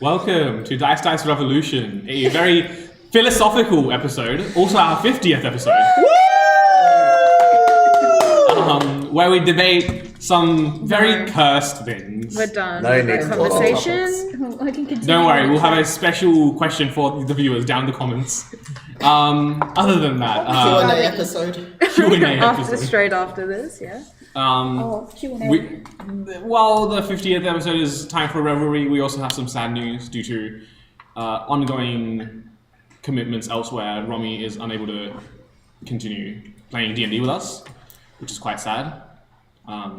Welcome to Dice Revolution, a very philosophical episode, also our 50th episode, where we debate some very cursed things. We're done. No with need that for conversation. I can continue. Don't worry, we'll have a special question for the viewers down in the comments. Other than that, Q&A episode. Q&A Straight after this, yeah. Q&A. While the 50th episode is time for revelry, we also have some sad news due to ongoing commitments elsewhere. Romy is unable to continue playing D&D with us, which is quite sad. A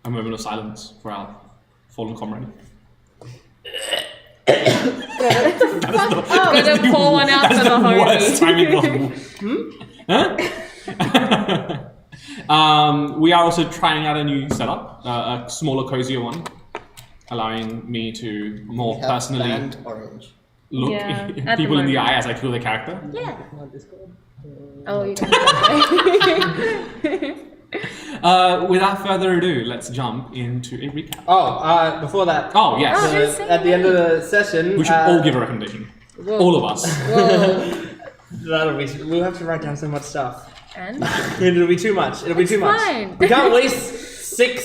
moment of silence for our fallen comrade. Gonna pour one out for the homie. Worst timing possible. Huh? We are also trying out a new setup, a smaller, cozier one, allowing me to more personally look people in the eye as I kill their character. Yeah. Oh, you can. Without further ado, let's jump into a recap. Before that. Oh, yes. At the end of the session, We should all give a recommendation. Whoa. All of us. Whoa. we'll have to write down so much stuff. And? It'll be too much. It'll be too much. Fine. We can't waste seven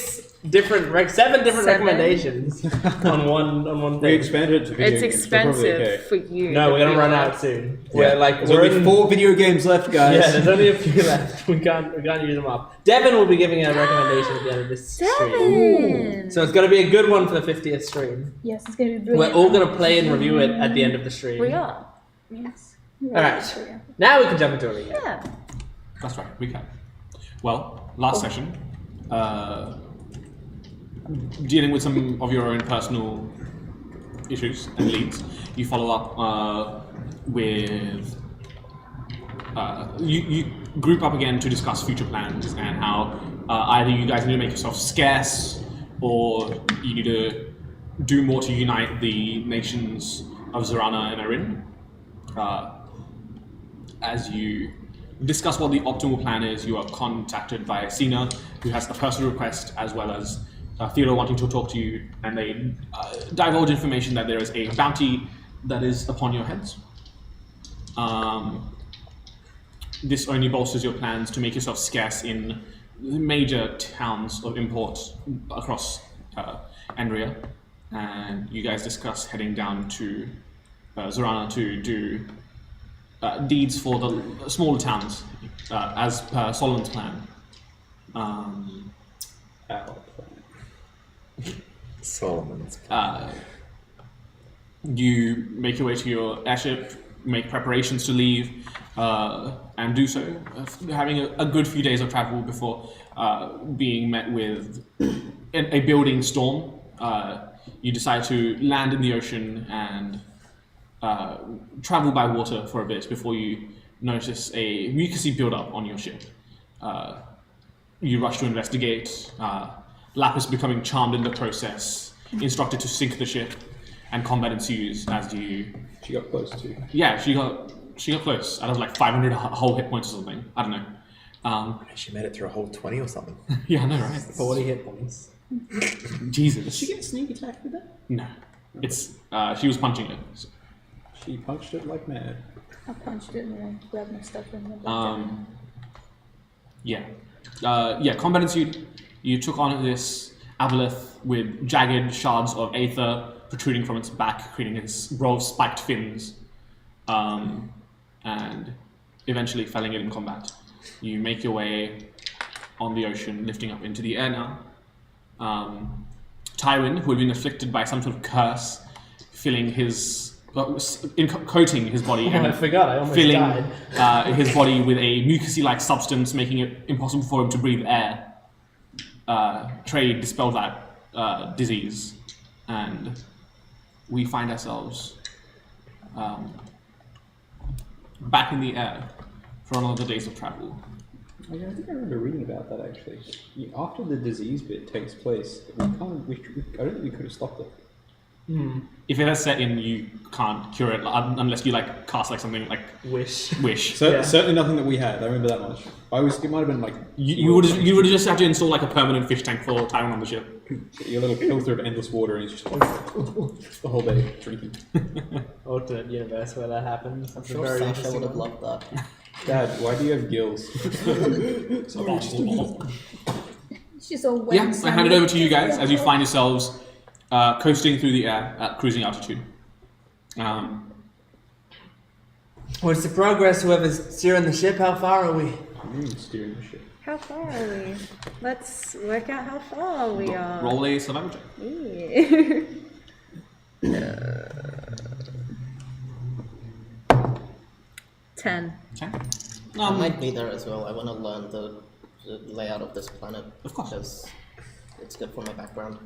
different recommendations on one We thing. expanded it to video It's games, so probably expensive okay. for you. No, we're gonna run Yeah. out soon. Yeah. There's only 4 video games left, guys. Yeah, there's only a few left. We can't use them up. Devin will be giving a recommendation at the end of this stream. Devin! So it's gonna be a good one for the 50th stream. Yes, it's going to be brilliant. We're all gonna play and review it at the end of the stream. We are. Yes. Alright. Now we can jump into it again. Yeah. That's right, recap. Well, last session, dealing with some of your own personal issues and leads, you follow up with... you group up again to discuss future plans and how either you guys need to make yourself scarce or you need to do more to unite the nations of Zorana and Erin. As you discuss what the optimal plan is, you are contacted by Sina, who has a personal request, as well as Theodore wanting to talk to you, and they divulge information that there is a bounty that is upon your heads. This only bolsters your plans to make yourself scarce in major towns of import across Enriya, and you guys discuss heading down to Zorana to do deeds for the smaller towns, as per Solomon's plan. Solomon's. You make your way to your airship, make preparations to leave, and do so, having a good few days of travel before being met with a building storm. You decide to land in the ocean and travel by water for a bit before you notice a mucousy buildup on your ship. You rush to investigate, Lapis becoming charmed in the process, instructed to sink the ship, and combat ensues as you... She got close too. Yeah, she got close. I was like 500 whole hit points or something. I don't know. She made it through a whole 20 or something. Yeah, I know, right? 40 hit points. Jesus. Did she get a sneak attack with that? No. It's, she was punching it. So. She punched it like mad. I punched it and then grabbed my stuff and went Yeah, combat ensued. You took on this aboleth with jagged shards of Aether protruding from its back, creating its row of spiked fins, and eventually felling it in combat. You make your way on the ocean, lifting up into the air now. Tywin, who had been afflicted by some sort of curse, filling his... coating his body and I forgot, I almost filling died. his body with a mucousy-like substance, making it impossible for him to breathe air. Trade dispelled that disease, and we find ourselves back in the air for another days of travel. I think I remember reading about that actually. After the disease bit takes place, I don't think we could have stopped it. If it has set in, you can't cure it unless you like cast like something like Wish. wish. So, Yeah. Certainly nothing that we had. I remember that much. It might have been like You would just have to install like a permanent fish tank for Tyrone on the ship. your little filter of endless water, and he's just the whole day drinking. Alternate universe where that happens. I'm It's a sure very Sasha interesting would have one. loved that. Dad, why do you have gills? Sorry, just a minute. She's all wet. Yeah, I hand it over to you guys as you find yourselves coasting through the air at cruising altitude. What's the progress? Whoever's steering the ship, how far are we? Steering the ship. How far are we? Let's work out how far we are. Roll a survival check. Yeah. 10. 10. I might be there as well. I want to learn the layout of this planet. Of course. Because it's good for my background.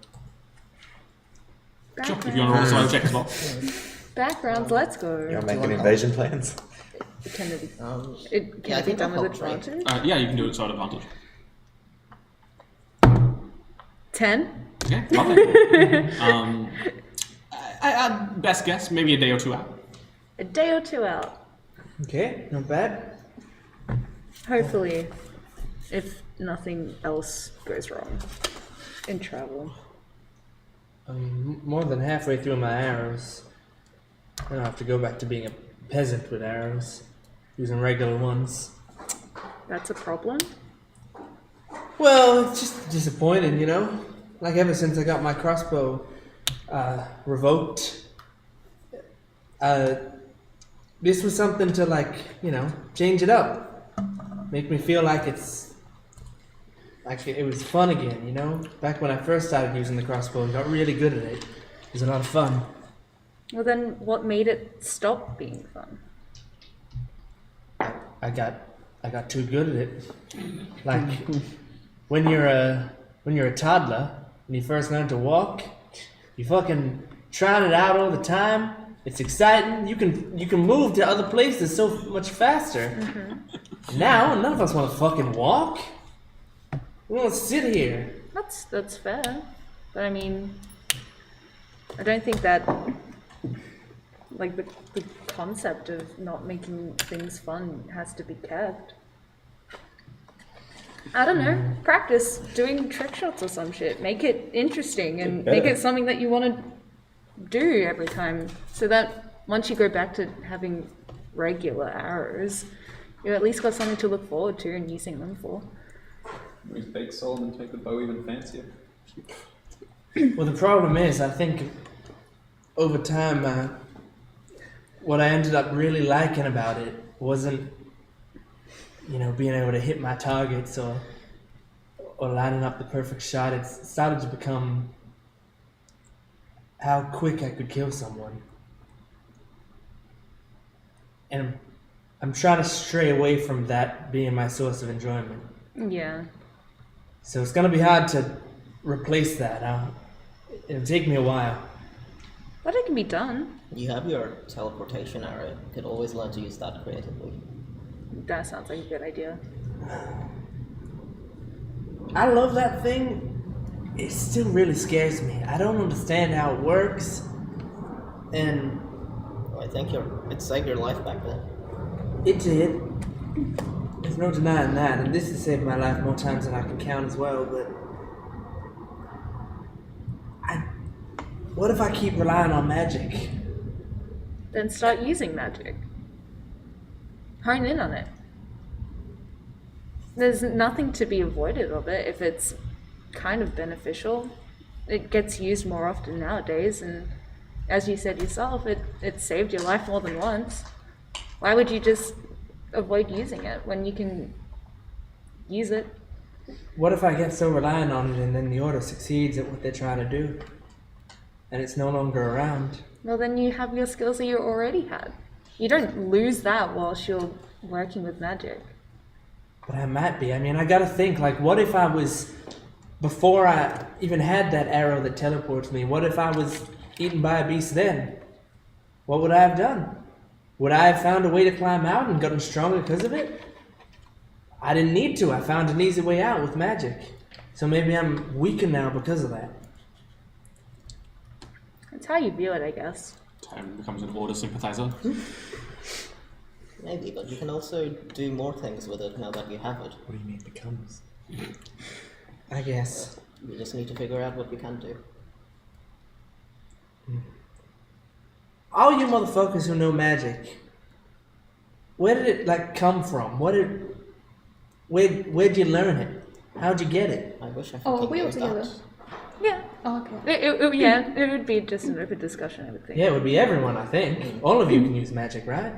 Sure, if you want to roll a survival check as well. Backgrounds, let's go. You're making invasion plans? Can it be, Yeah, I be think done I'll with help try. advantage? Yeah, you can do it sort of advantage. 10? Okay, lovely. Best guess, maybe a day or two out. A day or two out. Okay, not bad. Hopefully, if nothing else goes wrong in travel. I'm more than halfway through my arrows. I don't have to go back to being a peasant with arrows, using regular ones. That's a problem? Well, it's just disappointing, you know? Like ever since I got my crossbow revoked, this was something to like, you know, change it up. Make me feel like it was fun again, you know? Back when I first started using the crossbow and got really good at it. It was a lot of fun. Well, then what made it stop being fun? I got too good at it. Like when you're a toddler and you first learn to walk, you fucking trying it out all the time. It's exciting. You can move to other places so much faster. Now none of us want to fucking walk. We want to sit here. That's fair. But I mean, I don't think that, like, the concept of not making things fun has to be kept. I don't know. Practice doing trick shots or some shit. Make it interesting and make it something that you want to do every time, so that once you go back to having regular arrows, you at least got something to look forward to and using them for. We bake Solomon to make the bow even fancier. Well, the problem is, I think over time, what I ended up really liking about it wasn't, you know, being able to hit my targets or lining up the perfect shot. It started to become how quick I could kill someone. And I'm trying to stray away from that being my source of enjoyment. Yeah. So it's going to be hard to replace that. It'll take me a while. But it can be done. You have your teleportation arrow. You could always learn to use that creatively. That sounds like a good idea. I love that thing. It still really scares me. I don't understand how it works. And I think it saved your life back then. it did. There's no denying that. And this has saved my life more times than I can count as well. But what if I keep relying on magic? Then start using magic. Hone in on it. There's nothing to be avoided of it if it's kind of beneficial. It gets used more often nowadays, and as you said yourself, it saved your life more than once. Why would you just avoid using it when you can use it? What if I get so reliant on it and then the order succeeds at what they're trying to do? And it's no longer around. Well, then you have your skills that you already had. You don't lose that whilst you're working with magic. But I might be. I mean, I gotta think, like, what if I was, before I even had that arrow that teleports me, what if I was eaten by a beast then? What would I have done? Would I have found a way to climb out and gotten stronger because of it? I didn't need to. I found an easy way out with magic. So maybe I'm weaker now because of that. It's how you view it, I guess. Time becomes an order sympathizer. Maybe, but you can also do more things with it now that you have it. What do you mean becomes? I guess. You just need to figure out what you can do. All you motherfuckers who know magic, where did it like come from? Where'd you learn it? How'd you get it? I wish I Oh, fucking we all knew together. that. Yeah. Oh, okay. It would be just an open discussion, I would think. Yeah, it would be everyone, I think. All of you can use magic, right?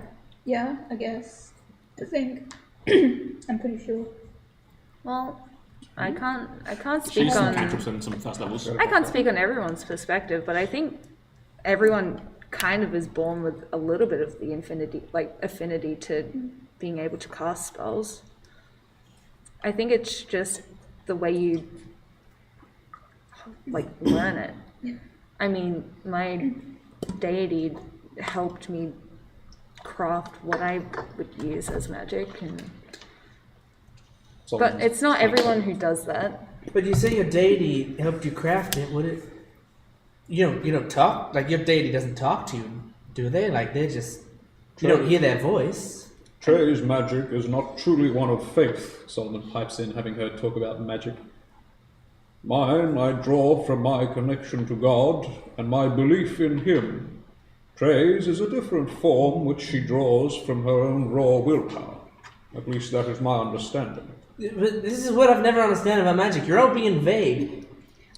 Yeah, I guess. I think. I'm pretty sure. Well, I can't She's speak some on cantrips and some first levels. I can't speak on everyone's perspective, but I think everyone kind of is born with a little bit of the affinity to being able to cast spells. I think it's just the way you learn it. Yeah. I mean, my deity helped me craft what I would use as magic, but it's not everyone who does that. But you say your deity helped you craft it. Would it? You don't talk like your deity doesn't talk to you, do they? Like they just you don't hear their voice. Trey's magic is not truly one of faith, Solomon pipes in, having heard talk about magic. Mine I draw from my connection to God and my belief in Him. Trey's is a different form which she draws from her own raw willpower. At least that is my understanding. But this is what I've never understood about magic. You're all being vague.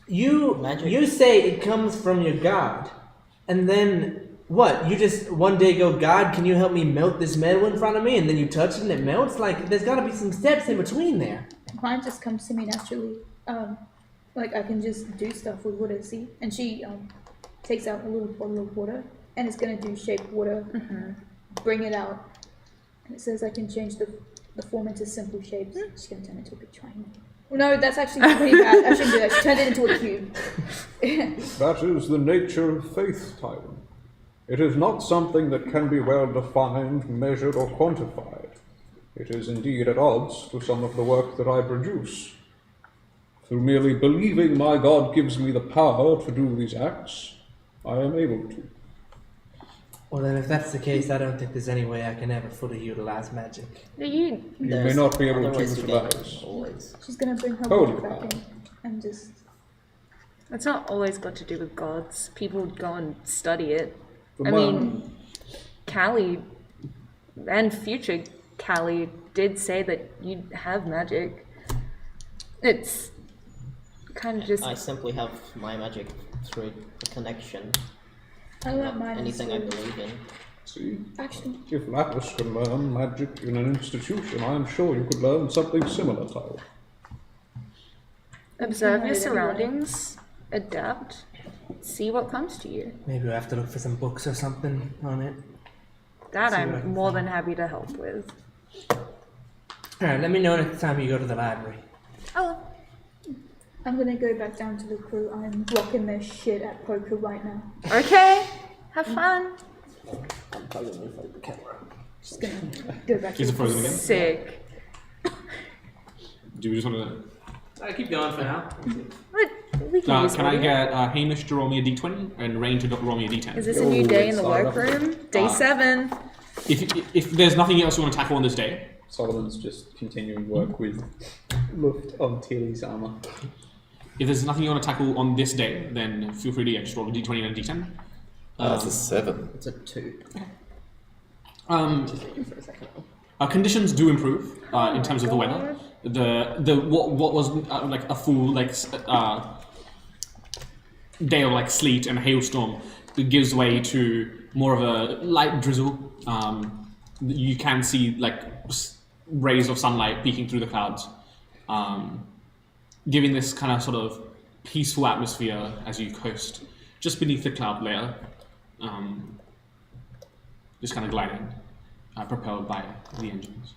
Magic. You say it comes from your god, and then what? You just one day go, God, can you help me melt this metal in front of me? And then you touch it and it melts. Like there's got to be some steps in between there. Mine just comes to me naturally. Like I can just do stuff with water, see? And she takes out a little bottle of water and it's gonna do shape water, bring it out. And it says I can change the form into simple shapes. She's gonna turn it into a big triangle. Well, no, that's actually pretty bad. I shouldn't do that. She turned it into a cube. That is the nature of faith, Tywin. It is not something that can be well defined, measured, or quantified. It is indeed at odds to some of the work that I produce. Through merely believing my God gives me the power to do these acts, I am able to. Well, then, if that's the case, I don't think there's any way I can ever fully utilize magic. You may not be able other to ways get it, utilize. always. She's gonna bring her Holy water back cow. in and just. It's not always got to do with gods. People go and study it. The I man- mean, Callie and future Callie did say that you have magic. It's kind of just I simply have my magic through a connection. I learned Not mine. anything I believe in. See, Actually, if Lapis can learn magic in an institution, I am sure you could learn something similar, Tywin. observe your Anyway. surroundings, adapt, see what comes to you. Maybe we'll have to look for some books or something on it. That See what I I'm can more find. than happy to help with. Alright, let me know next time you go to the library. Oh, I'm gonna go back down to the crew. I'm blocking their shit at poker right now. okay. Have fun. Just gonna go back to Is the it frozen again? Sick. Do we just want to? Keep going for now. We can use Can I audio. get Hamish to roll me a d20 and Rain to roll me a d10? Is this a new day in the Sorry. workroom? Day 7. If there's nothing else you want to tackle on this day, Solomon's just continuing work with Luft on Tilly's armor. if there's nothing you want to tackle on this day, then feel free to just roll a d20 and a d10. That's a 7. It's a 2. Conditions do improve in terms of the weather. What was like a full day of sleet and hailstorm gives way to more of a light drizzle. You can see rays of sunlight peeking through the clouds, giving this kind of sort of peaceful atmosphere as you coast just beneath the cloud layer, just kind of gliding, propelled by the engines.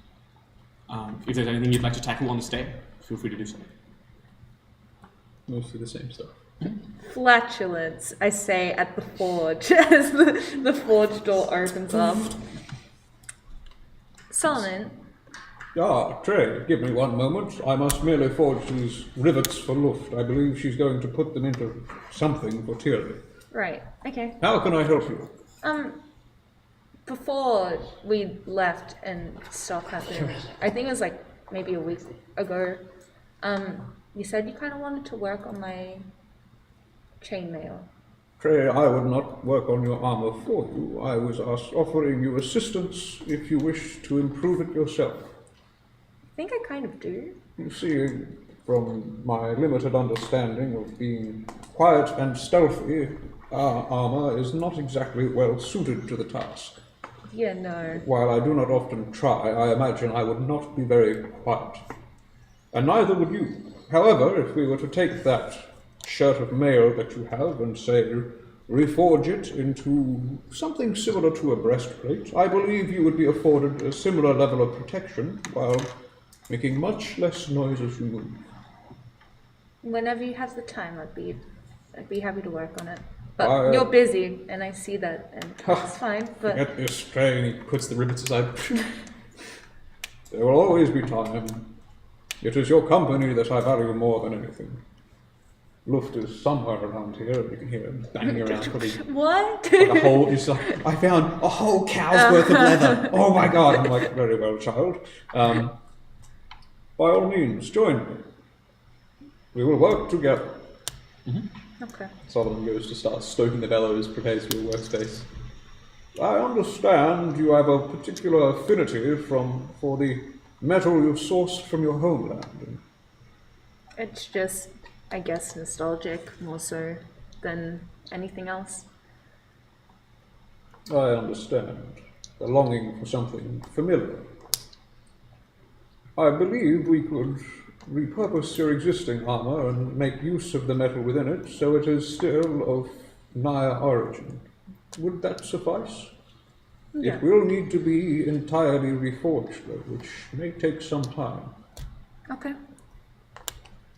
If there's anything you'd like to tackle on this day, feel free to do so. Mostly the same stuff. Flatulence, I say at the forge as the forge door opens up. Solomon, Trey, give me one moment. I must merely forge these rivets for Luft. I believe she's going to put them into something for Tilly. Right. Okay. How can I help you? Before we left and stuff happened, I think it was like maybe a week ago. You said you kind of wanted to work on my chainmail. Trey, I would not work on your armor for you. I was offering you assistance if you wish to improve it yourself. I think I kind of do. You see, from my limited understanding of being quiet and stealthy, our armor is not exactly well suited to the task. Yeah, no. While I do not often try, I imagine I would not be very quiet. And neither would you. However, if we were to take that shirt of mail that you have and, say, reforge it into something similar to a breastplate, I believe you would be afforded a similar level of protection while making much less noise as you move. Whenever you have the time, I'd be happy to work on it. But you're busy, and I see that, and it's fine. But Get this, Trey, and he puts the ribbons aside. There will always be time. It is your company that I value more than anything. Luft is somewhere around here, and you can hear him banging around. Probably what? like a whole, it's like, I found a whole cow's worth of leather. Oh my god! I'm like, very well, child. By all means, join me. We will work together. Okay. Solomon goes to start stoking the bellows, prepares for your workspace. I understand you have a particular affinity for the metal you've sourced from your homeland. It's just, I guess, nostalgic more so than anything else. I understand. The longing for something familiar. I believe we could repurpose your existing armor and make use of the metal within it so it is still of Naya origin. Would that suffice? Yeah. It will need to be entirely reforged, though, which may take some time. Okay. You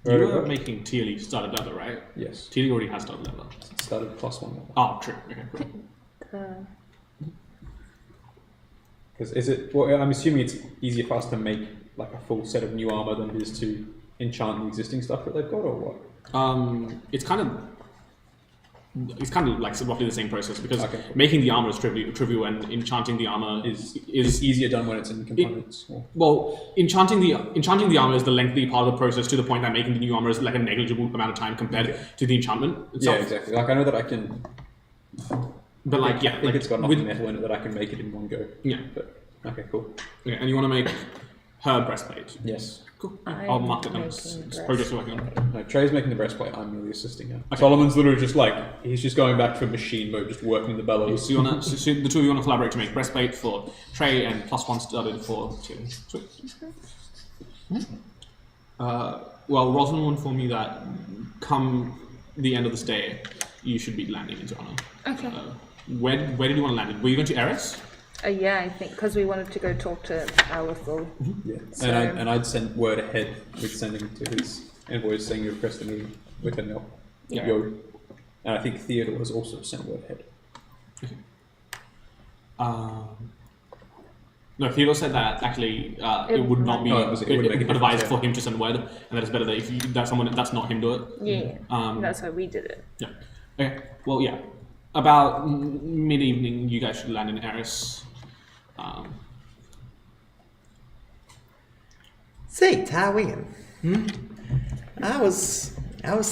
Very were well. making Tealy started leather, right? Yes. Tealy already has started leather. It started +1 level. Oh, true. Okay, cool. Because is it? Well, I'm assuming it's easier for us to make like a full set of new armor than it is to enchant the existing stuff that they've got, or what? It's kind of like roughly the same process because Okay. making the armor is trivial and enchanting the armor It's is easier done when it's in components. well, enchanting the armor is the lengthy part of the process to the point that making the new armor is like a negligible amount of time compared to the enchantment itself. Yeah, exactly. Like I know that I can. But like, yeah, I think like it's got enough with, metal in it that I can make it in one go. yeah, But okay, cool. yeah, and you want to make her breastplate. Yes. Cool. I'm I'll mark it down. making It's progress you're working on. No, Trey's making the breastplate. I'm really assisting her. Okay. Solomon's literally just like he's just going back to machine mode, just working the bellows. So, so the two of you want to collaborate to make breastplate for Trey and +1 started for Tilly. Sweet. Well, Rosin will inform me that come the end of this day, you should be landing into Honor. Okay. Where did you want to land? Were you going to Eris? Yeah, I think because we wanted to go talk to Alethal. Yeah. So- And I'd sent word ahead with sending to his envoys saying you requested me with a no. Yeah. Yo. And I think Theodore has also sent word ahead. No, Theodore said that actually it would not be No, it wouldn't make a advised difference, for him to send word, and that it's better that if you, that someone that's not him do it. Yeah, that's why we did it. Yeah. Okay. Well, yeah. About mid-evening, you guys should land in Eris. Say, Tywin. I was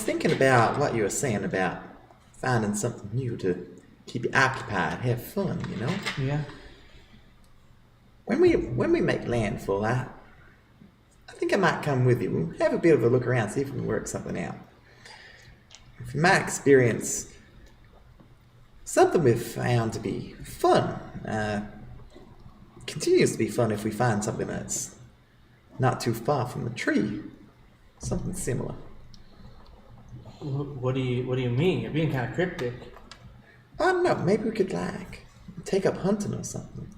thinking about what you were saying about finding something new to keep you occupied, have fun, you know? Yeah. When we make landfall, I think I might come with you. We'll have a bit of a look around, see if we can work something out. From my experience, something we've found to be fun continues to be fun if we find something that's not too far from the tree. Something similar. What do you mean? You're being kind of cryptic. I don't know, maybe we could like take up hunting or something.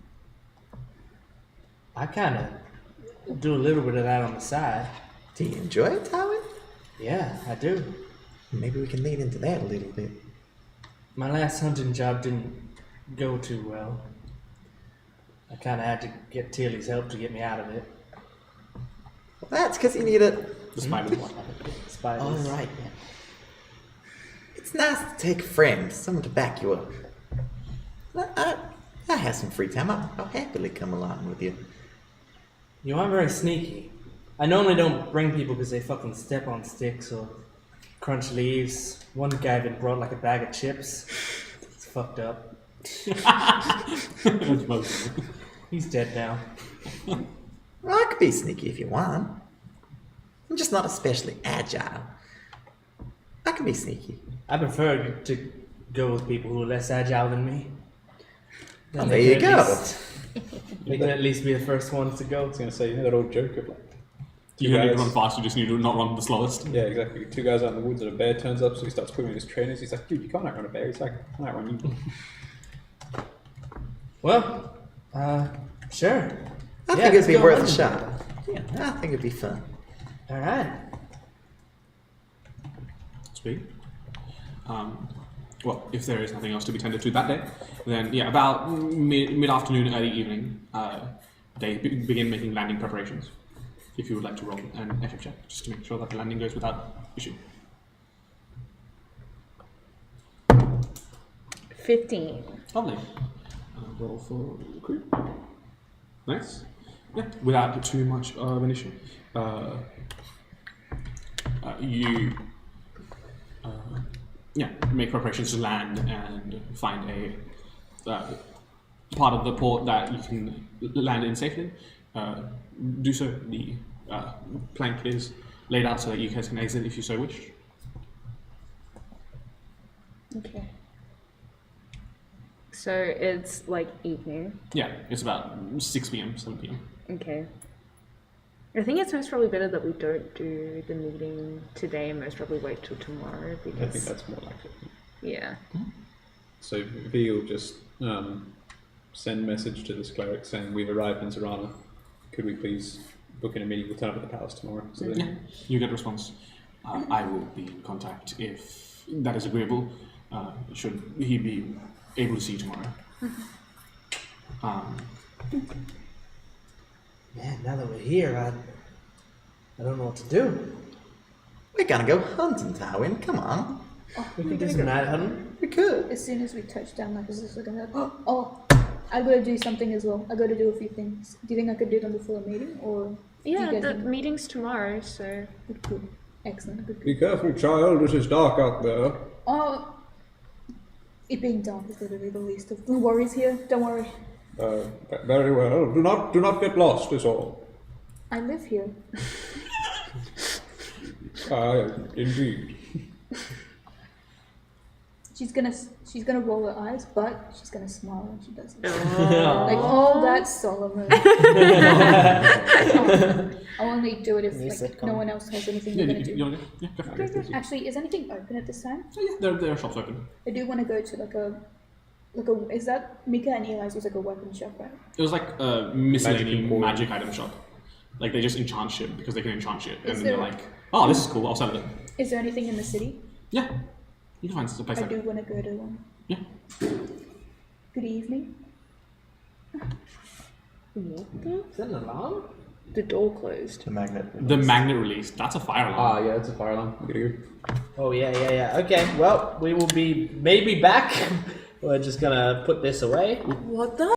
I kind of do a little bit of that on the side. Do you enjoy it, Tywin? Yeah, I do. Maybe we can lean into that a little bit. My last hunting job didn't go too well. I kind of had to get Tilly's help to get me out of it. Well, that's because you need it. The spider. Spiders. All right. It's nice to take a friend, someone to back you up. I have some free time. I'll happily come along with you. You are very sneaky. I normally don't bring people because they fucking step on sticks or crunch leaves. One guy even brought like a bag of chips. It's fucked up. He's dead now. Well, I could be sneaky if you want. I'm just not especially agile. I can be sneaky. I prefer to go with people who are less agile than me. Well, Then there they you can go. at least- They can at least be the first ones to go. I was going to say, you know that old joke of like, You don't need to run fast, you just need to not run the slowest. yeah, exactly. Two guys out in the woods and a bear turns up, so he starts quizzing his trainers. He's like, dude, you can't outrun a bear. He's like, I can outrun you. Well, sure. I Yeah, think it'd let's be go worth a hunting shot. together. Yeah, I think it'd be fun. All right. Speak. Well, if there is nothing else to be tended to that day, then yeah, about mid-afternoon, early evening, they begin making landing preparations. If you would like to roll an effort check, just to make sure that the landing goes without issue. 15. Lovely. Roll for crew. Nice. Yeah, without too much of an issue. You make preparations to land and find a part of the port that you can land in safely. Do so. The plank is laid out so that you guys can exit if you so wish. Okay. So it's like evening. Yeah, it's about 6 p.m., 7 p.m. Okay. I think it's most probably better that we don't do the meeting today and most probably wait till tomorrow because. I think that's more likely. Yeah. So V will just send message to this cleric saying, we've arrived in Tirana. Could we please book in a meeting? We'll turn up at the palace tomorrow. So then, Yeah, you get a response. I will be in contact if that is agreeable. Should he be able to see you tomorrow? Man, now that we're here, I don't know what to do. We're gonna go hunting, Tywin. Come on. We can do some night hunting. We could. As soon as we touch down, like, is this gonna? Oh, I gotta do something as well. I gotta do a few things. Do you think I could do them before the meeting, or? do you Yeah, guys the think- meeting's tomorrow, so. Good. Excellent. Good. Be careful, child. It is dark out there. Oh, it being dark is literally the least of the worries here. Don't worry. Very well. Do not get lost. Is all. I live here. Indeed. She's gonna roll her eyes, but she's gonna smile when she does it. Like, oh, that's Solomon. I'll only do it if like, no one else has anything Yeah, they're gonna do. you want to? Yeah, go for it. Actually, is anything open at this time? Yeah, there are shops open. I do want to go to like a, is that Mika and Eli's was like a weapon shop, right? It was like a miscellaneous Emporium. magic item shop. Like they just enchant shit because they can enchant shit, and Is then they're there- like, "Oh, this is cool. I'll sell it." Is there anything in the city? Yeah, you can find a place I like do that. want to go to one. Yeah. Good evening. Is that an alarm? The door closed. The magnet. The magnet release. That's a fire alarm. yeah, it's a fire alarm. We gotta go. Oh, yeah. Okay, well, we will be maybe back. We're just gonna put this away. What the?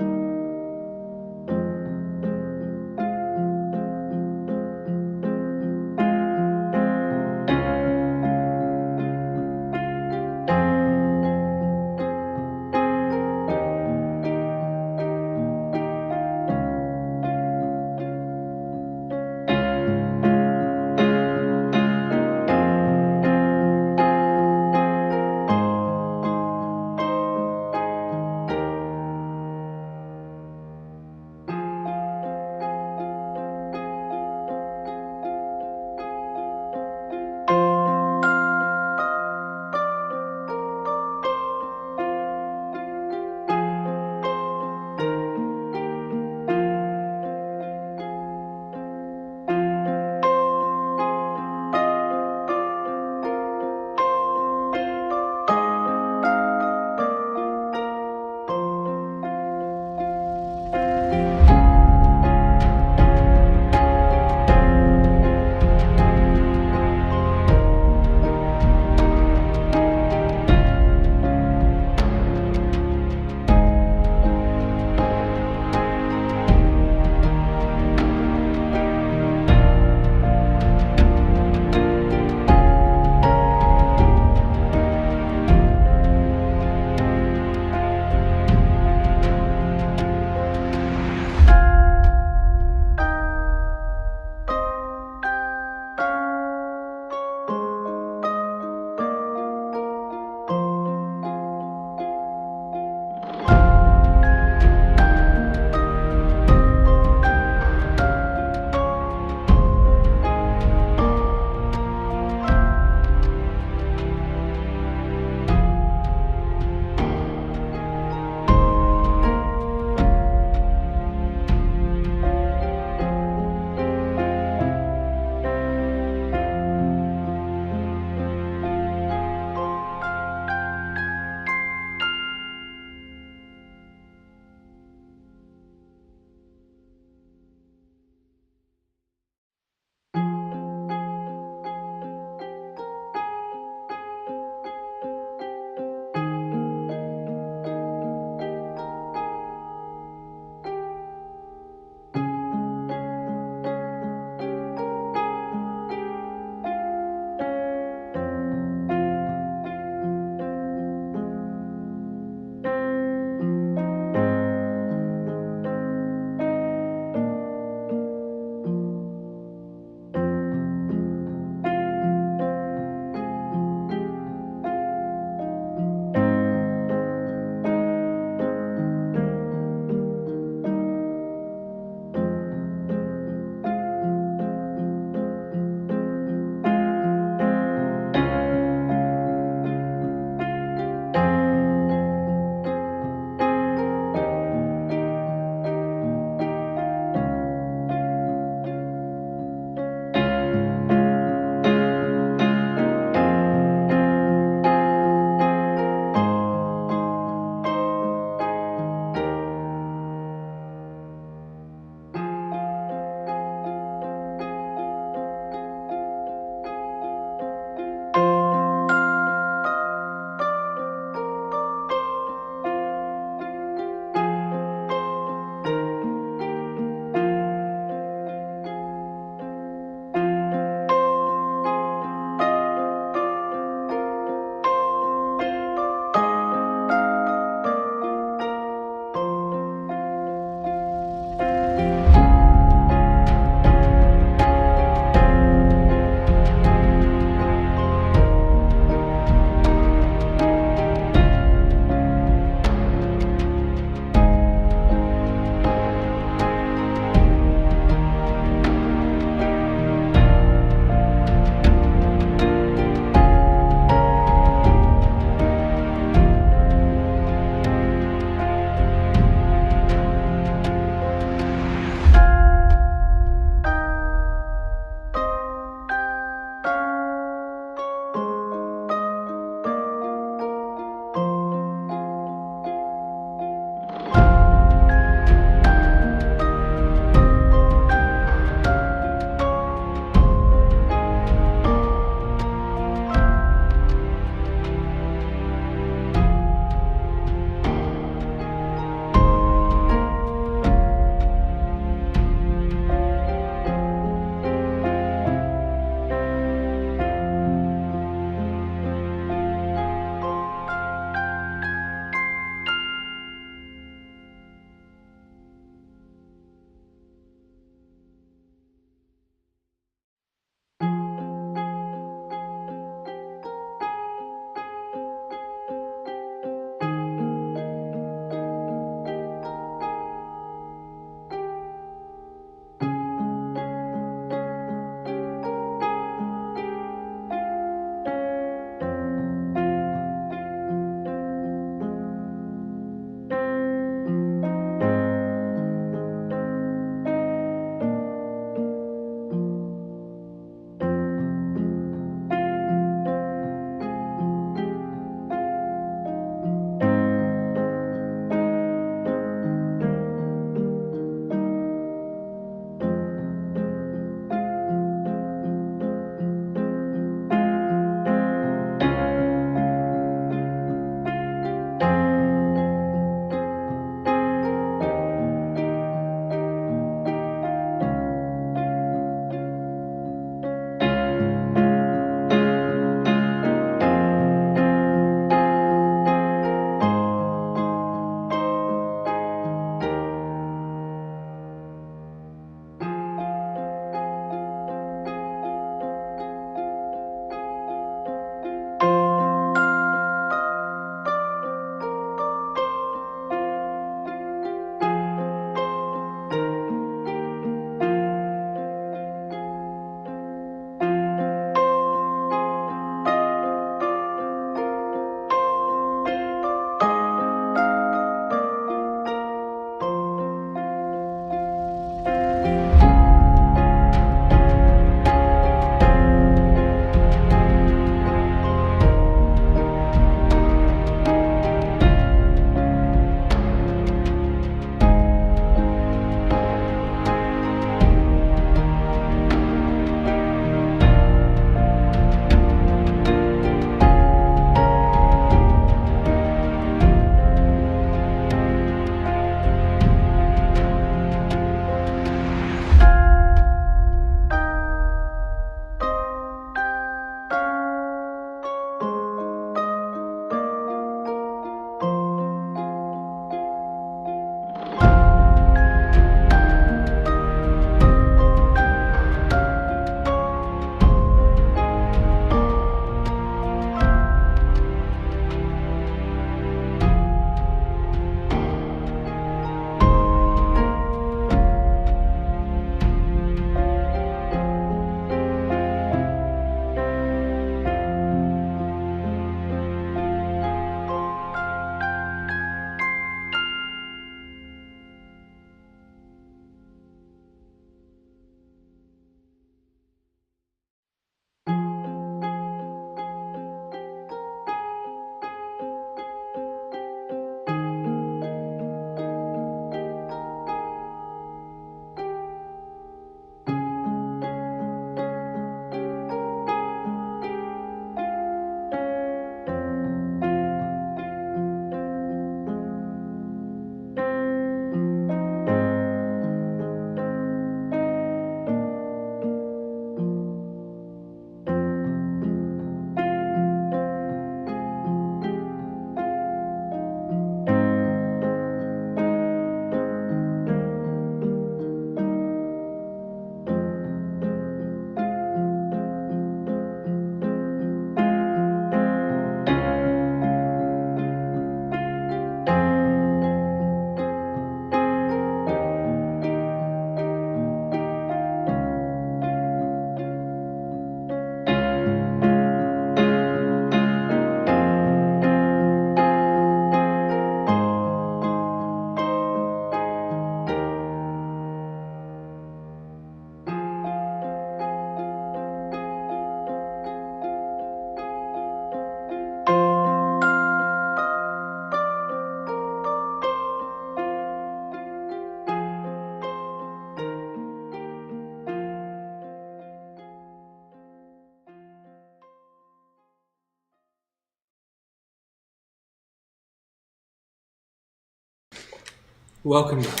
Welcome back.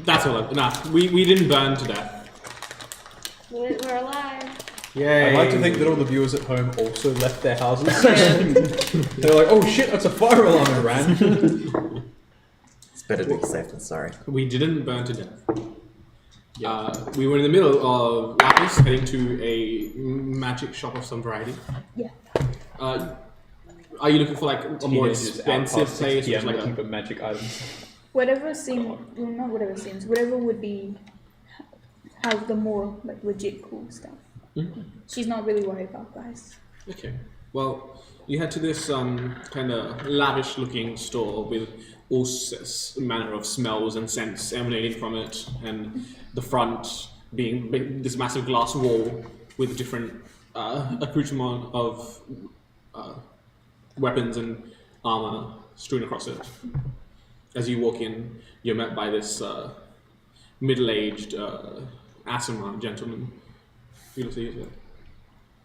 That's all. We didn't burn to death. We're alive. Yay! I'd like to think that all the viewers at home also left their houses. They're like, oh shit, that's a fire alarm, and ran. It's better to be safe than sorry. We didn't burn to death. We were in the middle of Lapis, heading to a magic shop of some variety. Yeah. Are you looking for like a more expensive place? Or just like looking for magic items. Whatever seems, well, not whatever seems, whatever would be, have the more like legit cool stuff. Mm-hmm. She's not really worried about price. Okay. Well, you head to this kind of lavish-looking store with all manner of smells and scents emanating from it, and the front being this massive glass wall with different accoutrement of weapons and armor strewn across it. As you walk in, you're met by this middle-aged Asimran gentleman. You'll see it.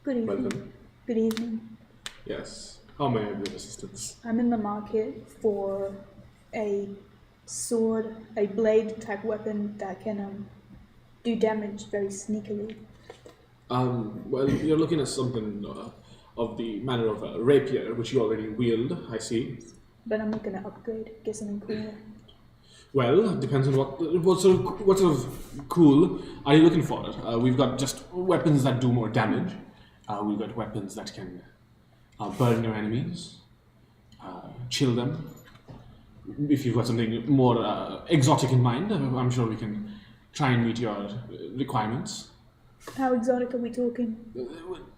Good evening. Welcome. Good evening. Yes. How may I be of assistance? I'm in the market for a sword, a blade type weapon that can do damage very sneakily. Well, you're looking at something of the manner of a rapier, which you already wield, I see. But I'm looking to upgrade, get something cooler. Well, it depends on what sort of cool are you looking for? We've got just weapons that do more damage. We've got weapons that can burn your enemies, chill them. If you've got something more exotic in mind, I'm sure we can try and meet your requirements. How exotic are we talking?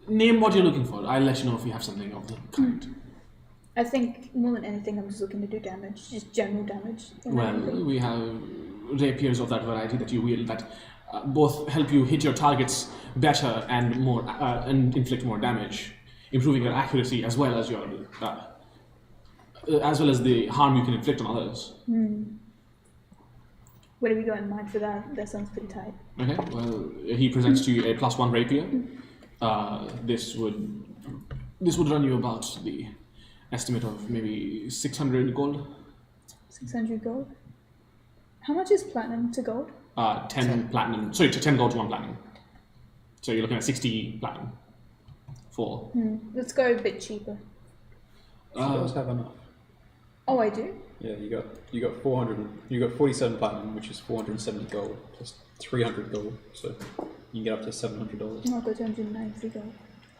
Name what you're looking for. I'll let you know if we have something of the kind. I think more than anything, I'm just looking to do damage, just general damage. Well, we have rapiers of that variety that you wield that both help you hit your targets better and more and inflict more damage, improving your accuracy as well as your as well as the harm you can inflict on others. What have you got in mind for that? That sounds pretty tight. Okay. Well, he presents to you a +1 rapier. This would run you about the estimate of maybe 600 gold. 600 gold? How much is platinum to gold? 10 platinum. Sorry, to 10 gold to 1 platinum. So you're looking at 60 platinum for. Let's go a bit cheaper. She does have enough. Oh, I do? Yeah, you got 400. You got 47 platinum, which is 470 gold plus 300 gold, so you can get up to $700. I'll go to 193 gold.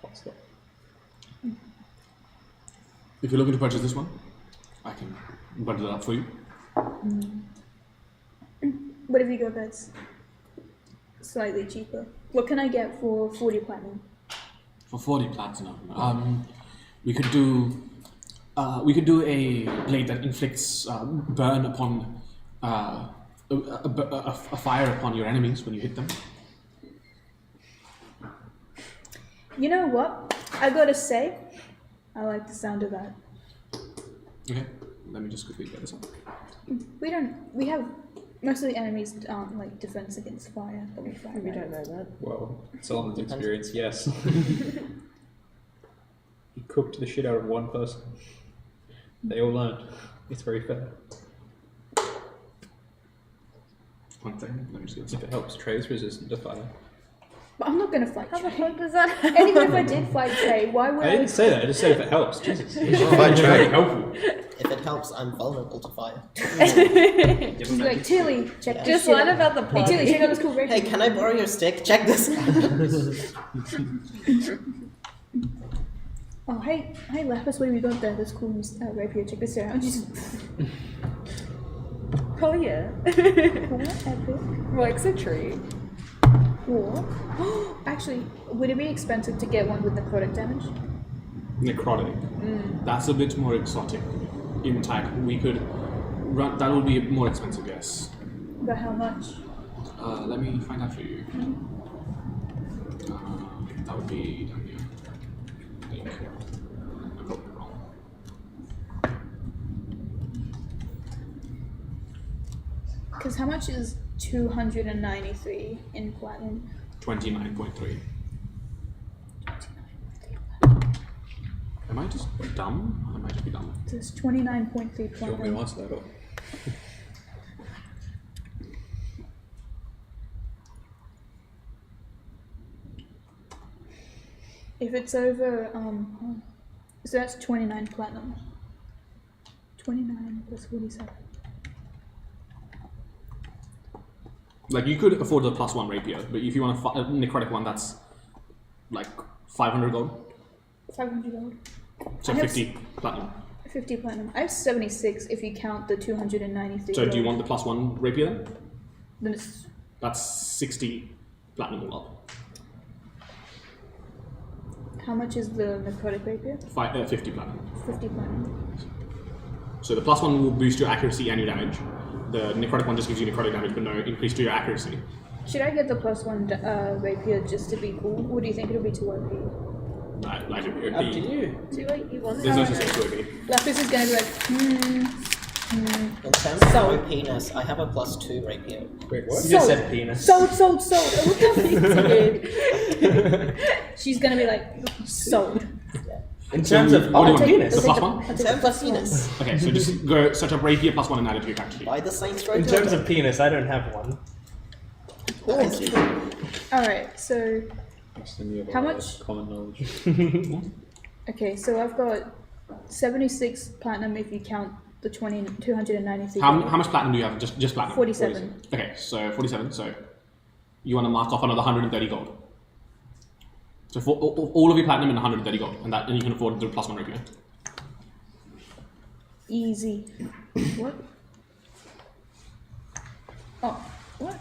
Hot stuff. If you're looking to purchase this one, I can bundle it up for you. What have you got that's slightly cheaper? What can I get for 40 platinum? For 40 platinum, we could do a blade that inflicts burn upon a fire upon your enemies when you hit them. You know what? I gotta say, I like the sound of that. Okay, let me just quickly get this up. We have, most of the enemies aren't like defense against fire, but we fire. We don't know that. Well, Solom's experience, yes. He cooked the shit out of one person. They all learned. It's very fair. One second, let me just get this If up. it helps, Trey is resistant to fire. But I'm not gonna fight How the Trey. fuck does that And even if I did fight Trey, why would I didn't say that, I just said if it helps. Jesus. Fight Trey. Helpful. If it helps, I'm vulnerable to fire. She's like, Tilly, check this Just shit learn out. about the Hey plot. Tilly, check out this cool rapier. Hey, can I borrow your stick? Check this out. Oh, hey, Lapis, what have you got there? This cool rapier. Check this out. Just Oh yeah. cool, epic. Works a tree. Or, actually, would it be expensive to get one with necrotic damage? Necrotic. That's a bit more exotic in type. We could run. That would be more expensive, yes. But how much? Let me find out for you. That would be down here. I think. I'm probably wrong. Because how much is 293 in platinum? 29.3. Am I just dumb? I might just be dumb. So it's 29.3 Do you want me to platinum. answer that? Or? If it's over, so that's 29 platinum. 29 plus 47. Like you could afford the +1 rapier, but if you want a necrotic one, that's like 500 gold, 500 gold. so I have 50 platinum. 50 platinum. I have 76 if you count the 293 So gold. do you want the +1 rapier then? Then it's That's 60 platinum all up. how much is the necrotic rapier? 50 platinum. 50 platinum. So the +1 will boost your accuracy and your damage. The necrotic one just gives you necrotic damage, but no increase to your accuracy. Should I get the +1 rapier just to be cool, or do you think it'll be too OP? Like it would Up to be. you. Do what you want. There's no such thing as OP. Lapis is gonna be like, In terms of Sold. OPness, I have a +2 rapier. Wait, what? You just Sold. said penis. sold. Look how she's gonna be like, sold. In terms of what do you want? penis. The I'll take +1? I'll In take terms the of penis, Okay, so just go search up rapier +1 and add it to your character sheet. by the Saints In terms of penis, I don't have one. Alright, so How much? Common knowledge. okay, so I've got 76 platinum if you count the 293. How much platinum do you have? Just platinum? 47. Okay, so 47. So you want to mark off another 130 gold. So for all of your platinum and 130 gold, and you can afford the +1 rapier. Easy. What? Oh, what?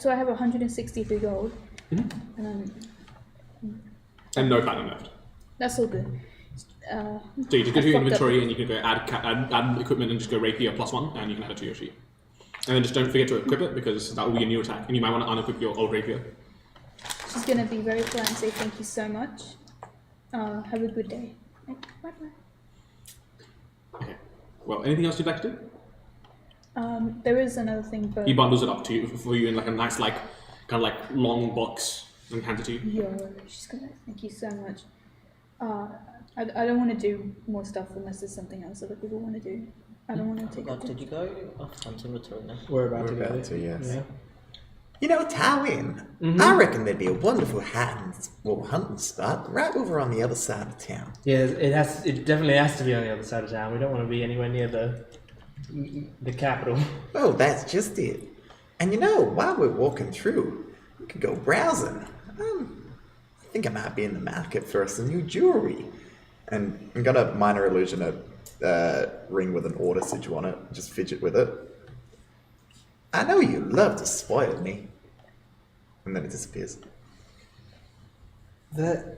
So I have 163 gold. And then And no platinum left. that's all good. So you just go to I your fucked up. inventory and you can go add equipment and just go rapier +1 and you can add it to your sheet. And then just don't forget to equip it because that will be a new attack and you might want to unequip your old rapier. She's gonna be very polite and say thank you so much. Have a good day. Bye bye. Okay. Well, anything else you'd like to do? There is another thing, but He bundles it up to you for you in like a nice kind of long box and hands it to you. she's gonna thank you so much. I don't want to do more stuff unless there's something else other people want to do. I don't want to take Did you go hunting with Tarina? We're about to We're go. about to, yes. Yeah. You know, Tywin, I reckon there'd be a wonderful hunting spot right over on the other side of town. Yeah, it definitely has to be on the other side of town. We don't want to be anywhere near the capital. Oh, that's just it. And you know, while we're walking through, we could go browsing. I think I might be in the market for some new jewelry. And I'm gonna minor illusion a ring with an order sigil on it. Just fidget with it. I know you love to spoil me. And then it disappears. That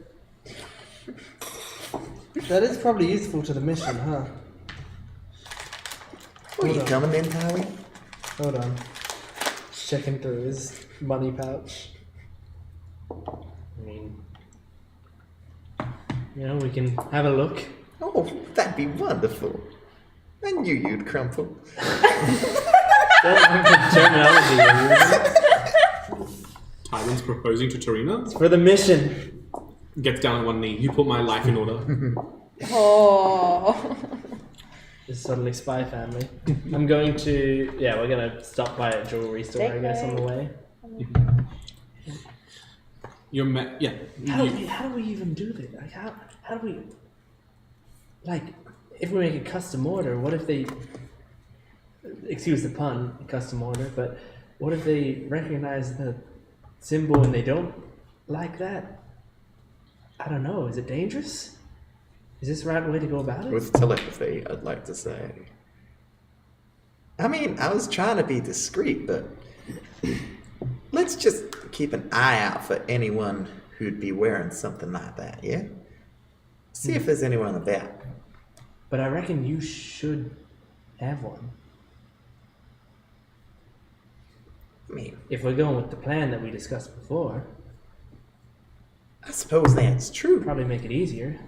is probably useful to the mission, huh? Are you coming in, Tywin? Hold on. Checking through his money pouch. I mean, we can have a look. Oh, that'd be wonderful. I knew you'd crumple. Don't think the terminology we're using. Tywin's proposing to Tarina. It's for the mission. Gets down on one knee. You put my life in order. Oh. This is suddenly Spy Family. I'm going to... Yeah, we're going to stop by a jewelry store, I guess, on the way. Yeah. How do we even do this? Like, how do we... Like, if we make a custom order, what if they... Excuse the pun, custom order, but what if they recognize the symbol and they don't like that? I don't know, is it dangerous? Is this the right way to go about it? With telepathy, I'd like to say. I mean, I was trying to be discreet, but let's just keep an eye out for anyone who'd be wearing something like that, yeah? See if there's anyone about. But I reckon you should have one. I mean, If we're going with the plan that we discussed before, I suppose that's true. probably make it easier.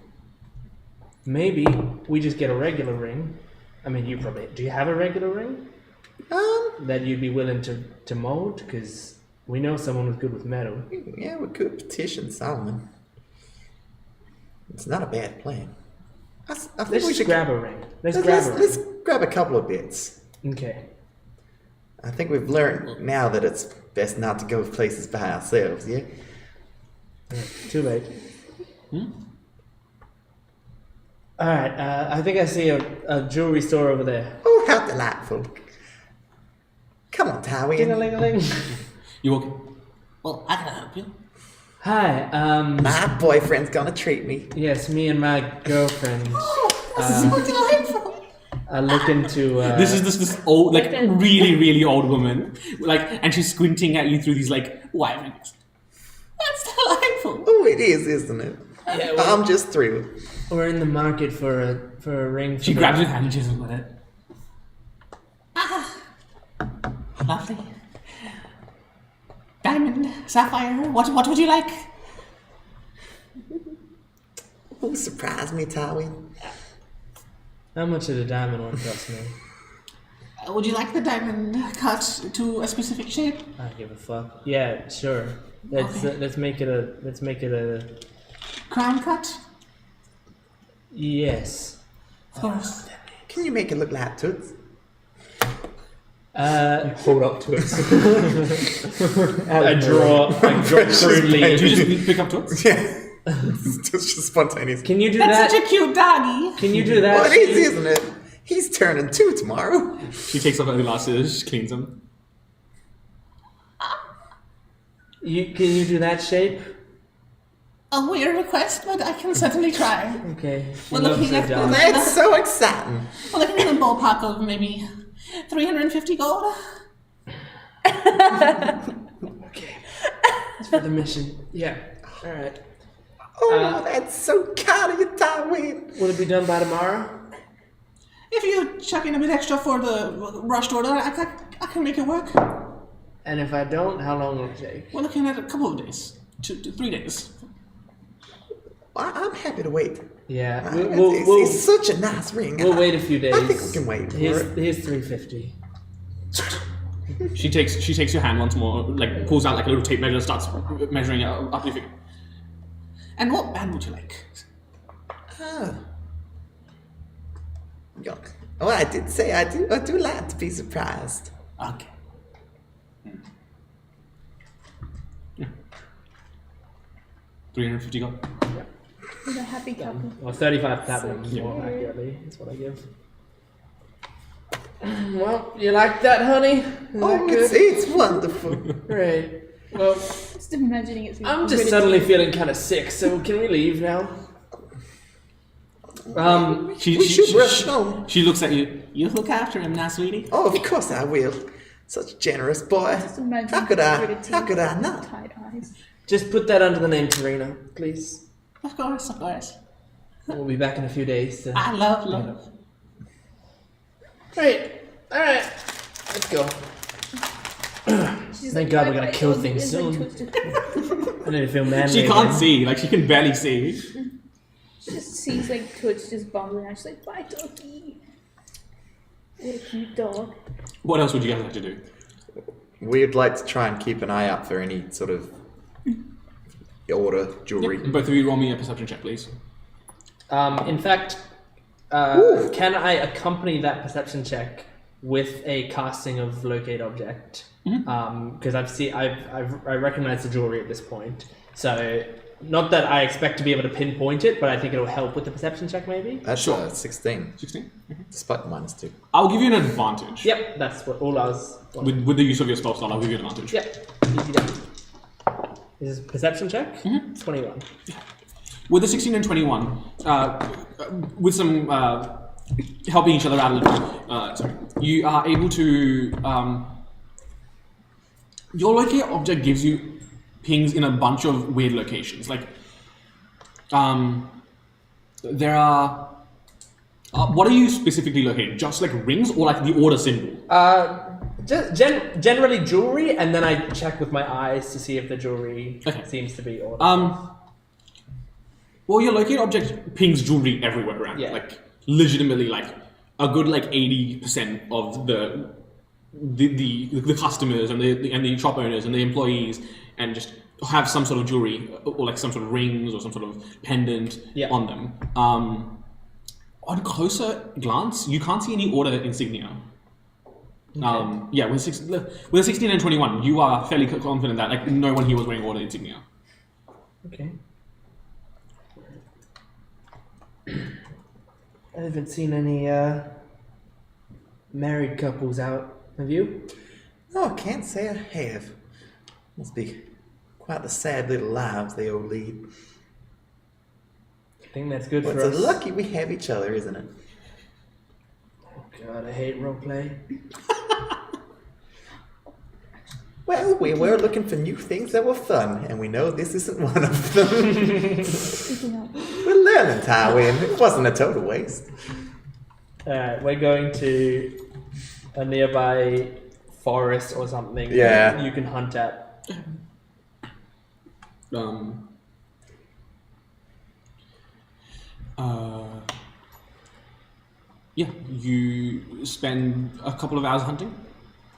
Maybe we just get a regular ring. I mean, do you have a regular ring that you'd be willing to mold? Because we know someone who's good with metal. Yeah, we could petition Solomon. It's not a bad plan. I think Let's we just should grab a ring. Let's let's grab a ring. let's grab a couple of bits. Okay. I think we've learned now that it's best not to go places by ourselves, yeah? Too late. Alright, I think I see a jewelry store over there. Oh, how delightful. Come on, Tywin. Ding-a-ling-a-ling. You walk in. Well, I can help you. Hi, My boyfriend's gonna treat me. yes, me and my girlfriend So delightful. are looking to, This is this old, like really old woman, like, and she's squinting at you through these like wire rings. That's delightful. Oh, it is, isn't it? Yeah, well- I'm just thrilled. we're in the market for a ring. She grabs your hand and chisels with it. Lovely. Diamond, sapphire, what would you like? Oh, surprise me, Tywin. How much did a diamond one cost me? Would you like the diamond cut to a specific shape? I don't give a fuck. Yeah, sure. Let's make it a Crown cut? yes. Of course. Can you make it look like Toots? Hold up to it. I draw crudely. Do you just pick up tools? Yeah. It's just spontaneous. Can you do That's that? such a cute doggy. Can you do that? Well, it is, isn't it? He's turning 2 tomorrow. She takes off her glasses, cleans them. Can you do that shape? A weird request, but I can certainly try. Okay. We're You look looking so at dumb. That's so exciting. We're looking at a ballpark of maybe 350 gold. It's for the mission. Yeah. All right. Oh, that's so kind of you, Tywin. Will it be done by tomorrow? If you chuck in a bit extra for the rushed order, I can make it work. And if I don't, how long will it take? We're looking at a couple of days, 2 to 3 days. I'm happy to wait. Yeah. It's such a nice ring. We'll wait a few days. I think we can wait for it. Here's 350. She takes your hand once more, like pulls out like a little tape measure, starts measuring it up your finger. And what band would you like? Oh, I did say I do like to be surprised. Okay. $350 gold. With a happy couple. Well, 35 platinum more accurately. That's what I give. Well, you like that, honey? Is that good? It's wonderful. Great. Well, Just imagining it. I'm just suddenly feeling kind of sick, so can we leave now? We should rush home. She looks at you. You look after him now, sweetie. Oh, of course I will. Such a generous boy. Just imagine How could I not? Tight eyes. Just put that under the name Tarina, please. Of course, of course. We'll be back in a few days. So. I love. Great. All right. Let's go. She's Thank like, God my we're gonna leg kill is things like soon. twisted. I need to feel manly. She can't again. see, like she can barely see. She just sees like Twitch just bumbling out. She's like, bye, doggy. What a cute dog. What else would you guys like to do? We'd like to try and keep an eye out for any sort of order jewelry. Both of you roll me a perception check, please. In fact, can I accompany that perception check with a casting of locate object? Because I recognize the jewelry at this point. So not that I expect to be able to pinpoint it, but I think it'll help with the perception check, maybe. That's Sure. 16, 16? despite the -2. I'll give you an advantage. Yep, that's what all I was. With the use of your spell slot, I'll give you an advantage. Yep, easy done. This is perception check. 21. With the 16 and 21, with some helping each other out a little, you are able to. Your locate object gives you pings in a bunch of weird locations. Like, there are. What are you specifically locating? Just like rings or like the order symbol? Generally jewelry, and then I check with my eyes to see if the jewelry Okay. seems to be ordered. Well, your locate object pings jewelry everywhere around. Yeah. Like legitimately, like a good like 80% of the customers and the shop owners and the employees, and just have some sort of jewelry or like some sort of rings or some sort of pendant Yeah. on them. On closer glance, you can't see any order insignia. Yeah, with a 16 and 21, you are fairly confident that like no one here was wearing order insignia. Okay. I haven't seen any married couples out. Have you? No, I can't say I have. Must be quite the sad little lives they all lead. I think that's good Well, for it's us. lucky we have each other, isn't it? Oh God, I hate roleplay. Well, we were looking for new things that were fun, and we know this isn't one of them. Speaking of, We're learning, Tywin. It wasn't a total waste. Alright, we're going to a nearby forest or something. Yeah. You can hunt at. Yeah, you spend a couple of hours hunting.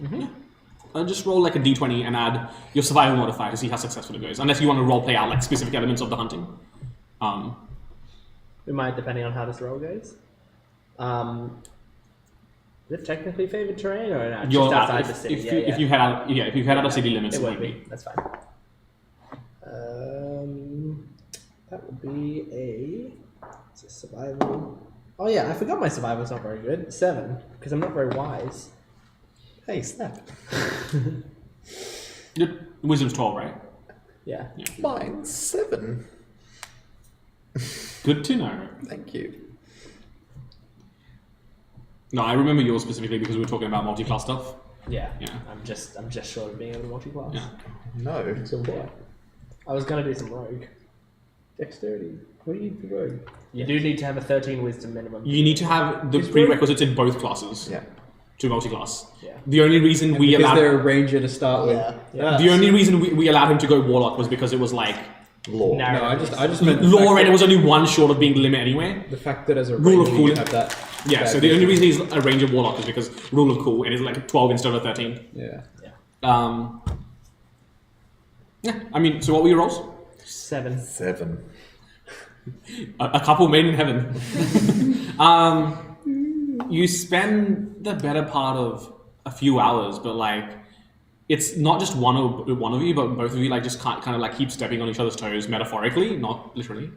Mm-hmm. Yeah. Just roll like a d20 and add your survival modifier to see how successful it goes. Unless you want to role play out like specific elements of the hunting. We might, depending on how this roll goes. Is it technically favored terrain or not? You're Just outside if, the city. if you head out, if you head out of city limits, It it would won't be. That's fine. That would be it's a survival. Oh yeah, I forgot my survival's not very good. 7, because I'm not very wise. Hey, snap. Your wisdom's 12, right? Yeah. Mine's 7. Good to know. Thank you. No, I remember yours specifically because we were talking about multi-class stuff. Yeah. Yeah. I'm just short of being able to multi-class. Yeah. No. So what? I was gonna do some rogue. Dexterity. What do you need for rogue? You do need to have a 13 wisdom minimum. You need to have the prerequisites in both classes Yeah. to multi-class. Yeah. The only reason we Because allowed they're a ranger to start with. Yeah. the only reason we allowed him to go warlock was because it was like Law. No, I just meant the law, fact and it was only one short of being the limit anyway. the fact that as a Rule of ranger cool. you have that. Yeah, so the only reason he's a ranger warlock is because rule of cool, and it's like 12 instead of 13. Yeah. Yeah, I mean, so what were your rolls? 7. 7. A couple made in heaven. You spend the better part of a few hours, but like, it's not just one of you, but both of you like just kind of like keep stepping on each other's toes, metaphorically, not literally.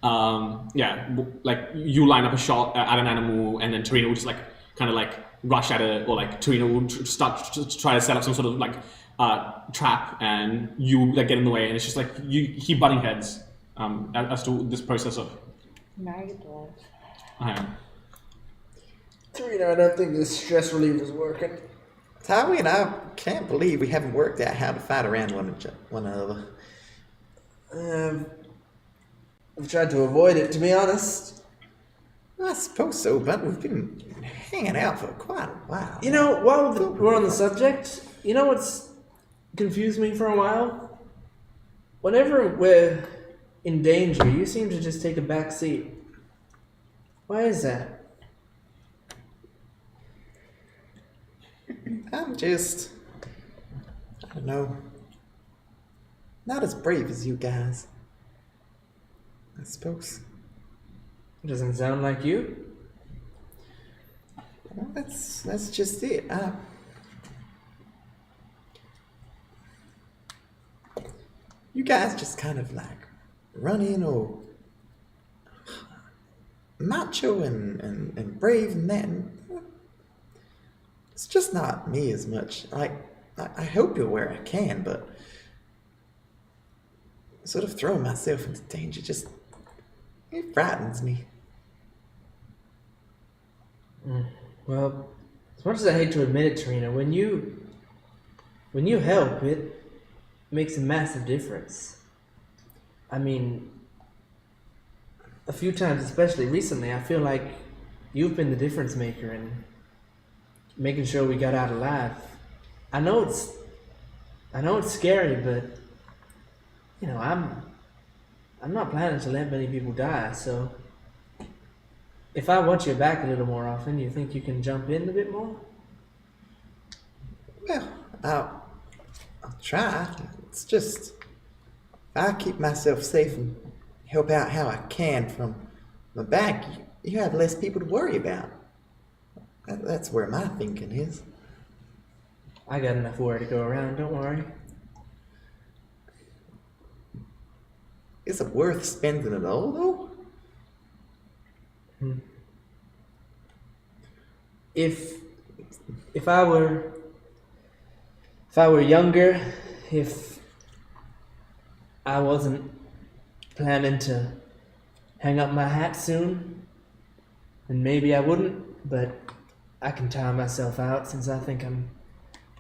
Like you line up a shot at an animal, and then Tarina will just like kind of like rush at it, or like Tarina will start to try to set up some sort of like trap, and you like get in the way, and it's just like you keep butting heads as to this process of. Married life. I am. Tarina, I don't think this stress reliever's working. Tywin, I can't believe we haven't worked out how to fight around one another. I've tried to avoid it, to be honest. I suppose so, but we've been hanging out for quite a while. You know, while we're on the subject, you know what's confused me for a while? Whenever we're in danger, you seem to just take a back seat. Why is that? I'm just, I don't know, not as brave as you guys, I suppose. It doesn't sound like you. Well, that's just it. You guys just kind of like run in or macho and brave and that. And it's just not me as much. Like, I help you where I can, but sort of throwing myself into danger it frightens me. Well, as much as I hate to admit it, Tarina, when you help, it makes a massive difference. I mean, a few times, especially recently, I feel like you've been the difference maker in making sure we got out alive. I know it's scary, but you know, I'm not planning to let many people die, so if I watch your back a little more often, you think you can jump in a bit more? Well, I'll try. It's just, I keep myself safe and help out how I can from my back. You have less people to worry about. That's where my thinking is. I got enough water to go around, don't worry. Is it worth spending it all, though? If I were younger, if I wasn't planning to hang up my hat soon, then maybe I wouldn't, but I can tire myself out since I think I'm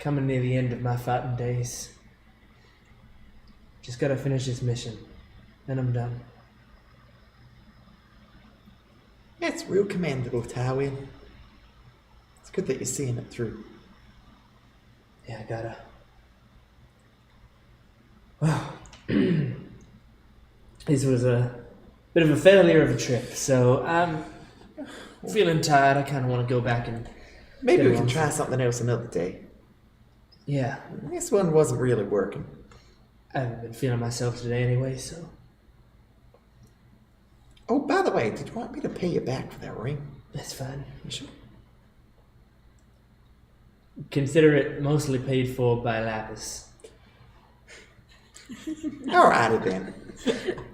coming near the end of my fighting days. Just gotta finish this mission, then I'm done. It's real commendable, Tywin. It's good that you're seeing it through. Yeah, I gotta. Well, this was a bit of a failure of a trip, so I'm feeling tired. I kind of want to go back and Maybe get we can along. try something else another day. Yeah, This one wasn't really working. I haven't been feeling myself today anyway, so Oh, by the way, did you want me to pay you back for that ring? that's fine. You sure? Consider it mostly paid for by Lapis. Alrighty then.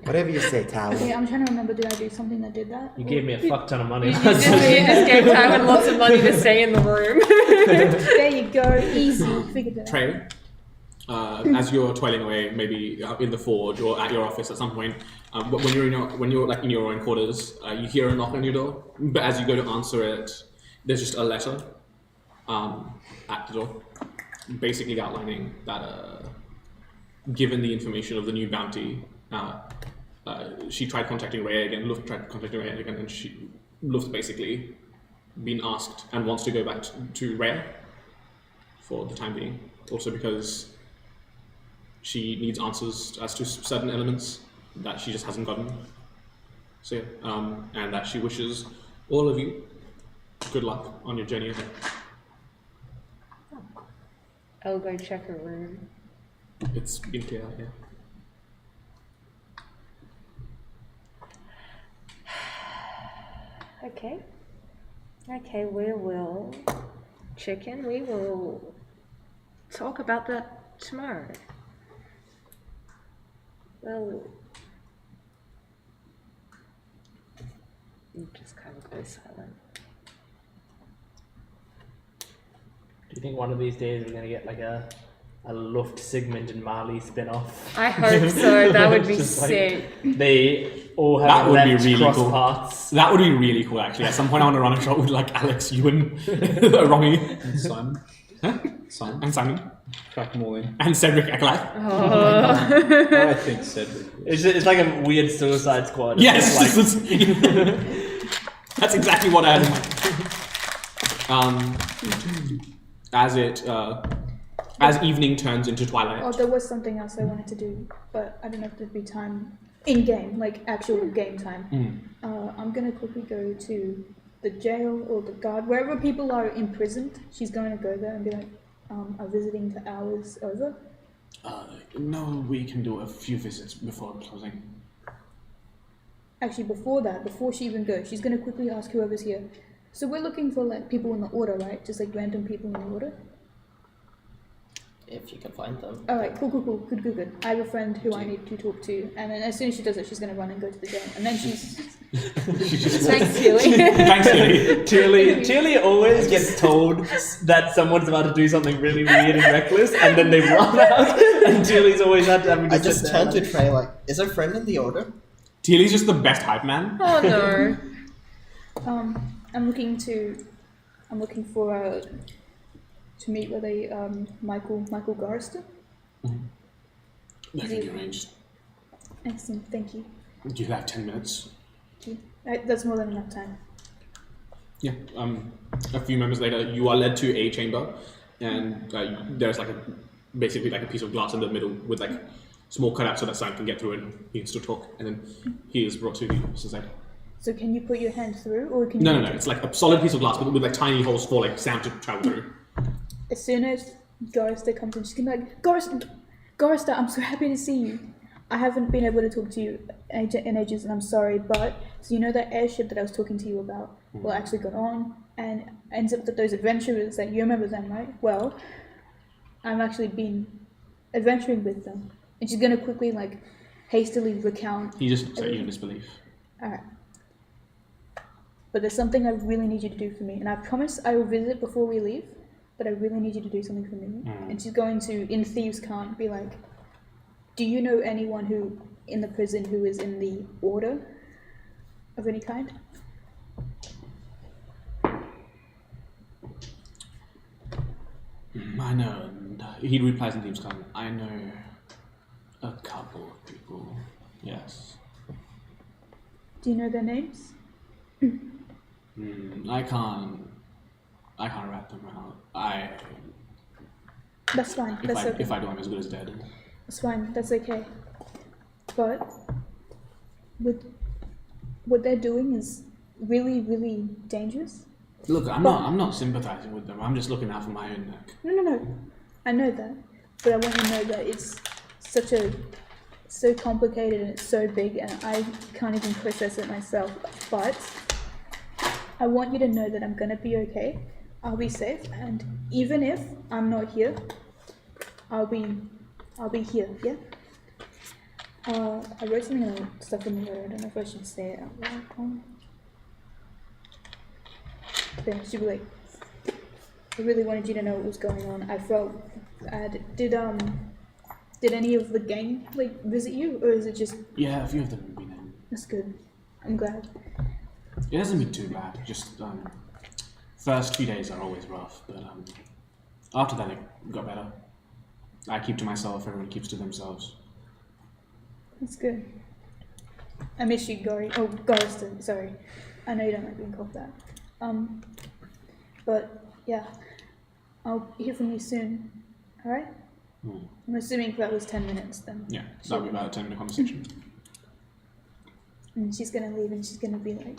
Whatever you say, Okay, Tywin. I'm trying to remember, did I do something that did that? You gave me a fuck ton of money. You just escape time and lots of money to stay in the room. There you go, easy, figured that out. Trey, as you're toiling away, maybe in the forge or at your office at some point, when you're like in your own quarters, you hear a knock on your door. But as you go to answer it, there's just a letter at the door, basically outlining that given the information of the new bounty, she tried contacting Rhea again. Luft tried contacting Rhea again, and Luft basically been asked and wants to go back to Rhea for the time being. Also because she needs answers as to certain elements that she just hasn't gotten. So yeah, and that she wishes all of you good luck on your journey ahead. I'll go check her room. It's been clear, yeah. Okay. Okay, we will check in. We will talk about that tomorrow. Well, you just kind of go silent. Do you think one of these days we're gonna get like a Luft, Sigmund and Marley spin-off? I hope so. That would be Just like sick. they all have That would be left really cross cool. paths. That would be really cool, actually. At some point, I want to run a shot with like Alex, Ewan, Romy, And Simon. Simon. and Simon, Crack them all in. and Cedric Acolyte. I think Cedric. It's like a weird Suicide Squad. Yes, It's like, that's exactly what I had in mind. As evening turns into twilight. Oh, there was something else I wanted to do, but I don't know if there'd be time in game, like actual game time. I'm gonna quickly go to the jail or the guard, wherever people are imprisoned. She's going to go there and be like, "Are visiting hours over?" No, we can do a few visits before closing. Actually, before that, before she even goes, she's gonna quickly ask whoever's here. So we're looking for like people in the order, right? Just like random people in the order. If you can find them. Alright, cool. Good. I have a friend who I need to talk to, and then as soon as she does it, she's gonna run and go to the jail. And then she's Thanks, Tilly. Thanks, Tilly. Tilly always gets told that someone's about to do something really weird and reckless, and then they run out, and Tilly's always had to have I just turned to Trey like, is her friend in the order? Tilly's just the best hype man. Oh no. I'm looking for to meet with a Michael Garster. That can be arranged. Excellent, thank you. Do you have 10 minutes? That's more than enough time. Yeah. A few moments later, you are led to a chamber, and there's like basically like a piece of glass in the middle with like small cutouts so that Sam can get through and he can still talk. And then he is brought to the opposite side. So can you put your hand through, or can you? No. It's like a solid piece of glass with like tiny holes for like Sam to travel through. As soon as Garster comes in, she's gonna be like, Garster, I'm so happy to see you. I haven't been able to talk to you in ages, and I'm sorry, but so you know that airship that I was talking to you about? Well, actually got on, and ends up that those adventurers that you remember them, right? Well, I'm actually been adventuring with them. And she's gonna quickly, like, hastily recount. He just looks at you in disbelief. Alright. But there's something I really need you to do for me. And I promise I will visit before we leave, but I really need you to do something for me. And she's going to, in Thieves' Cant, be like, do you know anyone who, in the prison, who is in the order of any kind? I know, and he replies in Thieves' Cant, I know a couple of people, yes. Do you know their names? I can't rat them out. That's fine. That's okay. If I do, I'm as good as dead. That's fine. That's okay. But what they're doing is really, really dangerous. Look, I'm not sympathizing with them. I'm just looking out for my own neck. No. I know that, but I want you to know that it's so complicated and it's so big, and I can't even process it myself. But I want you to know that I'm gonna be okay. I'll be safe, and even if I'm not here, I'll be here. Yeah. I wrote something stuff in the letter. I don't know if I should say it out loud. Then she'd be like, I really wanted you to know what was going on. I felt bad. Did any of the gang like visit you, or is it just? Yeah, a few of them have been in. That's good. I'm glad. It hasn't been too bad. Just first few days are always rough, but after that it got better. I keep to myself. Everyone keeps to themselves. That's good. I miss you, Gori. Oh, Goriston. Sorry. I know you don't like being called that. But yeah, I'll hear from you soon. All right? I'm assuming that was 10 minutes then. Yeah, that'll be about a 10-minute conversation. And she's gonna leave, and she's gonna be like,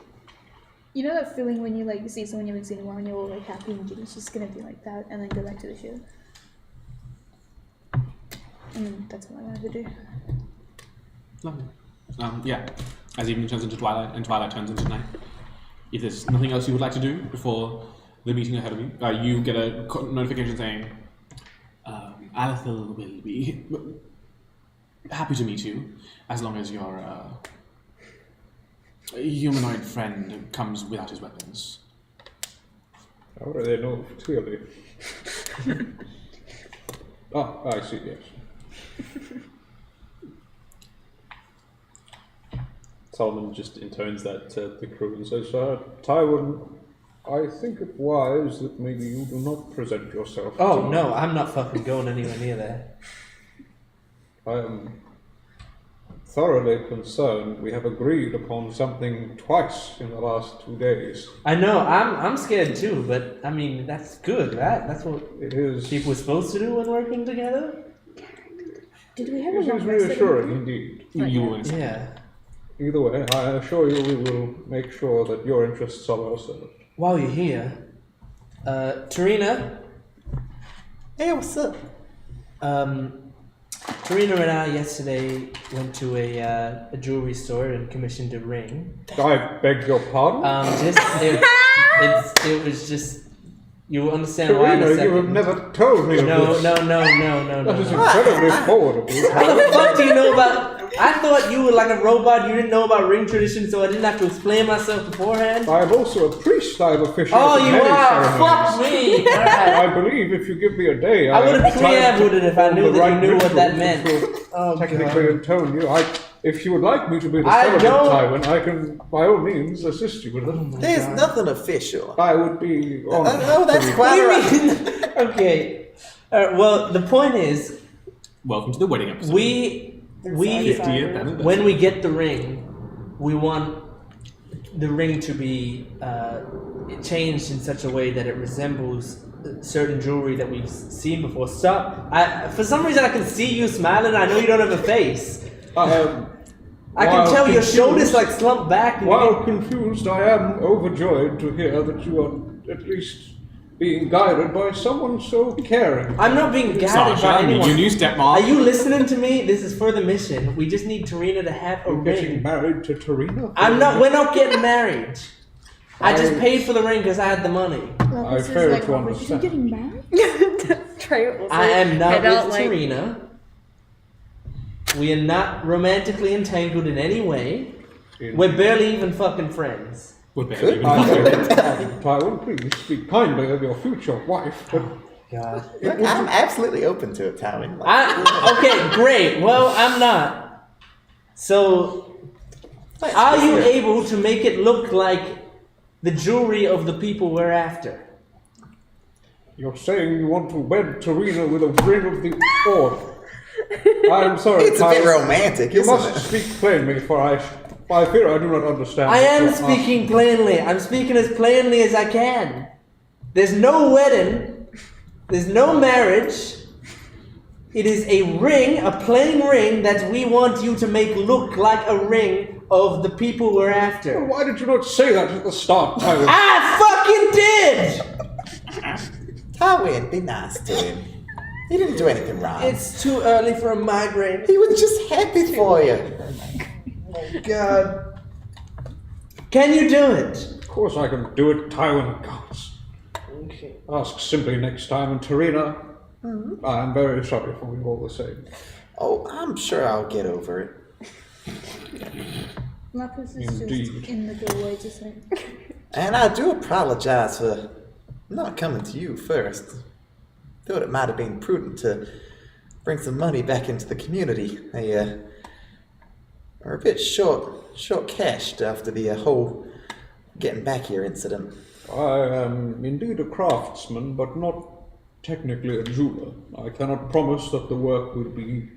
you know that feeling when you like see someone you haven't seen in a while and you're all like happy and giddy? She's gonna be like that, and then go back to the show. And that's what I wanted to do. Lovely. Yeah, as evening turns into twilight and twilight turns into night. If there's nothing else you would like to do before the meeting ahead of you, you get a notification saying, Aether will be happy to meet you as long as your humanoid friend comes without his weapons. How do they know clearly? I see, yes. Solomon just intones that to the crew and says, Tywin, I think it wise that maybe you do not present yourself. Oh, no, I'm not fucking going anywhere near there. I am thoroughly concerned. We have agreed upon something twice in the last 2 days. I know, I'm scared too, but I mean, that's good, right? That's what it is. People are supposed to do when working together? Did we have It is reassuring indeed. Yeah. Either way, I assure you we will make sure that your interests are well served. While you're here, Tarina. Hey, what's up? Tarina and I yesterday went to a jewelry store and commissioned a ring. I beg your pardon? It was just, you'll understand why in a Tarina, second. you have never told me of this. No. That is incredibly forward of you. How the fuck do you know about... I thought you were like a robot, you didn't know about ring tradition, so I didn't have to explain myself beforehand. I am also a priest. I have officiated Oh, you many are? ceremonies. Fuck me! Alright. I believe if you give me a day, I would have have time preambled to it if I knew form the that you right knew what ritual that meant. which will Oh, technically God. intone you. If you would like me to be the I celebrant don't- Tywin, I can, by all means, assist you with it. There's nothing official. I would be honored. Oh, that's to be- quite What do you right. mean? Okay. Well, the point is, Welcome to the wedding episode. we 50th anniversary. when we get the ring, we want the ring to be changed in such a way that it resembles certain jewelry that we've seen before. Stop! For some reason, I can see you smiling. I know you don't have a face. I can While tell your confused- shoulders like slumped back. And While confused, I am overjoyed to hear that you are at least being guided by someone so caring. I'm not being guided Sasha, by anyone. your new stepmom. Are you listening to me? This is for the mission. We just need Tarina to have a You're getting ring. married to Tarina? We're not getting married. I just paid for the ring because I had the money. Lapis is fail like, to Lapis, is he understand. getting married? Trey also I am not head with out, like, Tarina. We are not romantically entangled in any way. We're barely even fucking friends. Would they even Tywin, please speak kindly of your future wife. But God. Look, I'm absolutely open to it, Tywin. Okay, great. Well, I'm not. So, are you able to make it look like the jewelry of the people we're after? you're saying you want to wed Tarina with a ring of the order. I'm sorry, It's a bit Tywin. romantic, You isn't must it? speak plainly, for I fear I do not understand. I what am you're speaking plainly. I'm speaking as plainly as I can. There's no wedding. There's no marriage. It is a ring, a plain ring, that we want you to make look like a ring of the people we're asking. after. Why did you not say that at the start, Tywin? I fucking did! Tywin, be nice to him. He didn't do anything wrong. It's too early for a migraine. He was just happy for you. God. Can you do it? Of course I can do it, Tywin gods. Okay. Ask simply next time, and Tarina, I'm very sorry for you all the same. Oh, I'm sure I'll get over it. Lapis is Indeed. just in the doorway, just like. And I do apologize for not coming to you first. Thought it might have been prudent to bring some money back into the community. They are a bit short cashed after the whole getting back here incident. I am indeed a craftsman, but not technically a jeweler. I cannot promise that the work will be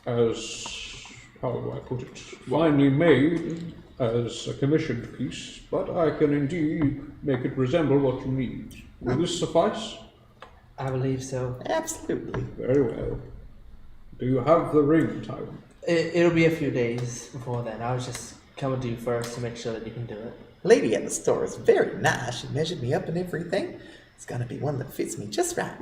as, how do I put it, finely made as a commissioned piece, but I can indeed make it resemble what you need. Will this suffice? I believe so. Absolutely. Very well. Do you have the ring, Tywin? It'll be a few days before then. I was just coming to you first to make sure that you can do it. Lady at the store is very nice. She measured me up and everything. It's gonna be one that fits me just right.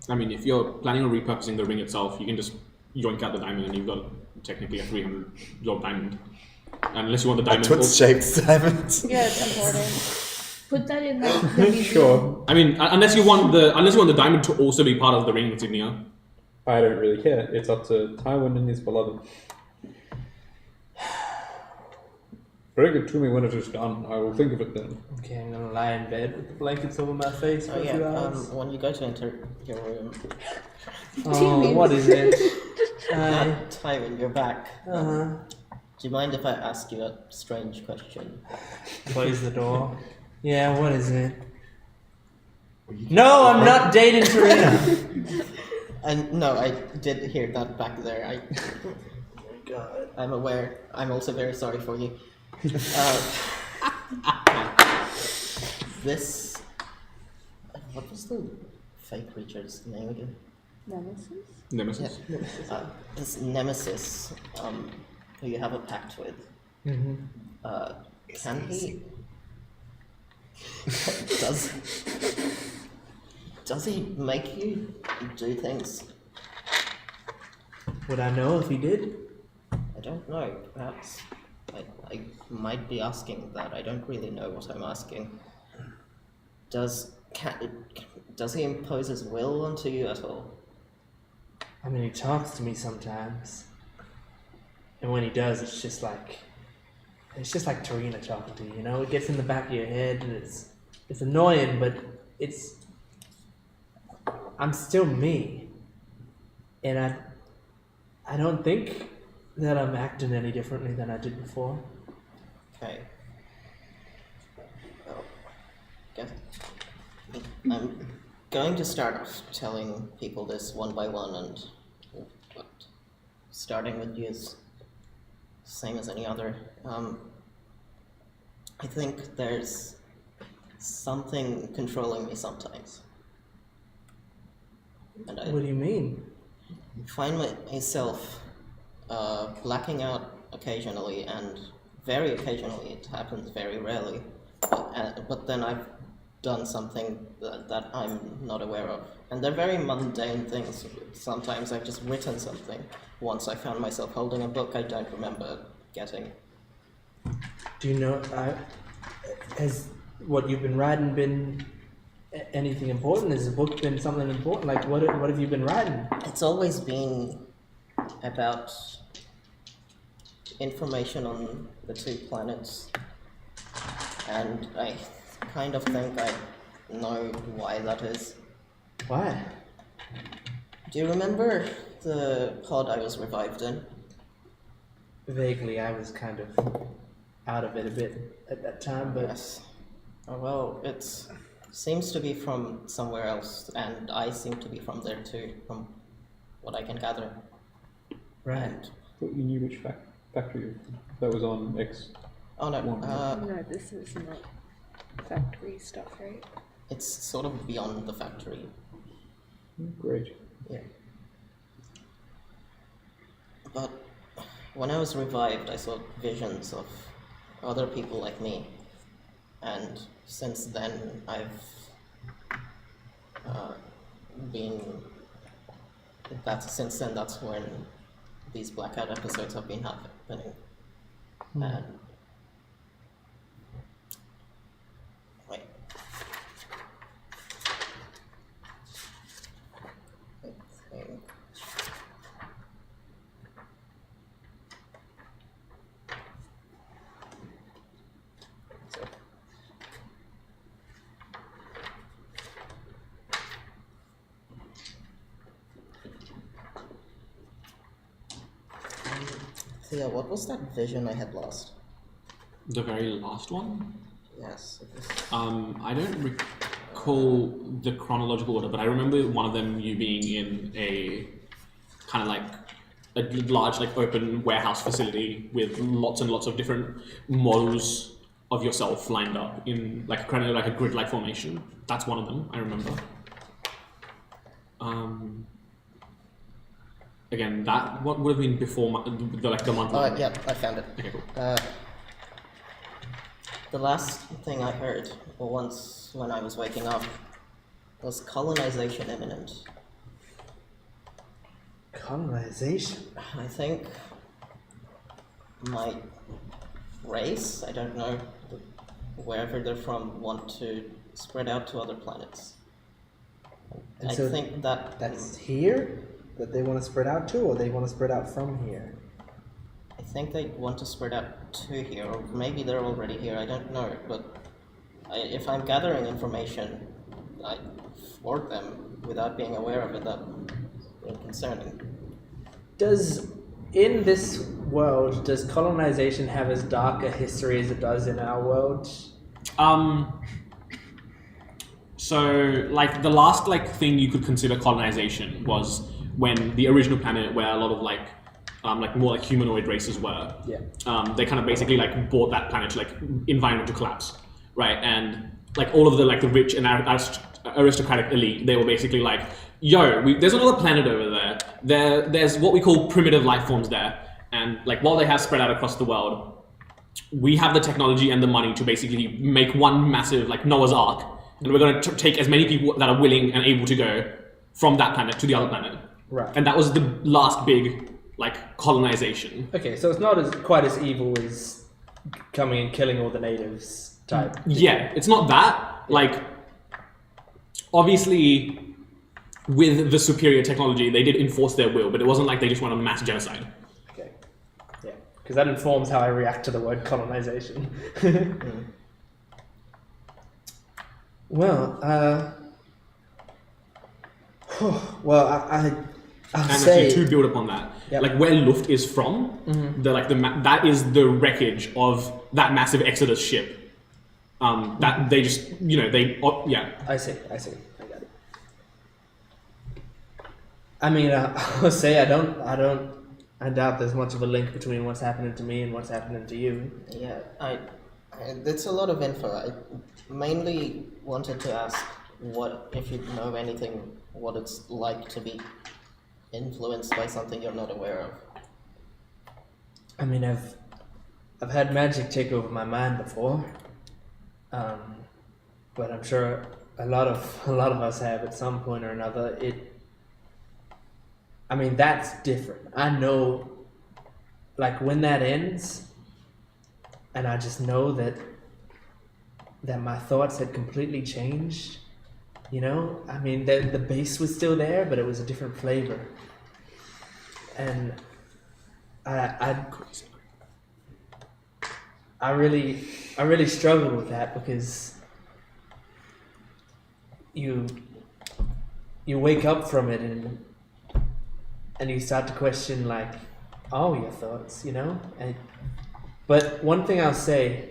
I mean, if you're planning on repurposing the ring itself, you can just yoink out the diamond and you've got technically a $300 diamond. Unless you want the diamond. Twitch-shaped diamond. Yeah, it's important. Put that in like the museum. Sure. I mean, unless you want the diamond to also be part of the ring insignia. I don't really care. It's up to Tywin and his beloved. Bring it to me when it is done. I will think of it then. Okay, I'm gonna lie in bed with the blankets over my face for Oh a few yeah, hours. when you go to enter your room, Oh, what is it? Tywin, you're back. Uh-huh. Do you mind if I ask you a strange question? Close the door. Yeah, what is it? No, I'm not dating Tarina. And no, I did hear that back there. God. I'm aware. I'm also very sorry for you. This. What was the fake creature's name again? Nemesis. This nemesis, who you have a pact with. Mm-hmm. Can he? Does he make you do things? Would I know if he did? I don't know. Perhaps I might be asking that. I don't really know what I'm asking. Does he impose his will onto you at all? I mean, he talks to me sometimes. And when he does, it's just like Tarina talking to you, you know? It gets in the back of your head and it's annoying, but I'm still me. And I don't think that I'm acting any differently than I did before. Okay. Well, I'm going to start off telling people this one by one, and but starting with you is same as any other. I think there's something controlling me sometimes. And I What do you mean? find myself blacking out occasionally, and very occasionally, it happens very rarely, but then I've done something that I'm not aware of. And they're very mundane things. Sometimes I've just written something. Once I found myself holding a book I don't remember getting. Do you know, has what you've been writing been anything important? Has the book been something important? Like, what have you been writing? It's always been about information on the 2 planets, and I kind of think I know why that is. Why? Do you remember the pod I was revived in? Vaguely, I was kind of out of it a bit at that time, but Yes. Oh, well, it seems to be from somewhere else, and I seem to be from there too, from what I can gather. right. And, Thought you knew which factory that was on X. oh no, No, this is not factory stuff, right? it's sort of beyond the factory. Great. Yeah. But when I was revived, I saw visions of other people like me, and since then I've been. Since then, that's when these blackout episodes have been happening, and wait. I think. So yeah, what was that vision I had lost? The very last one? Yes, it was. I don't recall the chronological order, but I remember one of them you being in a kind of like a large, like open warehouse facility with lots and lots of different models of yourself lined up in like kind of like a grid-like formation. That's one of them. I remember. Again, that what would have been before the month. Oh yeah, I found it. Okay, cool. The last thing I heard once when I was waking up was colonization imminent. Colonization? I think my race, I don't know, wherever they're from, want to spread out to other planets. And I so think that's here that they want to spread out to, or they want to spread out from here? I think they want to spread out to here, or maybe they're already here, I don't know, but if I'm gathering information for them without being aware of it, that's concerning. In this world, does colonization have as dark a history as it does in our world? So, like, the last, like, thing you could consider colonization was when the original planet, where a lot of, like more like humanoid races were, they kind of basically, like, brought that planet to, like, environmental collapse, right? And, like, all of the, like, the rich and aristocratic elite, they were basically like, yo, there's another planet over there. There's what we call primitive life forms there. And, like, while they have spread out across the world, we have the technology and the money to basically make one massive, like, Noah's Ark. And we're going to take as many people that are willing and able to go from that planet to the other planet. Right. And that was the last big, like, colonization. Okay, so it's not quite as evil as coming and killing all the natives type. Yeah, it's not that. Like, obviously, with the superior technology, they did enforce their will, but it wasn't like they just went on mass genocide. Okay. Yeah, because that informs how I react to the word colonization. Well, I'll And say actually, to build upon that, like where Luft is from, that is the wreckage of that massive Exodus ship. That they just, I see. I got it. I mean, I'll say I doubt there's much of a link between what's happening to me and what's happening to you. Yeah, it's a lot of info. I mainly wanted to ask if you know anything, what it's like to be influenced by something you're not aware of. I mean, I've had magic take over my mind before, but I'm sure a lot of us have at some point or another. I mean, that's different. I know, like, when that ends, and I just know that my thoughts had completely changed. You know, I mean, the base was still there, but it was a different flavor. And I really struggled with that because you wake up from it and you start to question like all your thoughts, you know. But one thing I'll say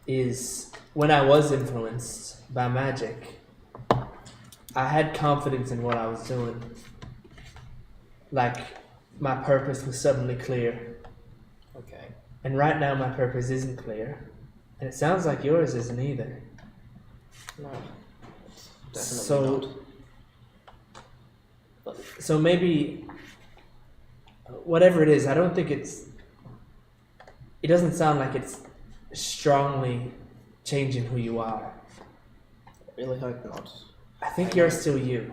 is when I was influenced by magic, I had confidence in what I was doing. Like my purpose was suddenly clear. Okay. And right now my purpose isn't clear. And it sounds like yours isn't either. No. Definitely not. So maybe, whatever it is, I don't think it doesn't sound like it's strongly changing who you are. I really hope not. I think you're still you.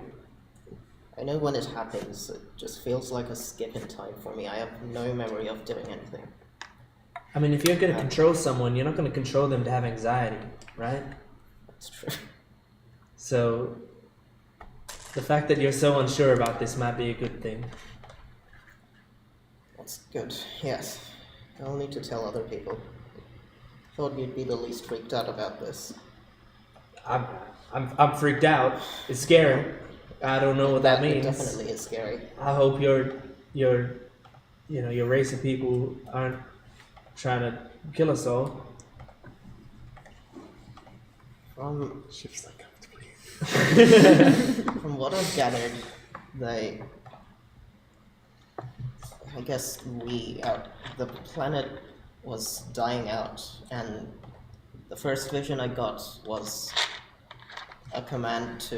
I know when it happens, it just feels like a skip in time for me. I have no memory of doing anything. I mean, if you're going to control someone, you're not going to control them to have anxiety, right? That's true. So, the fact that you're so unsure about this might be a good thing. That's good, yes. I'll need to tell other people. Thought you'd be the least freaked out about this. I'm freaked out. It's scary. I don't know what that means. It definitely is scary. I hope your race of people aren't trying to kill us all. Shifts like comfortably. From what I've gathered, I guess the planet was dying out, and the first vision I got was a command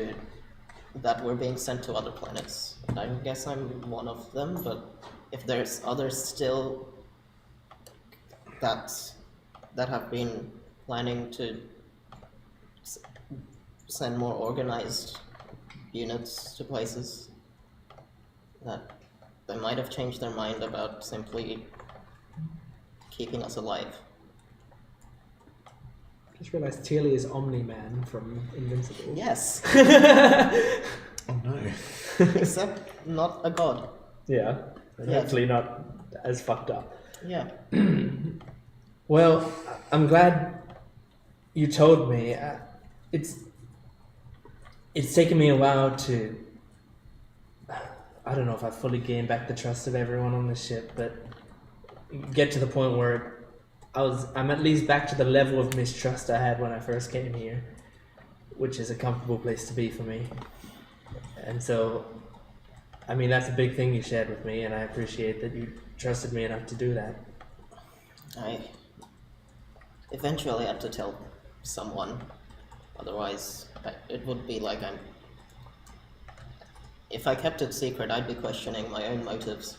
that we're being sent to other planets. And I guess I'm one of them, but if there's others still that have been planning to send more organized units to places, that they might have changed their mind about simply keeping us alive. Just realized Tealy is Omni-Man from Invincible. Yes, Oh no. except not a god. Yeah. Yeah. Hopefully not as fucked up. Yeah. Well, I'm glad you told me. It's taken me a while to. I don't know if I fully gained back the trust of everyone on the ship, but get to the point where I'm at least back to the level of mistrust I had when I first came here, which is a comfortable place to be for me. And so, I mean, that's a big thing you shared with me, and I appreciate that you trusted me enough to do that. I eventually have to tell someone, otherwise it would be like if I kept it secret, I'd be questioning my own motives.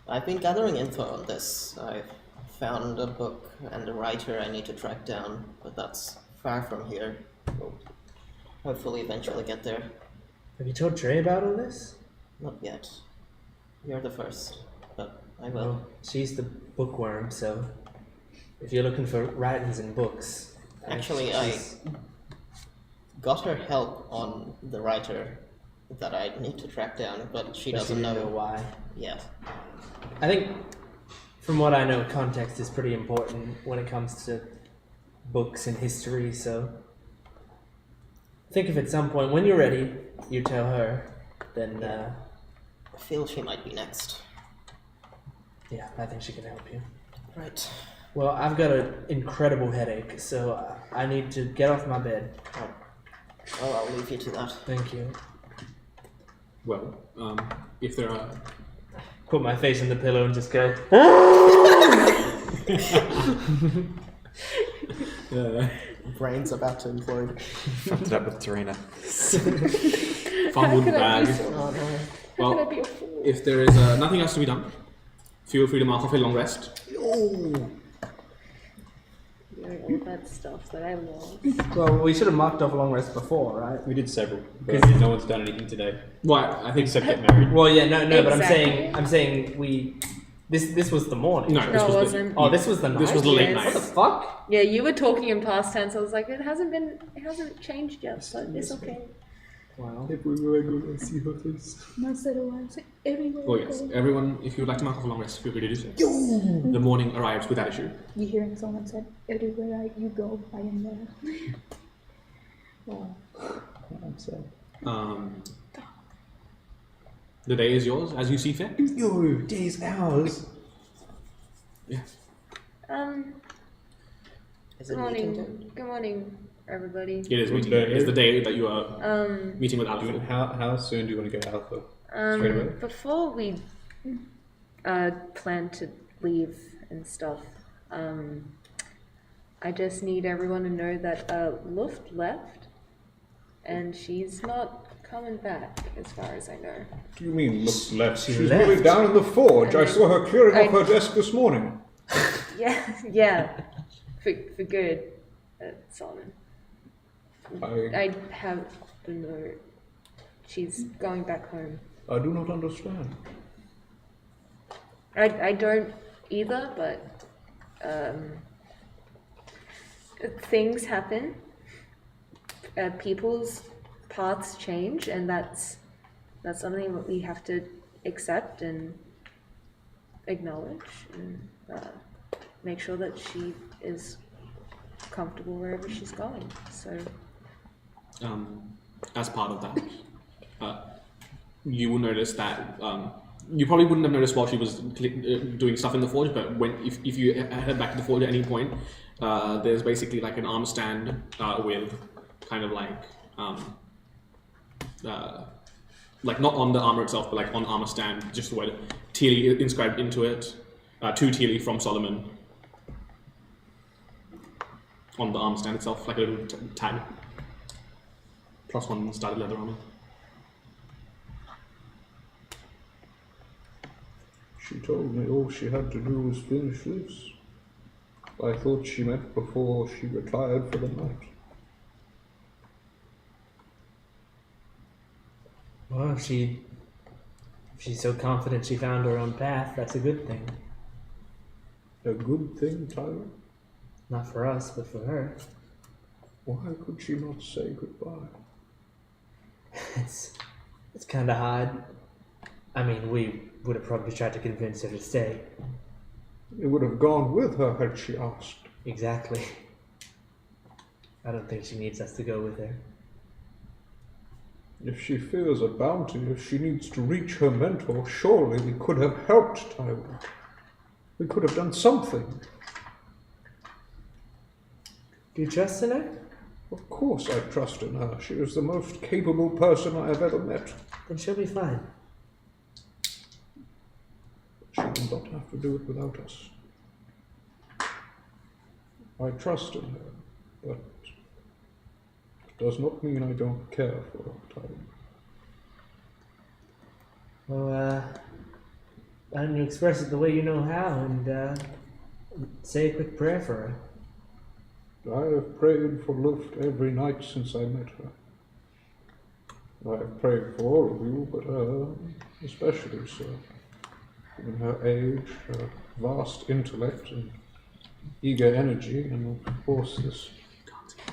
I've been gathering info on this. I've found a book and a writer I need to track down, but that's far from here. We'll hopefully eventually get there. Have you told Trey about all this? Not yet. You're the first, but I will. Well, she's the bookworm, so if you're looking for writings in books... Actually, I got her help on the writer that I need to track down, but she doesn't know why. yet. I think, from what I know, context is pretty important when it comes to books and history, so I think if at some point, when you're ready, you tell her, then, I feel she might be next. yeah, I think she can help you. Right. Well, I've got an incredible headache, so I need to get off my bed. Oh, I'll leave you to that. Thank you. Well, if there are... Put my face in the pillow and just go... Brain's about to implode. Fucked it up with Tarina. fumbled How could I be bag. so- Oh no. How could I Well, be a fool? if there is nothing else to be done, feel free to mark off a long rest. All that stuff that I lost. Well, we should have marked off a long rest before, right? We did several, but no one's done anything today Well, I think except get married. Well, yeah, no, but Exactly. I'm saying we This was the morning. No, this No, it was wasn't. Oh, this was the night. This was the late Yes. night. What the fuck? Yeah, you were talking in past tense. I was like, it hasn't changed yet, but it's okay. Wow. Everywhere I go, I see her face. And I said, oh, I was like, everywhere. Oh I yes, go. everyone, if you would like to mark off a long rest, feel free to do so. The morning arrives without issue. You hearing someone said, everywhere you go, I am there. Wow. I'm so. The day is yours, as you see fit. Yo, days, hours. Yeah. Is Good it meeting day? morning. Good morning, everybody. It is meeting. day? It is the day that you are meeting with Alpha. How soon do you want to go Alpha? Straight away? Before we plan to leave and stuff, I just need everyone to know that Luft left, and she's not coming back, as far as I know. What do you mean, look left? She She's left. moving down in the forge. I saw her clearing off I- her desk this morning. Yeah, for good, Solomon. I I have the note. She's going back home. do not understand. I don't either, but things happen. People's paths change, and that's something that we have to accept and acknowledge, and make sure that she is comfortable wherever she's going. So As part of that, you will notice that you probably wouldn't have noticed while she was doing stuff in the forge, but if you head back to the forge at any point, there's basically like an arm stand with kind of like not on the armor itself, but like on armor stand, just the word Teely inscribed into it, to Teely from Solomon on the armor stand itself, like a little tag. +1 studded leather armor. She told me all she had to do was finish this. I thought she meant before she retired for the night. Well, if she's so confident she found her own path, that's a good thing. A good thing, Tyler? Not for us, but for her. Why could she not say goodbye? It's kind of hard. I mean, we would have probably tried to convince her to stay. It would have gone with her had she asked. Exactly. I don't think she needs us to go with her. If she fears a bounty, if she needs to reach her mentor, surely we could have helped Tyler. We could have done something. Do you trust in her? Of course I trust in her. She is the most capable person I have ever met. Then she'll be fine. She will not have to do it without us. I trust in her, but it does not mean I don't care for her, Tyler. Well, why don't you express it the way you know how and say a quick prayer for her? I have prayed for Luft every night since I met her. I have prayed for all of you, but her especially so. In her age, her vast intellect and eager energy, and of course this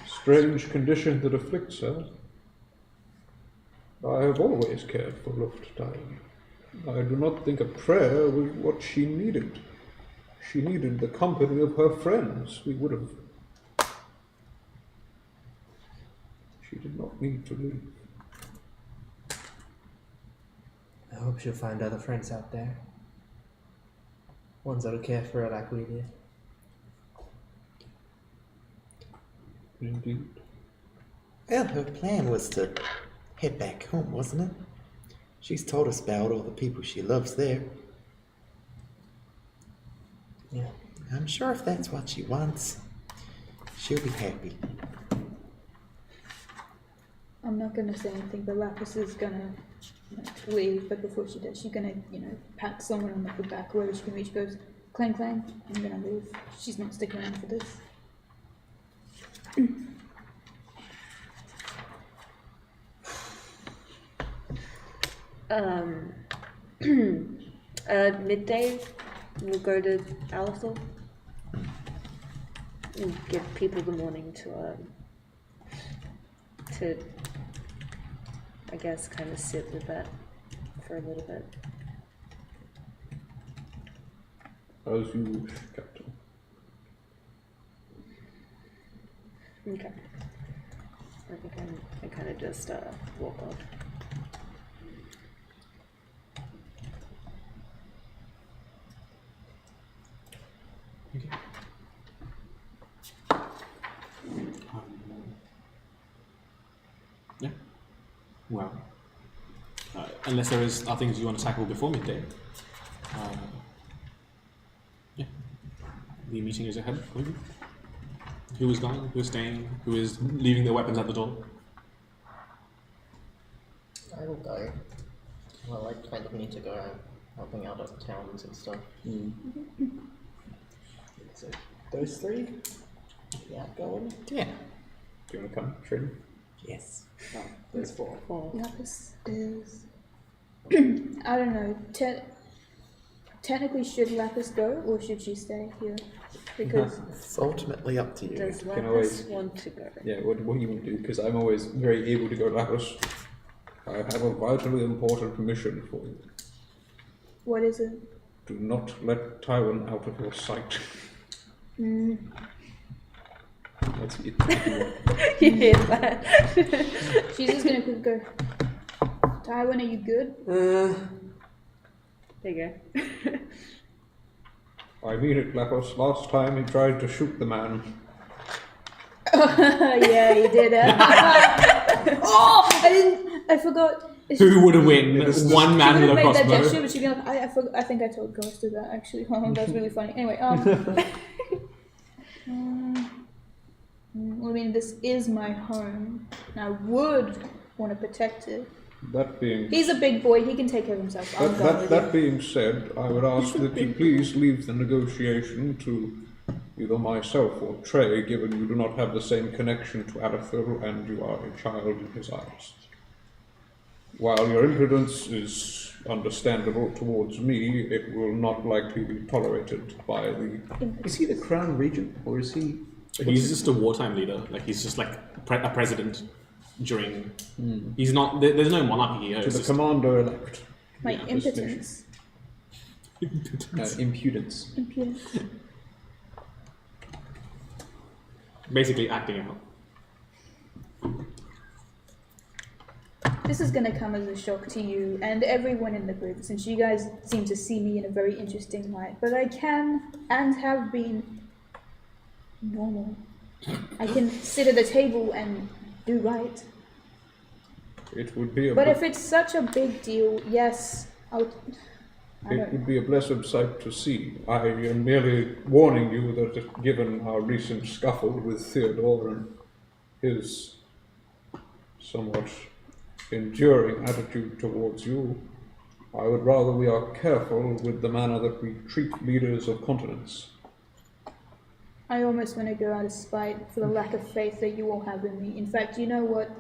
strange condition that afflicts her. I have always cared for Luftstein. I do not think a prayer was what she needed. She needed the company of her friends. We would have... She did not need to leave. I hope she'll find other friends out there. Ones that'll care for her like we did. Indeed. Well, her plan was to head back home, wasn't it? She's told us about all the people she loves there. Yeah. I'm sure if that's what she wants, she'll be happy. I'm not gonna say anything, but Lapis is gonna leave, but before she does, she's gonna, pat someone on the back wherever she can reach, goes, clang clang, I'm gonna leave. She's not sticking around for this. Midday we'll go to Alethal and give people the morning to I guess kind of sit with that for a little bit. As you wish, Captain. Okay. I think I kind of just walk off. Yeah. Well, unless there are things you want to tackle before midday. Yeah. The meeting is ahead. Maybe. Who is going? Who is staying? Who is leaving their weapons at the door? I will go. Well, I kind of need to go out helping out at the towns and stuff. So those three? Yeah. Going? Yeah. Do you want to come, Trin? Yes. No, there's four. Lapis is. I don't know. Technically, should Lapis go or should she stay here? Because It's ultimately up to you. Does can Lapis always- want to go? Yeah, what do you want to do? Because I'm always very able to go Lapis. I have a vitally important mission for you. what is it? Do not let Tywin out of your sight. That's it. You hear that? She's just gonna go. Tywin, are you good? There you go. I mean it, Lapis. Last time he tried to shoot the man. Yeah, you did. Oh, I forgot. Who would win? One man She with would a have made that crossbow. gesture, but she'd be like, I think I told Ghost to that actually. That's really funny. Anyway, I mean, this is my home, and I would want to protect it. That being He's a big boy; he can take care of himself. I'm going with that you. being said, I would ask that you please leave the negotiation to either myself or Trey, given you do not have the same connection to Aether and you are a child in his eyes. While your impudence is understandable towards me, it will not likely be tolerated by the... Is he the crown regent, or is he? He's just a wartime leader. Like he's just like a president during. He's not. There's no monarchy here. to It's the just, commander-elect. My Yeah, impotence. Impudence. Impudence. basically acting out. This is going to come as a shock to you and everyone in the group, since you guys seem to see me in a very interesting light. But I can and have been normal. I can sit at the table and do right. It would be a But if it's such a big deal, yes, I don't. would be a blessed sight to see. I am merely warning you that given our recent scuffle with Theodore and his somewhat enduring attitude towards you, I would rather we are careful with the manner that we treat leaders of continents. I almost want to go out of spite for the lack of faith that you all have in me. In fact, you know what?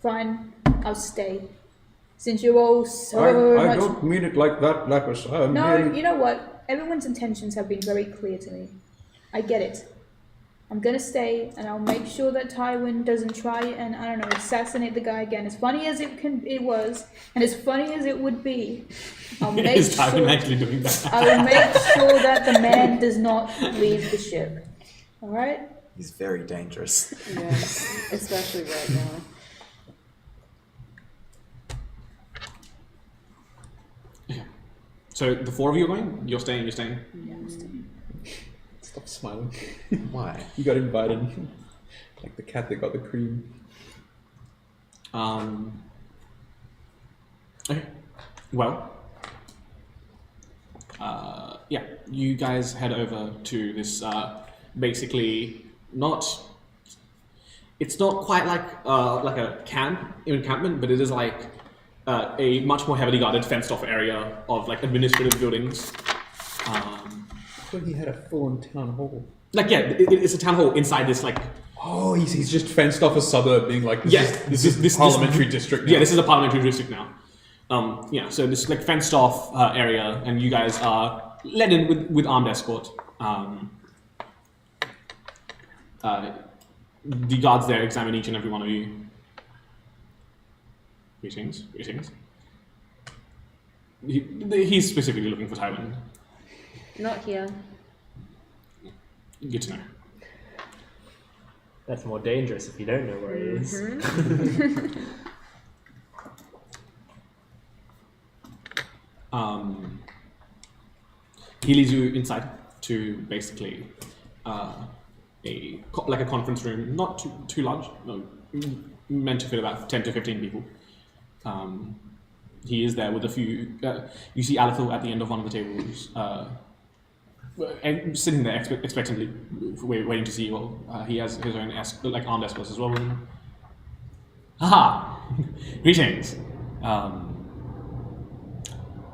Fine, I'll stay. Since you're all so I much... don't mean it like that, Lapis. I am No, merely... you know what? Everyone's intentions have been very clear to me. I get it. I'm gonna stay, and I'll make sure that Tywin doesn't try and, I don't know, assassinate the guy again. As funny as it was, and as funny as it would be, I'll make Is Tywin sure... actually doing that? I will make sure that the man does not leave the ship. Alright? He's very dangerous. Yeah, especially right now. So the four of you are going? You're staying, you're staying? Stop smiling. Why? You got invited. Like the cat that got the cream. Okay. Well, yeah, you guys head over to this, basically not, it's not quite like a encampment, but it is like a much more heavily guarded, fenced off area of like administrative buildings. I thought he had a full-on town hall. Like, yeah, it's a town hall inside this like. Oh, he's just fenced off a suburb, being like, Yes, this is parliamentary district. Now. Yeah, this is a parliamentary district now. Yeah, so this like fenced off area, and you guys are led in with armed escort. The guards there examine each and every one of you. Greetings, greetings. He's specifically looking for Tywin. Not here. Good to know. That's more dangerous if you don't know where he is. He leads you inside to basically like a conference room, not too large, no, meant to fit about 10 to 15 people. He is there with a few. You see Alethor at the end of one of the tables, and sitting there expectantly, waiting to see you all. He has his own armed escorts as well. Haha! Greetings.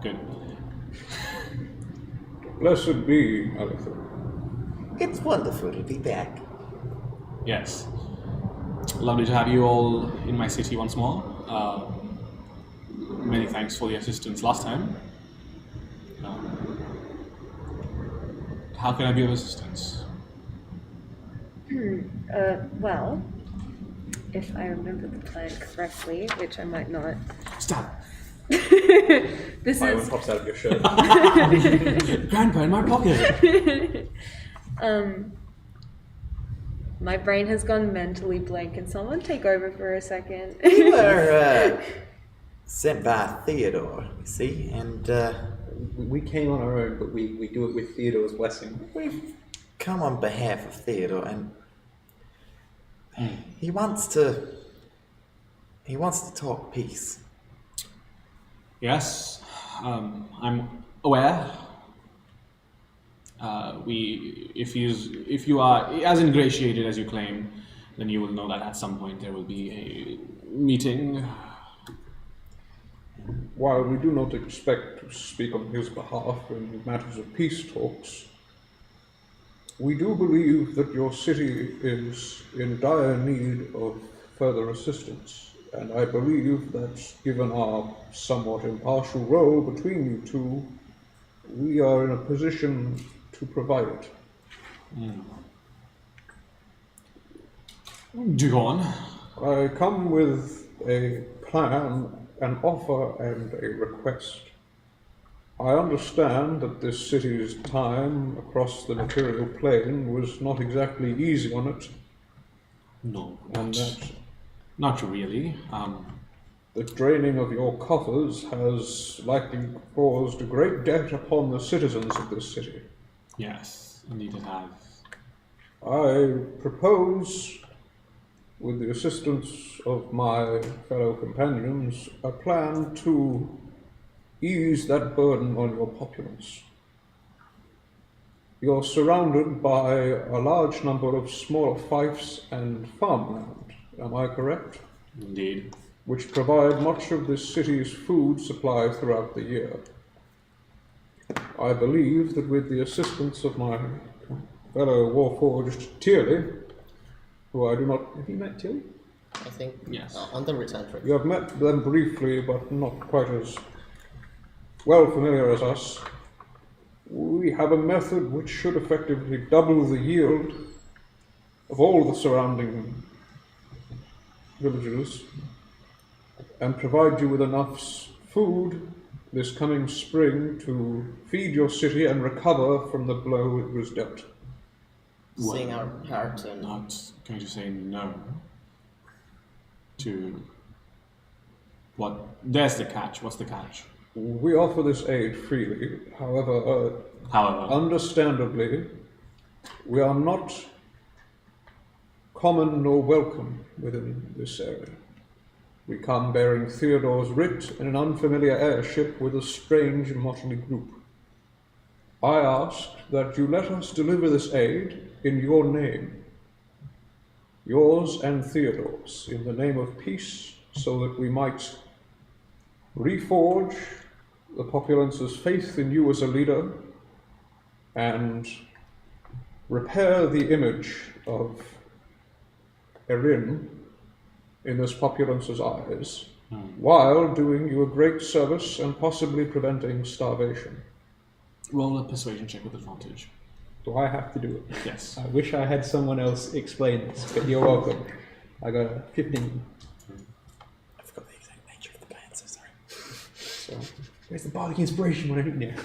Good. Blessed be, Aether. It's wonderful to be back. Yes. Lovely to have you all in my city once more. Many thanks for the assistance last time. How can I be of assistance? Well, if I remember the plan correctly, which I might not. Stop! This Tywin is pops out of your shirt. Grandpa in my pocket! my brain has gone mentally blank. Can someone take over for a second? We were sent by Theodore, you see, and We came on our own, but we do it with Theodore's blessing. we've come on behalf of Theodore, and he wants to talk peace. Yes, I'm aware. If you are as ingratiated as you claim, then you will know that at some point there will be a meeting. While we do not expect to speak on his behalf in matters of peace talks, we do believe that your city is in dire need of further assistance, and I believe that given our somewhat impartial role between you two, we are in a position to provide it. Do go on. I come with a plan, an offer, and a request. I understand that this city's time across the material plane was not exactly easy on it, No, and that not really. the draining of your coffers has likely caused a great debt upon the citizens of this city. Yes, indeed it has. I propose, with the assistance of my fellow companions, a plan to ease that burden on your populace. You're surrounded by a large number of smaller fiefs and farmland, am I correct? Indeed. Which provide much of this city's food supply throughout the year. I believe that with the assistance of my fellow warforged Tierley, who I do not... Have you met Tilly? I think Yes. on the return trip. You have met them briefly, but not quite as well familiar as us. We have a method which should effectively double the yield of all the surrounding villages and provide you with enough food this coming spring to feed your city and recover from the blow it was dealt. Seeing our heart and Not going to say no to what? There's the catch. What's the catch? We offer this aid freely, however, However, understandably, we are not common nor welcome within this area. We come bearing Theodore's writ in an unfamiliar airship with a strange motley group. I ask that you let us deliver this aid in your name, yours and Theodore's, in the name of peace, so that we might reforge the populance's faith in you as a leader and repair the image of Erin in this populance's eyes, while doing you a great service and possibly preventing starvation. Roll a persuasion check with advantage. Do I have to do it? Yes. I wish I had someone else explain this, but you're welcome. I got a 15. I forgot the exact nature of the plan, so sorry. So, where's the bardic inspiration when I need it?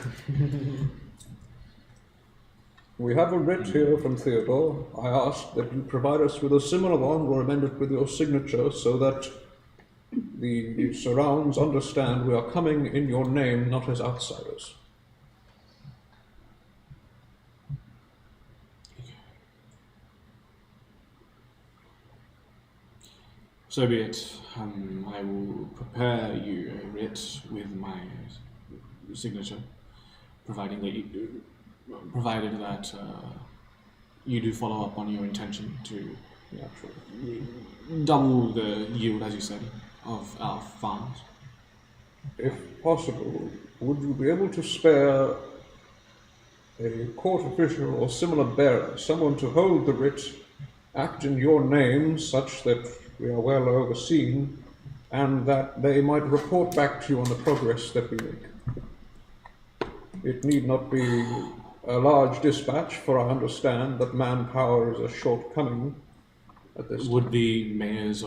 We have a writ here from Theodore. I ask that you provide us with a similar one or amend it with your signature so that the surrounds understand we are coming in your name, not as outsiders. So be it. I will prepare you a writ with my signature, provided that you do follow up on your intention to double the yield, as you said, of our farms. If possible, would you be able to spare a court official or similar bearer, someone to hold the writ, act in your name such that we are well overseen, and that they might report back to you on the progress that we make? It need not be a large dispatch, for I understand that manpower is a shortcoming at this time. Would the mayors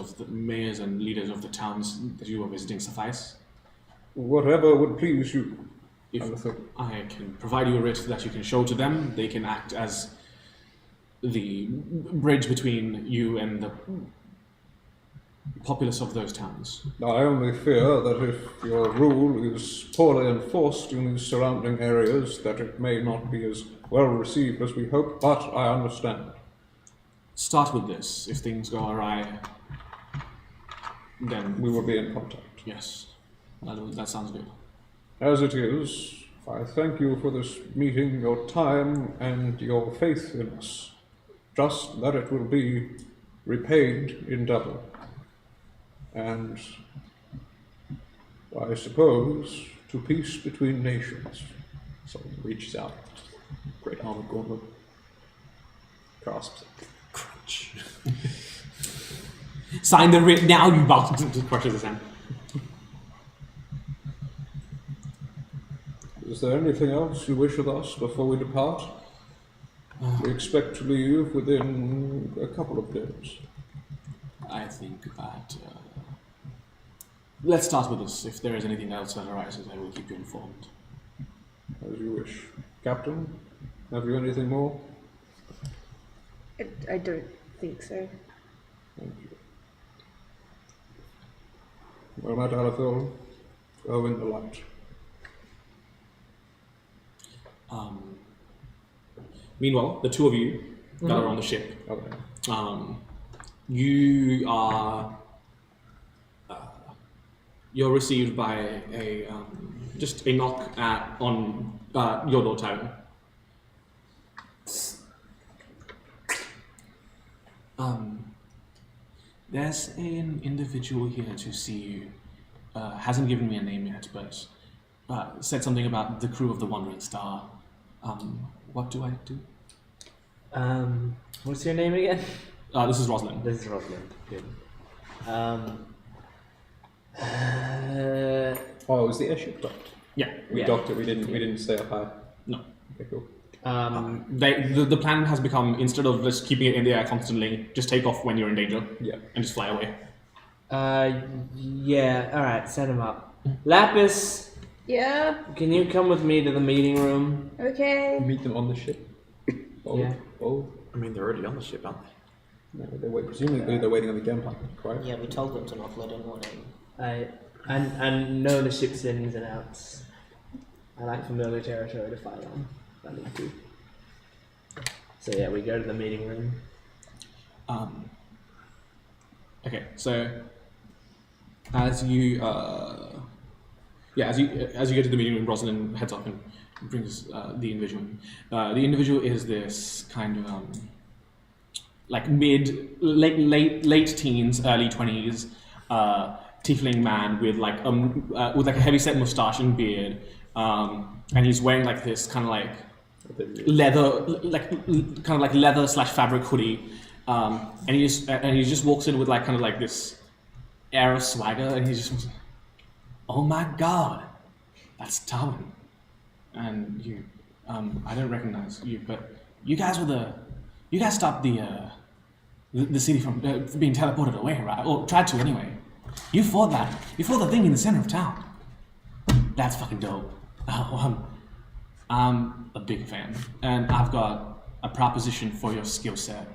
and leaders of the towns that you are visiting suffice? Whatever would please you. If I can provide you a writ that you can show to them, they can act as the bridge between you and the populace of those towns. I only fear that if your rule is poorly enforced in these surrounding areas, that it may not be as well received as we hope, but I understand. Start with this. If things go awry, then We will be in contact. yes, that sounds good. As it is, I thank you for this meeting, your time, and your faith in us. Trust that it will be repaid in double. And I suppose to peace between nations. Someone reaches out, great armored gauntlet, grasps it. Crunch. Sign the writ now, you bastard! Just crushes his hand. Is there anything else you wish of us before we depart? We expect to leave within a couple of days. I think that let's start with this. If there is anything else that arises, I will keep you informed. As you wish. Captain, have you anything more? I don't think so. Thank you. Well met, Alathil. Go in the light. Meanwhile, the two of you that are on the ship, Okay. you are you're received by a just a knock on your door, Tyrone. There's an individual here to see you. Hasn't given me a name yet, but said something about the crew of the Wandering Star. What do I do? What's your name again? This is Rosalind. This is Rosalind. Good. Oh, it was the airship docked. Yeah. We Yeah. docked it. We didn't stay up high. No. Okay, cool. The plan has become, instead of just keeping it in the air constantly, just take off when you're in danger Yeah. and just fly away. Yeah. All right. Set him up. Lapis, Yeah, can you come with me to the meeting room? okay. Meet them on the ship. Bold. Yeah. Bold. I mean, they're already on the ship, aren't they? No, presumably they're waiting on the gangplank, right? Yeah, we told them to not let anyone in. I know the ship's ins and outs. I like familiar territory to fight on. If I need to. So yeah, we go to the meeting room. Okay, so as you as you go to the meeting room, Rosalind heads up and brings the individual. The individual is this kind of like late teens, early 20s, tiefling man with like a heavy set mustache and beard, and he's wearing like this kind of like leather / fabric hoodie, and he just walks in with like kind of like this air of swagger, and he's just, oh my god, that's Darwin. And you, I don't recognize you, but you guys stopped the city from being teleported away, right? Or tried to anyway. You fought the thing in the center of town. That's fucking dope. I'm a big fan, and I've got a proposition for your skill set.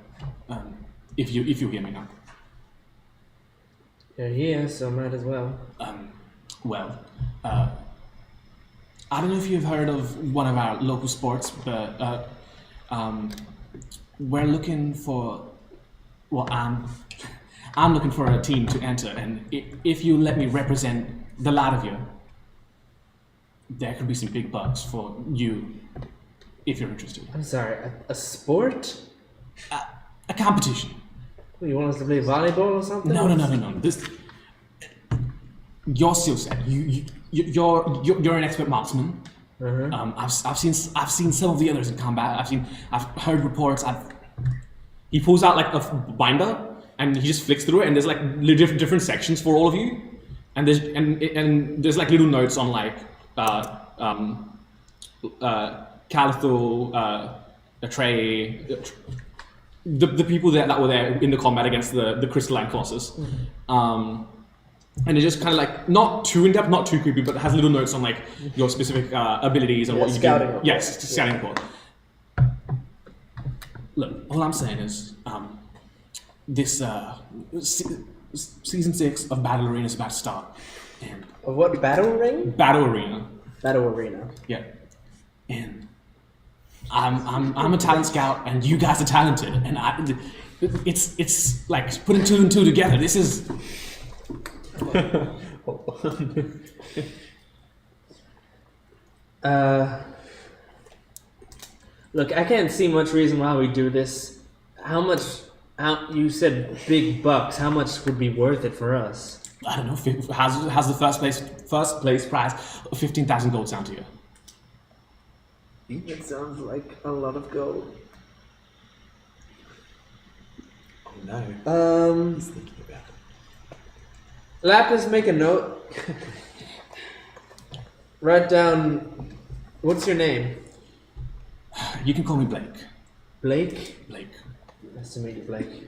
If you hear me now. They're here, so might as well. I don't know if you've heard of one of our local sports, but we're looking for. Well, I'm looking for a team to enter, and if you let me represent the lot of you, there could be some big bucks for you if you're interested. I'm sorry, a sport? A competition. You want us to play volleyball or something? No. Your skill set. You're an expert marksman. I've seen some of the others in combat. I've heard reports. He pulls out like a binder and he just flicks through it, and there's like different sections for all of you, and there's like little notes on like Calithu, Atreyu, the people that were there in the combat against the crystalline colossus. And it's just kind of like not too in depth, not too creepy, but it has little notes on like your specific abilities and what you scouting do. report. Yes, scouting report. Look, all I'm saying is this season 6 of Battle Arena is about to start. And Of what, battle ring? Battle Arena, Battle arena. yeah. And I'm a talent scout, and you guys are talented, and it's like putting 2 and 2 together. This is. Look, I can't see much reason why we do this. You said big bucks. How much would be worth it for us? I don't know. How's the first place prize of 15,000 gold sound to you? It sounds like a lot of gold. Oh no. He's thinking about it. Lapis, make a note. Write down. What's your name? You can call me Blake. Blake. Blake. Nice to meet you, Blake.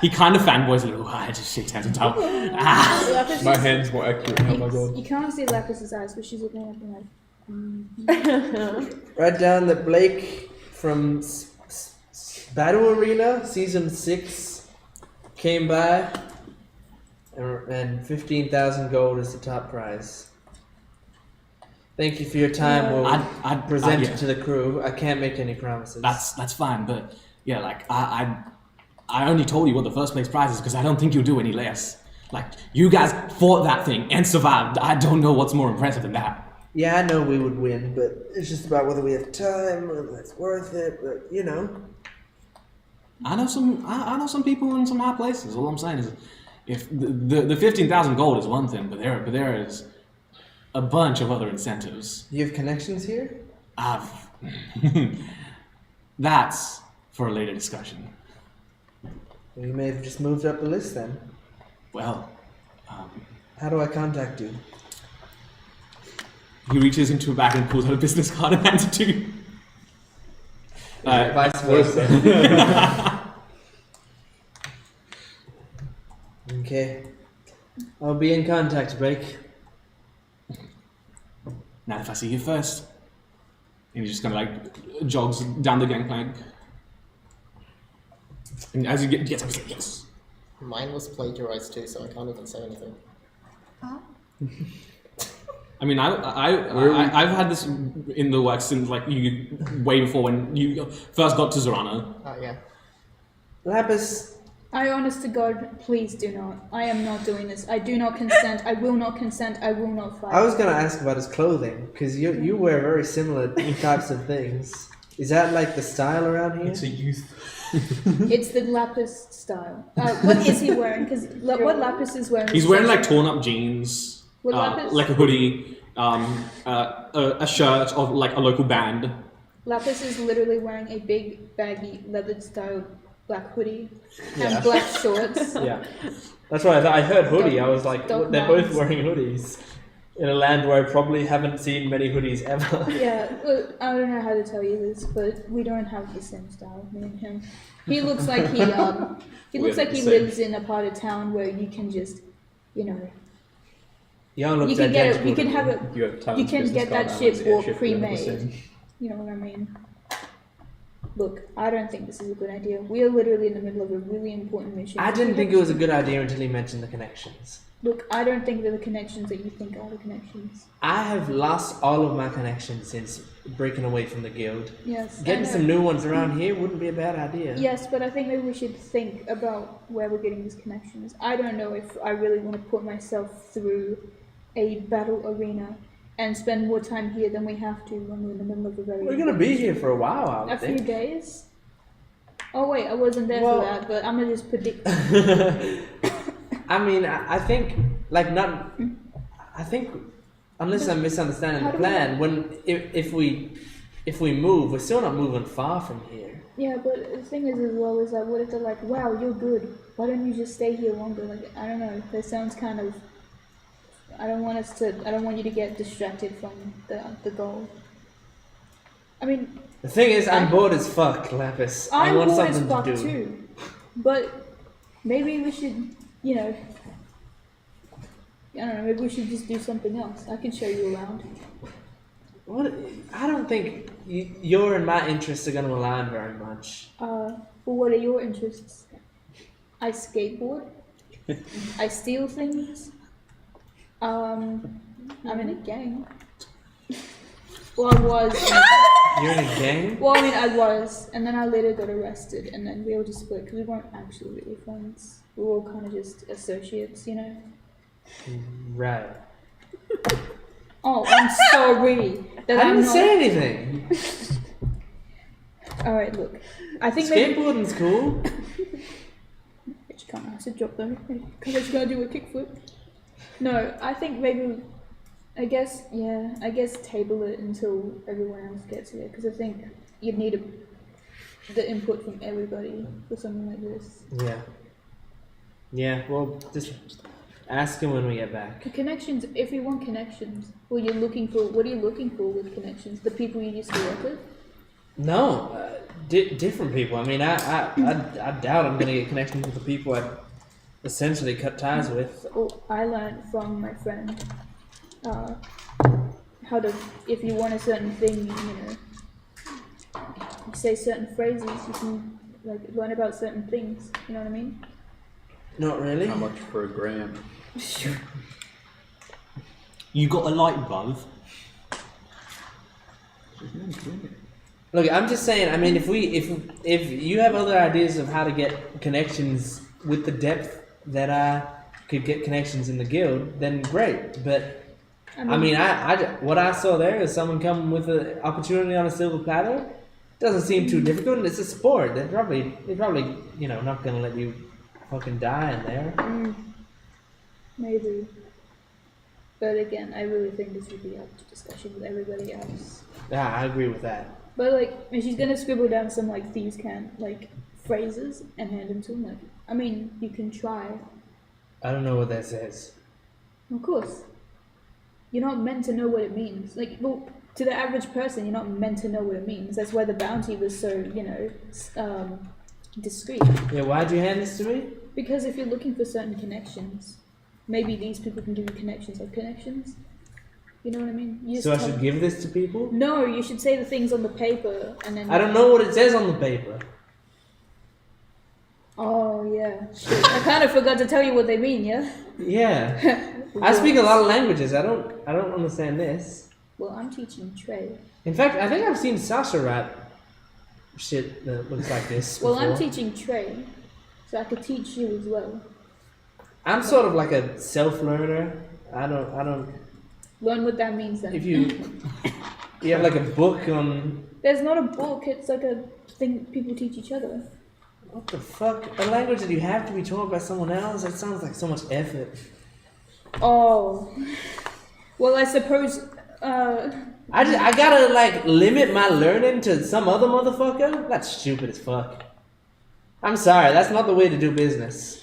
He kind of fanboys a little. I just shake hands and tell. Lapis My is- hand's more accurate. Oh my god. You can't see Lapis's eyes, but she's looking at him like. Write down that Blake from Battle Arena Season 6 came by, and 15,000 gold is the top prize. Thank you for your time. We'll I'd present yeah. it to the crew. I can't make any promises. That's fine, but yeah, like I only told you what the first place prize is because I don't think you'll do any less. Like you guys fought that thing and survived. I don't know what's more impressive than that. Yeah, I know we would win, but it's just about whether we have time, whether it's worth it. But you know, I know some people in some high places. All I'm saying is, if the 15,000 gold is one thing, but there is a bunch of other incentives. you have connections here. That's for a later discussion. Well, you may have just moved up the list then. Well, How do I contact you? he reaches into a bag and pulls out a business card and hands it to you. Vice versa. Okay. I'll be in contact, Blake. Now, if I see you first, and he just kind of like jogs down the gangplank, and as he gets up, he's like, "Yes." Mine was plagiarized too, so I can't even say anything. I mean, I've had this in the works since like way before when you first got to Zorana. Oh yeah. Lapis, I honest to God, please do not. I am not doing this. I do not consent. I will not consent. I will not fight. I was gonna ask about his clothing, because you wear very similar types of things. Is that like the style around here? It's a youth. It's the Lapis style. What is he wearing? Because what Lapis is wearing. He's wearing like torn up jeans, What Lapis? like a hoodie, a shirt of like a local band. Lapis is literally wearing a big baggy leather style black hoodie Yeah. and black shorts. Yeah. That's why I heard hoodie. I was like, Dog they're both mounts. wearing hoodies. In a land where I probably haven't seen many hoodies ever. Yeah, look, I don't know how to tell you this, but we don't have the same style, me and him. He looks like he We looks have like the he same. lives in a part of town where you can just, you know, Y'all look you can get it, identical you can to have me. it, You have Tyler's you can business get card that now, shit it's bought airship, you're the same. pre-made. You know what I mean? Look, I don't think this is a good idea. We are literally in the middle of a really important mission. I didn't think it was a good idea until he mentioned the connections. Look, I don't think they're the connections that you think are the connections. I have lost all of my connections since breaking away from the guild. Yes. I Getting know. some new ones around here wouldn't be a bad idea. Yes, but I think maybe we should think about where we're getting these connections. I don't know if I really want to put myself through a battle arena and spend more time here than we have to when we're in the middle of a very We're gonna be here for a while, I a would few think. days. Oh wait, I wasn't there Well- for that, but I'm gonna just predict. I mean, I think, like, not. I think, unless I'm misunderstanding How the do we- plan, if we move, we're still not moving far from here. Yeah, but the thing is as well is that what if they're like, wow, you're good. Why don't you just stay here longer? Like, I don't know. That sounds kind of. I don't want you to get distracted from the goal. I mean, The thing is, I'm bored as fuck, Lapis. I I'm want bored as something fuck to do. too. But maybe we should, you know, I don't know, maybe we should just do something else. I can show you around. What? I don't think your and my interests are going to align very much. Well, what are your interests? I skateboard. I steal things. I'm in a gang. Well, I was. You're in a gang? Well, I mean, I was, and then I later got arrested, and then we all just split because we weren't actually really friends. We were all kind of just associates, you know. Right. Oh, I'm sorry that I I'm didn't not. say anything. All right, look. I think maybe. Skateboarding's cool. She can't acid drop though, because she's gonna do a kickflip. No, I think maybe. I guess table it until everyone else gets here, because I think you'd need the input from everybody for something like this. Yeah. Yeah, well, just ask him when we get back. The connections, if you want connections, what are you looking for with connections? The people you used to work with? No, different people. I mean, I doubt I'm gonna get connections with the people I essentially cut ties with. Well, I learned from my friend how to, if you want a certain thing, you say certain phrases, you can like learn about certain things. You know what I mean? Not really. How much for a gram? You got a light bulb? Look, I'm just saying. I mean, if you have other ideas of how to get connections with the depth that I could get connections in the guild, then great. But I mean, what I saw there is someone coming with an opportunity on a silver platter. Doesn't seem too difficult, and it's a sport. They're probably not gonna let you fucking die in there. Maybe. But again, I really think this would be up to discussion with everybody else. Yeah, I agree with that. But like, if she's gonna scribble down some like thieves' can't like phrases and hand them to him, like, I mean, you can try. I don't know what that says. Of course. You're not meant to know what it means. Like, well, to the average person, you're not meant to know what it means. That's why the bounty was so, discreet. Yeah, why'd you hand this to me? Because if you're looking for certain connections, maybe these people can give you connections of connections. You know what I mean? You just So I tell- should give this to people? No, you should say the things on the paper and then. I don't know what it says on the paper. Oh yeah. Shit. I kind of forgot to tell you what they mean. Yeah. Yeah. I speak a lot of languages. I don't understand this. Well, I'm teaching Trey. In fact, I think I've seen Sasha write shit that looks like this Well, before. I'm teaching Trey, so I could teach you as well. I'm sort of like a self-learner. I don't. Learn what that means then. If you have like a book on There's not a book. It's like a thing people teach each other. what the fuck, a language that you have to be taught by someone else. That sounds like so much effort. Oh. Well, I suppose. I gotta like limit my learning to some other motherfucker. That's stupid as fuck. I'm sorry, that's not the way to do business.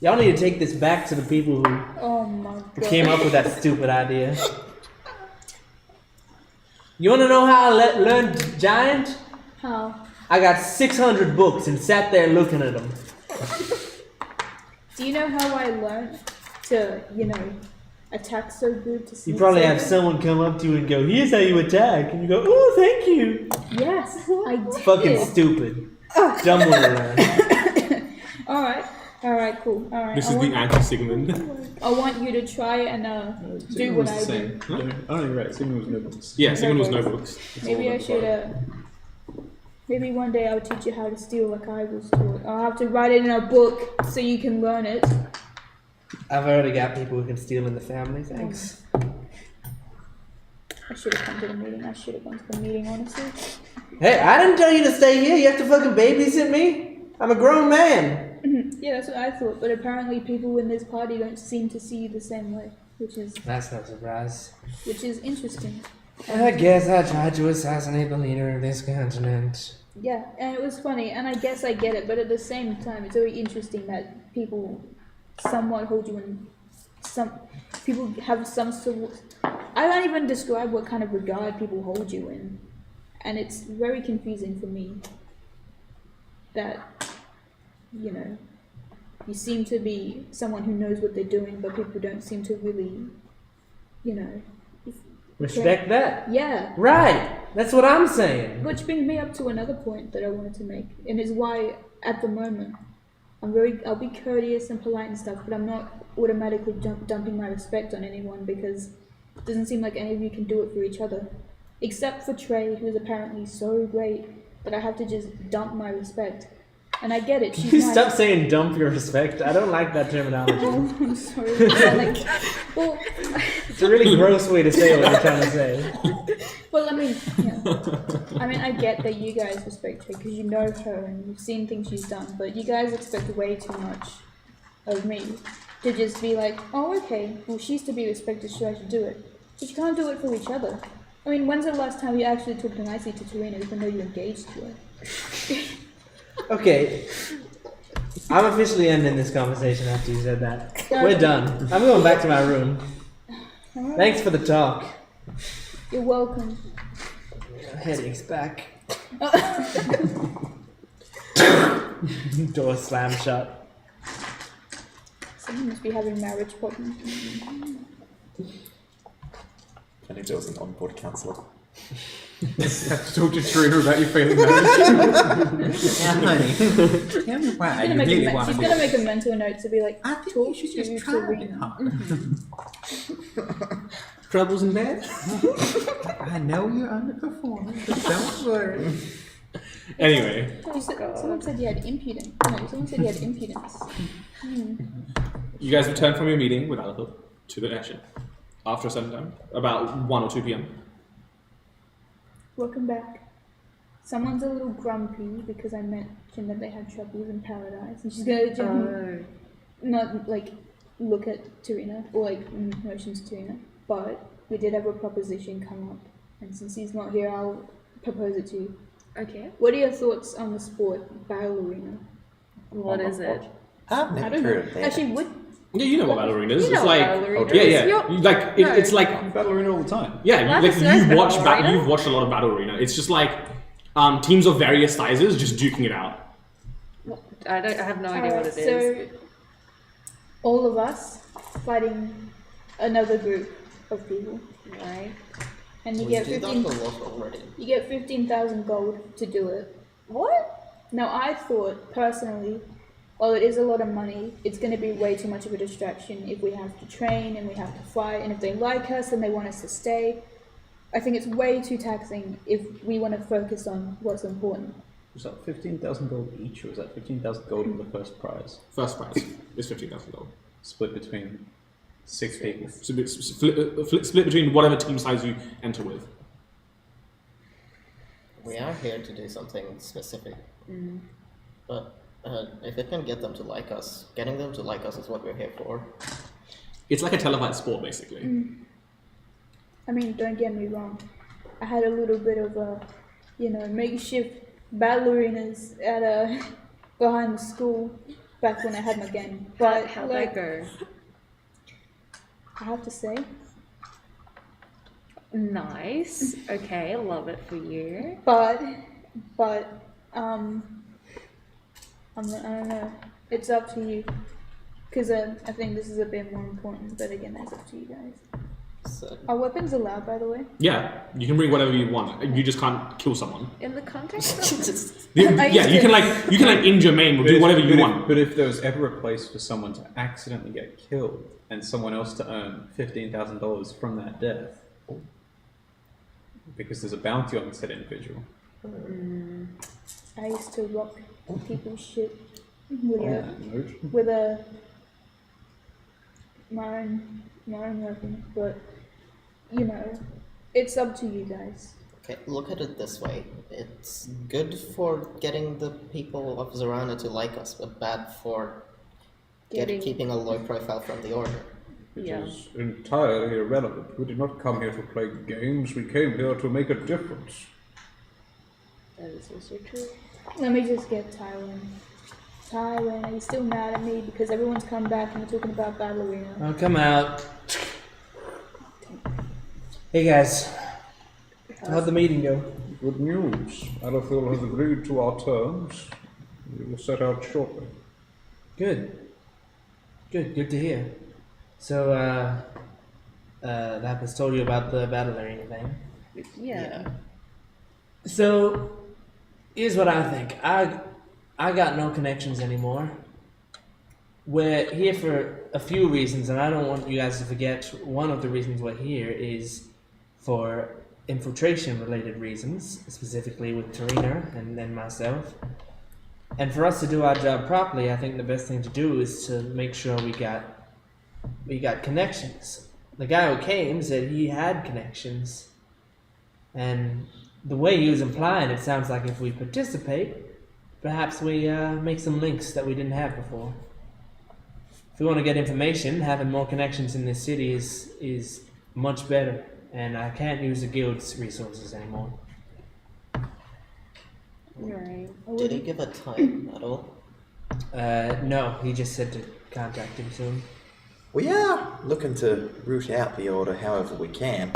Y'all need to take this back to the people who Oh my god. came up with that stupid idea. You wanna know how I learned giant? How? I got 600 books and sat there looking at them. Do you know how I learned to, attack so good to see? You probably have someone come up to you and go, here's how you attack. And you go, oh, thank you. Yes, I did. Fucking stupid. Dumb one to learn. Alright, cool. Alright. This is the anti-Sigmund. I want you to try and do what I do. Oh, no, you're right. Sigmund was no books. Yeah, Sigmund was no books. Maybe I should, maybe one day I'll teach you how to steal like I was taught. I'll have to write it in a book so you can learn it. I've already got people who can steal in the family, thanks. I should have come to the meeting. I should have gone to the meeting, honestly. Hey, I didn't tell you to stay here. You have to fucking babysit me. I'm a grown man. Yeah, that's what I thought. But apparently people in this party don't seem to see you the same way, which is That's no surprise. interesting. I guess I tried to assassinate the leader of this continent. Yeah, and it was funny, and I guess I get it, but at the same time, it's very interesting that people somewhat hold you in some. People have some sort of. I can't even describe what kind of regard people hold you in, and it's very confusing for me. That, you seem to be someone who knows what they're doing, but people don't seem to really, Respect that. Yeah. Right. That's what I'm saying. Which brings me up to another point that I wanted to make, and is why at the moment I'll be courteous and polite and stuff, but I'm not automatically dumping my respect on anyone because it doesn't seem like any of you can do it for each other, except for Trey, who's apparently so great that I have to just dump my respect. And I get it. She's You nice. stop saying dump your respect. I don't like that terminology. Oh, I'm sorry. Well, It's a really gross way to say what you're trying to say. well, I mean, I get that you guys respect her because you know her and you've seen things she's done, but you guys expect way too much of me to just be like, oh, okay, well, she's to be respected, so I should do it. But you can't do it for each other. I mean, when's the last time you actually talked nicely to Tarina, even though you engaged to her? Okay. I'm officially ending this conversation after you said that. Yeah. We're done. I'm going back to my room. Alright. Thanks for the talk. You're welcome. Headache's back. Door slammed shut. Someone must be having marriage problems. I think there was an onboard counselor. Have to talk to Trina about your failing marriage. Yeah, honey. Tell me why you really want She's to gonna make a mental note to be like, I think talk you should to just try a bit Tarina. harder. Troubles in bed? I know you're underperforming, but don't worry. Anyway, Someone said you had impudence. No, someone said you had impudence. you guys return from your meeting with Aether to the airship after a certain time, about 1 or 2 p.m. Welcome back. Someone's a little grumpy because I mentioned that they had troubles in paradise, and she's gonna not like look at Tarina or like motions to Tarina. But we did have a proposition come up, and since he's not here, I'll propose it to you. Okay. What are your thoughts on the sport battle arena? What is it? I've I never don't heard know. of that. Actually, would Yeah, you know what battle arena is. You know It's what like, battle arena yeah, is. yeah. You're- You- Like it, No. it's like, You battle arena all the time. yeah, Life like is no you've watched battle arena. you've watched a lot of battle arena. It's just like teams of various sizes just duking it out. I have no idea what it is. So, all of us fighting another group of people, Right. and you We get did that 15. a lot already. You get 15,000 gold to do it. What? Now, I thought personally, while it is a lot of money, it's going to be way too much of a distraction if we have to train and we have to fight, and if they like us and they want us to stay. I think it's way too taxing if we want to focus on what's important. Was that 15,000 gold each, or was that 15,000 gold for the first prize? First prize is 15,000 gold. Split between 6 people. So it's split between whatever team size you enter with. We are here to do something specific. But if it can get them to like us, getting them to like us is what we're here for. It's like a televised sport, basically. I mean, don't get me wrong. I had a little bit of a, makeshift battle arenas at behind the school back when I had my gang. But How'd like, that go? I have to say, Nice. Okay, love it for you. but I don't know. It's up to you. Because I think this is a bit more important, but again, that's up to you guys. So, Are weapons allowed, by the way? Yeah, you can bring whatever you want. You just can't kill someone. In the context of Yeah, you can like injure, maim, or do whatever you want. But if there was ever a place for someone to accidentally get killed and someone else to earn $15,000 from that death, because there's a bounty on said individual. I used to rock people's shit Note. with my own weapon, but you know, it's up to you guys. okay, look at it this way. It's good for getting the people of Zorana to like us, but bad for keeping a low profile from the Order. It Yeah. is entirely irrelevant. We did not come here to play games. We came here to make a difference. that is also true. Let me just get Tywin. Tywin, are you still mad at me because everyone's come back and we're talking about Battle Arena? Oh, come out. Hey guys, how'd the meeting go? Good news. Alethil has agreed to our terms. We will set out shortly. Good. Good to hear. So, Lapis told you about the battle arena thing. Yeah. So, here's what I think. I got no connections anymore. We're here for a few reasons, and I don't want you guys to forget one of the reasons we're here is for infiltration-related reasons, specifically with Tarina and then myself. And for us to do our job properly, I think the best thing to do is to make sure we got connections. The guy who came said he had connections, and the way he was implying it sounds like if we participate, perhaps we make some links that we didn't have before. If we want to get information, having more connections in this city is much better, and I can't use the guild's resources anymore. Right. Did he give a time at all? No, he just said to contact him soon. We are looking to root out the Order however we can.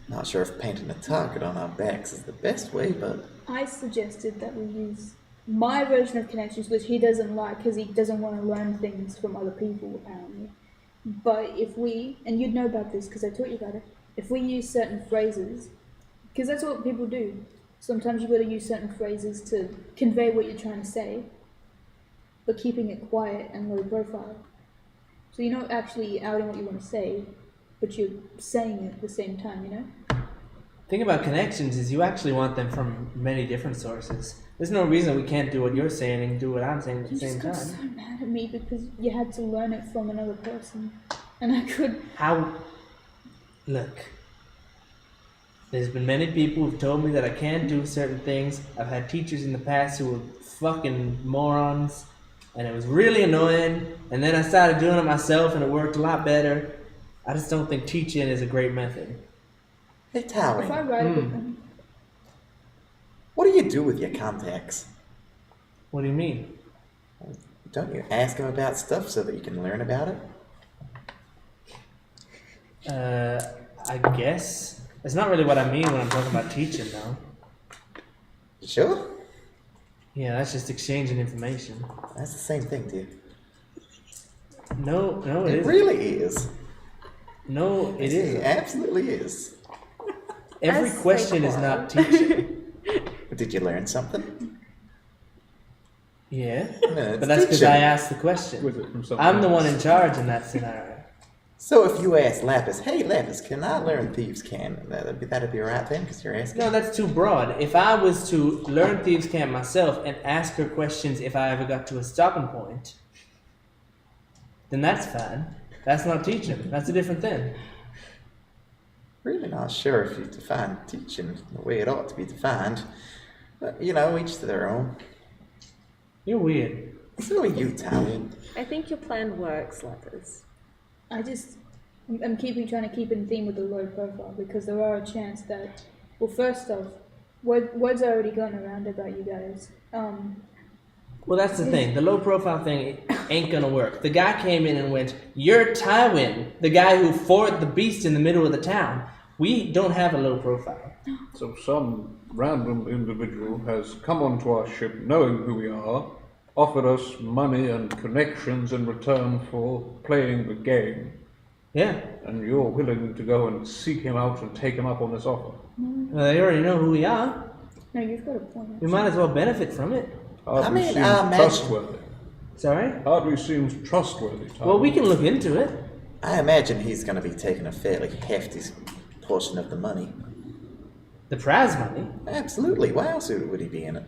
Not sure if painting a target on our backs is the best way, but I suggested that we use my version of connections, which he doesn't like because he doesn't want to learn things from other people, apparently. But if we, and you'd know about this because I taught you about it, if we use certain phrases, because that's what people do. Sometimes you've got to use certain phrases to convey what you're trying to say, but keeping it quiet and low profile. So you're not actually outing what you want to say, but you're saying it at the same time, you know? The thing about connections is you actually want them from many different sources. There's no reason we can't do what you're saying and do what I'm saying at the You same just got so time. mad at me because you had to learn it from another person. And I could... How? Look. There's been many people who've told me that I can't do certain things. I've had teachers in the past who were fucking morons, and it was really annoying. And then I started doing it myself, and it worked a lot better. I just don't think teaching is a great method. hey If I Tywin, write it with them, what do you do with your contacts? What do you mean? Don't you ask them about stuff so that you can learn about it? I guess. That's not really what I mean when I'm talking about teaching, though. Sure, Yeah, that's just exchanging information. that's the same thing, dude. No, it It isn't. really is. No, it It isn't. absolutely is. Every As they question is call. not teaching. Did you learn something? Yeah, It's but that's because teaching. I asked the question. With it from someone I'm the else. one in charge in that scenario. So if you ask Lapis, hey Lapis, can I learn Thieves' Can? That'd be right then, because you're asking. No, that's too broad. If I was to learn Thieves' Camp myself and ask her questions if I ever got to a stopping point, then that's fine. That's not teaching. That's a different thing. Really not sure if you define teaching the way it ought to be defined. But, you know, each to their own. You're weird. So are you, Tywin. I think your plan works, Letters. I'm trying to keep in theme with the low profile because there are a chance that, well, first off, word's already gone around about you guys. Well, that's the thing. The low profile thing ain't gonna work. The guy came in and went, "You're Tywin, the guy who fought the beast in the middle of the town." We don't have a low profile. So some random individual has come onto our ship knowing who we are, offered us money and connections in return for playing the game, Yeah. and you're willing to go and seek him out and take him up on this offer. Well, they already know who we are. No, you've got a point. We might as well benefit from it. Hardly mean, seems imagine- trustworthy. Sorry? Hardly seems trustworthy, Tywin. Well, we can look into it. I imagine he's going to be taking a fairly hefty portion of the money. The prize money? Absolutely. Why else would he be in it?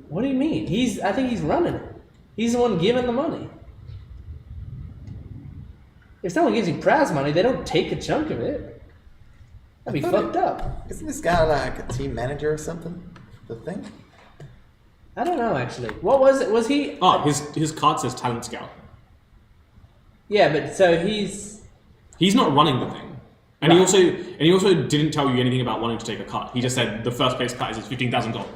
What do you mean? I think he's running it. He's the one giving the money. If someone gives you prize money, they don't take a chunk of it. That'd be I thought fucked up. Isn't this guy like a team manager or something? The thing? I don't know, actually. What was it? Was he... Oh, his card says talent scout. Yeah, but so he's... He's not running the thing. And Right. he also didn't tell you anything about wanting to take a cut. He just said the first place cut is $15,000 gold.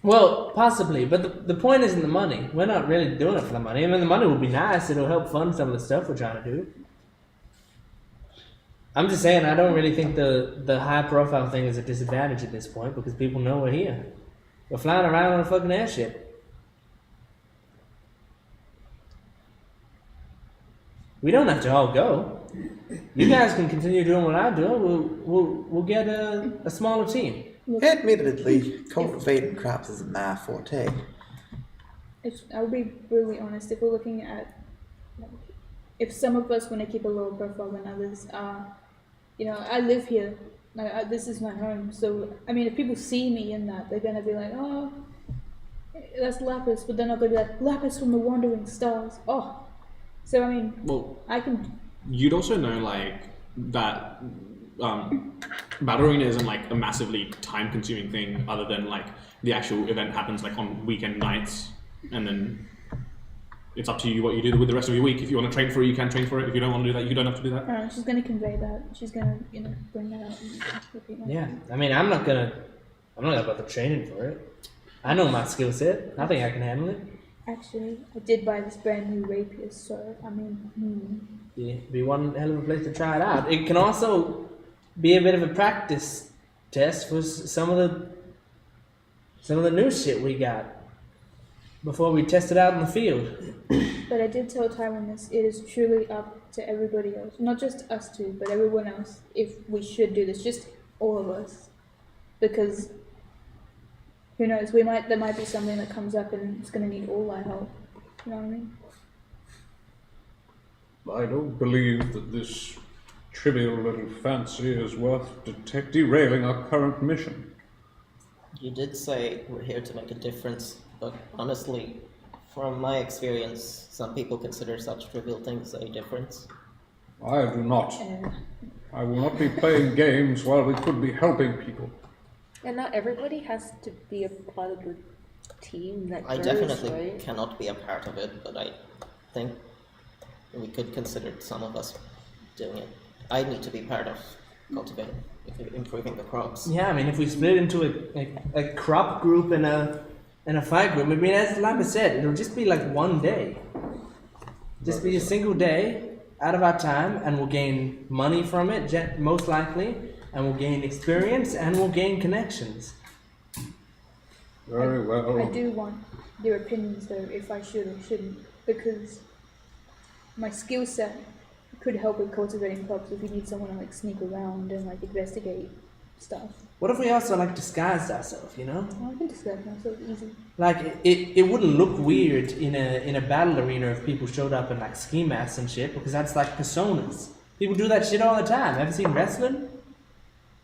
Well, possibly, but the point isn't the money. We're not really doing it for the money. I mean, the money will be nice. It'll help fund some of the stuff we're trying to do. I'm just saying, I don't really think the high-profile thing is a disadvantage at this point because people know we're here. We're flying around on a fucking airship. We don't have to all go. You guys can continue doing what I do. We'll get a smaller team. Admittedly, cultivating crops isn't my forte. I'll be brutally honest. If we're looking at, if some of us want to keep a lower profile than others, I live here. This is my home. So I mean, if people see me in that, they're gonna be like, "Oh, that's Lapis," but then they're gonna be like, "Lapis from the Wandering Stars." Oh, so I mean, Well, I can. you'd also know like that Battle Arena isn't like a massively time-consuming thing, other than like the actual event happens like on weekend nights, and then it's up to you what you do with the rest of your week. If you want to train for it, you can train for it. If you don't want to do that, you don't have to do that. She's gonna convey that. She's gonna, bring that out and repeat myself. Yeah, I mean, I'm not gonna bother training for it. I know my skill set. I think I can handle it. Actually, I did buy this brand new rapier, so I mean, Yeah, be one hell of a place to try it out. It can also be a bit of a practice test for some of the new shit we got before we test it out in the field. But I did tell Tywin this. It is truly up to everybody else, not just us two, but everyone else. If we should do this, just all of us, because who knows? There might be something that comes up and it's going to need all our help. You know what I mean? I don't believe that this trivial little fancy is worth derailing our current mission. You did say we're here to make a difference, but honestly, from my experience, some people consider such trivial things a difference. I do not. I will not be playing games while we could be helping people. And not everybody has to be a part of the team that I goes, definitely right? cannot be a part of it, but I think we could consider some of us doing it. I need to be part of cultivating, improving the crops. Yeah, I mean, if we split into a crop group and a fight group, I mean, as Lambda said, it'll just be like one day. Just be a single day out of our time, and we'll gain money from it, most likely, and we'll gain experience, and we'll gain connections. Very well. I do want your opinions though, if I should or shouldn't, because my skill set could help with cultivating crops if you need someone to like sneak around and like investigate stuff. What if we also like disguised ourselves, you know? Oh, I can disguise myself easy. Like it wouldn't look weird in a battle arena if people showed up in like ski masks and shit, because that's like personas. People do that shit all the time. Ever seen wrestling?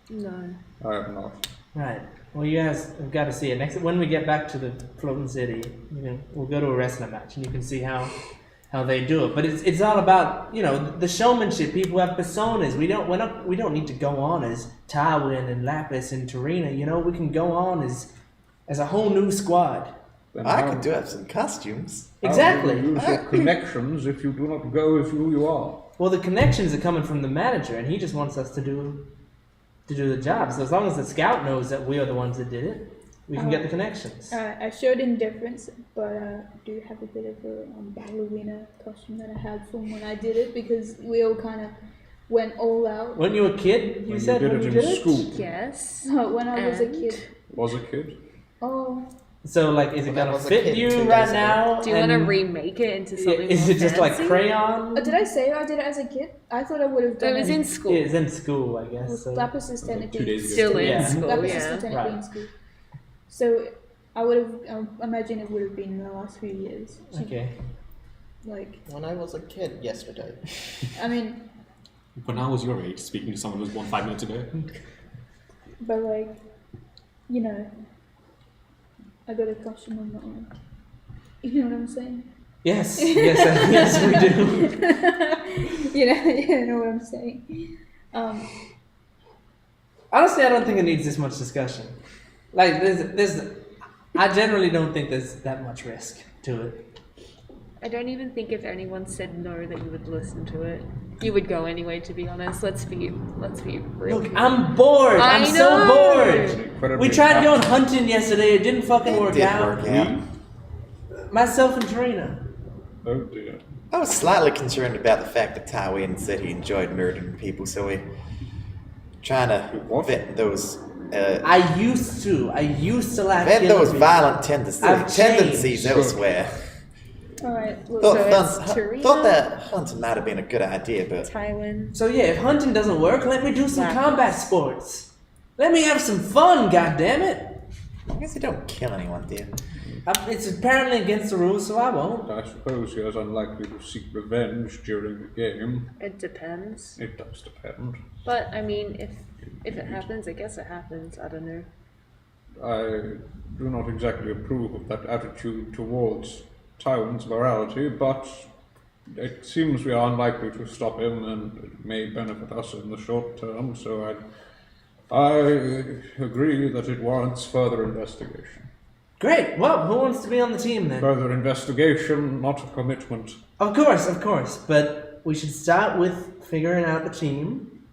No. I have not. Right. Well, you guys have got to see it. When we get back to the floating city, we'll go to a wrestling match and you can see how they do it. But it's all about, the showmanship. People have personas. We don't need to go on as Tywin and Lapis and Tarina. We can go on as a whole new squad. Then I how- could do have some costumes. Exactly. How do you use your connections if you do not go as who you are? Well, the connections are coming from the manager, and he just wants us to do the job. So as long as the scout knows that we are the ones that did it. We can get the connections. I showed indifference, but I do have a bit of a ballerina costume that I had from when I did it because we all kind of went all out. When you were a kid, you When said you did when it you in did it? school. Yes. When I was a And? kid. Was a kid. Oh, So, like, is it When I gonna was a fit kid you 2 days right ago. now? Do you want to And remake it into something Is more it just like fancy? crayon? did I say I did it as a kid? I thought I would have done It was it. in school. It's in school, I guess. Well, So. Lapis is 2 technically days ago. Still in Yeah. school, Lapis is yeah. still technically in Right. school. So I would have imagine it would have been in the last few years. Okay. Like, When I was a kid yesterday. I mean, When I was your age, speaking to someone who was born 5 minutes ago. but like, you know, I got a costume on my own. You know what I'm saying? Yes, yes, we do. You know what I'm saying. Honestly, I don't think it needs this much discussion. Like, I generally don't think there's that much risk to it. I don't even think if anyone said no that you would listen to it. You would go anyway, to be honest. Let's be real. Look, I'm bored. I'm so know. bored. Incredibly We tried going happy. hunting yesterday. It didn't fucking It work did out. work out. Myself and Trina. Oh dear. I was slightly concerned about the fact that Tywin said he enjoyed murdering people, so we're trying to What? vet those I used to like vet killing those people. violent I've tendencies changed. elsewhere. Alright, look, Thought, So it's thought, Tarina? thought that hunting might have been a good idea, but Tywin. So yeah, if hunting doesn't work, let me do some Right. combat sports. Let me have some fun, goddammit. I guess you don't kill anyone, do you? It's apparently against the rules, so I won't. I suppose he is unlikely to seek revenge during the game. It depends. It does depend. But I mean, if it happens, I guess it happens. I don't know. I do not exactly approve of that attitude towards Tywin's morality, but it seems we are unlikely to stop him, and it may benefit us in the short term, so I agree that it warrants further investigation. Great. Well, who wants to be on the team then? Further investigation, not a commitment. Of course. But we should start with figuring out the team.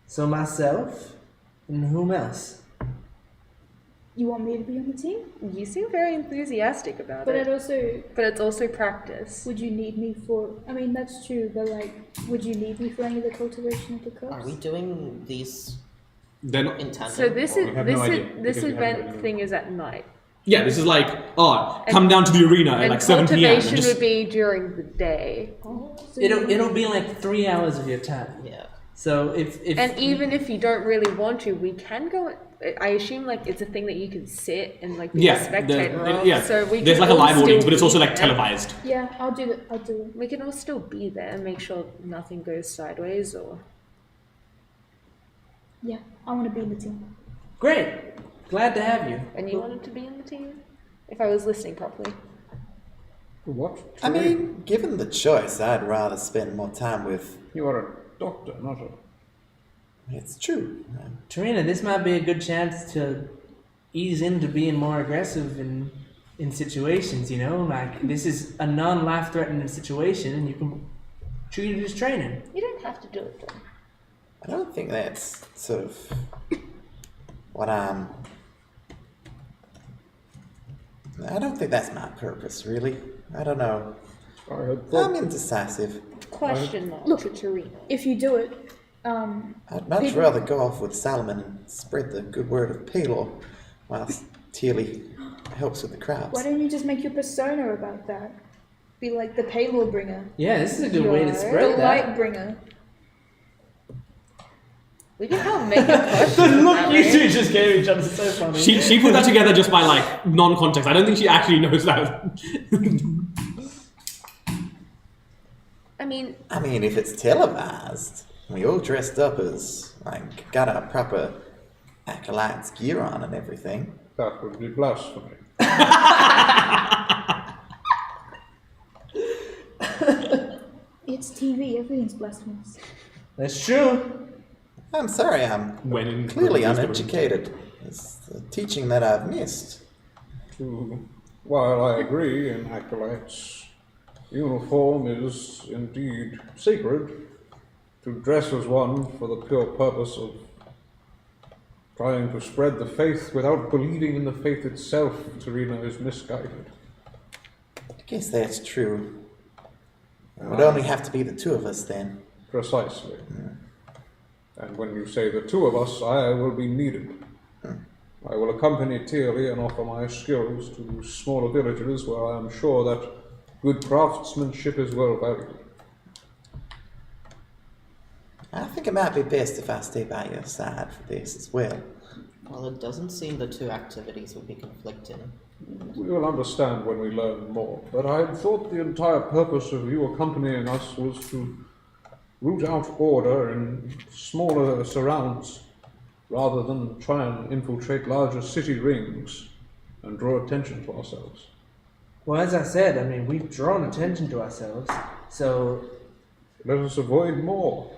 So myself, and whom else? you want me to be on the team? You seem very enthusiastic about But it. But it's also practice. would you need me for, I mean, that's true, but like, would you need me for any of the cultivation of the crops? Are we doing these Then in tandem? So this or- is We have no idea, this because we haven't event really- thing is at night. yeah, this is like, come down to the arena at And like 7 p.m. cultivation and just- would be during the day. Oh, so It'll be like 3 hours of your time. Yeah. So if And even if you don't really want to, we can go. I assume like it's a thing that you can sit and like be yeah, a spectator of. yeah. So we There's can like a all live still audience, but it's be also like there. televised. Yeah, I'll do it. We can all still be there and make sure nothing goes sideways or. Yeah, I want to be in the team. great, glad to have you. And you wanted to be in the team? If I was listening properly. What? I mean, given the choice, I'd rather spend more time with. You are a doctor, not a... It's true. Tarina, this might be a good chance to ease into being more aggressive in situations, you know? Like, this is a non-life threatening situation and you can treat it as training. You don't have to do it though. I don't think that's sort of what I'm. I don't think that's my purpose, really. I don't know. I had I'm thought... indecisive. Question mark Look. to Tarina. If you do it, I'd much People- rather go off with Salomon and spread the good word of Palor, whilst Tilly helps with the crowds. why don't you just make your persona about that? Be like the payload bringer, Yeah, this is a good way to You're the spread that. light bringer. We can help make a question. Look, you two just gave each other so funny. She put that together just by like non-context. I don't think she actually knows that. I mean, if it's televised, we all dressed up as, like, got our proper acolytes gear on and everything. That would be blasphemy. It's TV, everything's blasphemous. That's true. I'm sorry, I'm When in clearly uneducated. It's the teaching that I've missed. While I agree in acolytes, uniform is indeed sacred. To dress as one for the pure purpose of Trying to spread the faith without believing in the faith itself, Serena, is misguided. I guess that's true. It would only have to be the two of us then. Precisely. And when you say the two of us, I will be needed. I will accompany Thierry and offer my skills to smaller villages where I am sure that good craftsmanship is well valued. I think it might be best if I stay by your side for this as well. Well, it doesn't seem the two activities would be conflicting. We will understand when we learn more, but I had thought the entire purpose of you accompanying us was to root out order in smaller surrounds, rather than try and infiltrate larger city rings and draw attention to ourselves. Well, as I said, I mean, we've drawn attention to ourselves, so... Let us avoid more.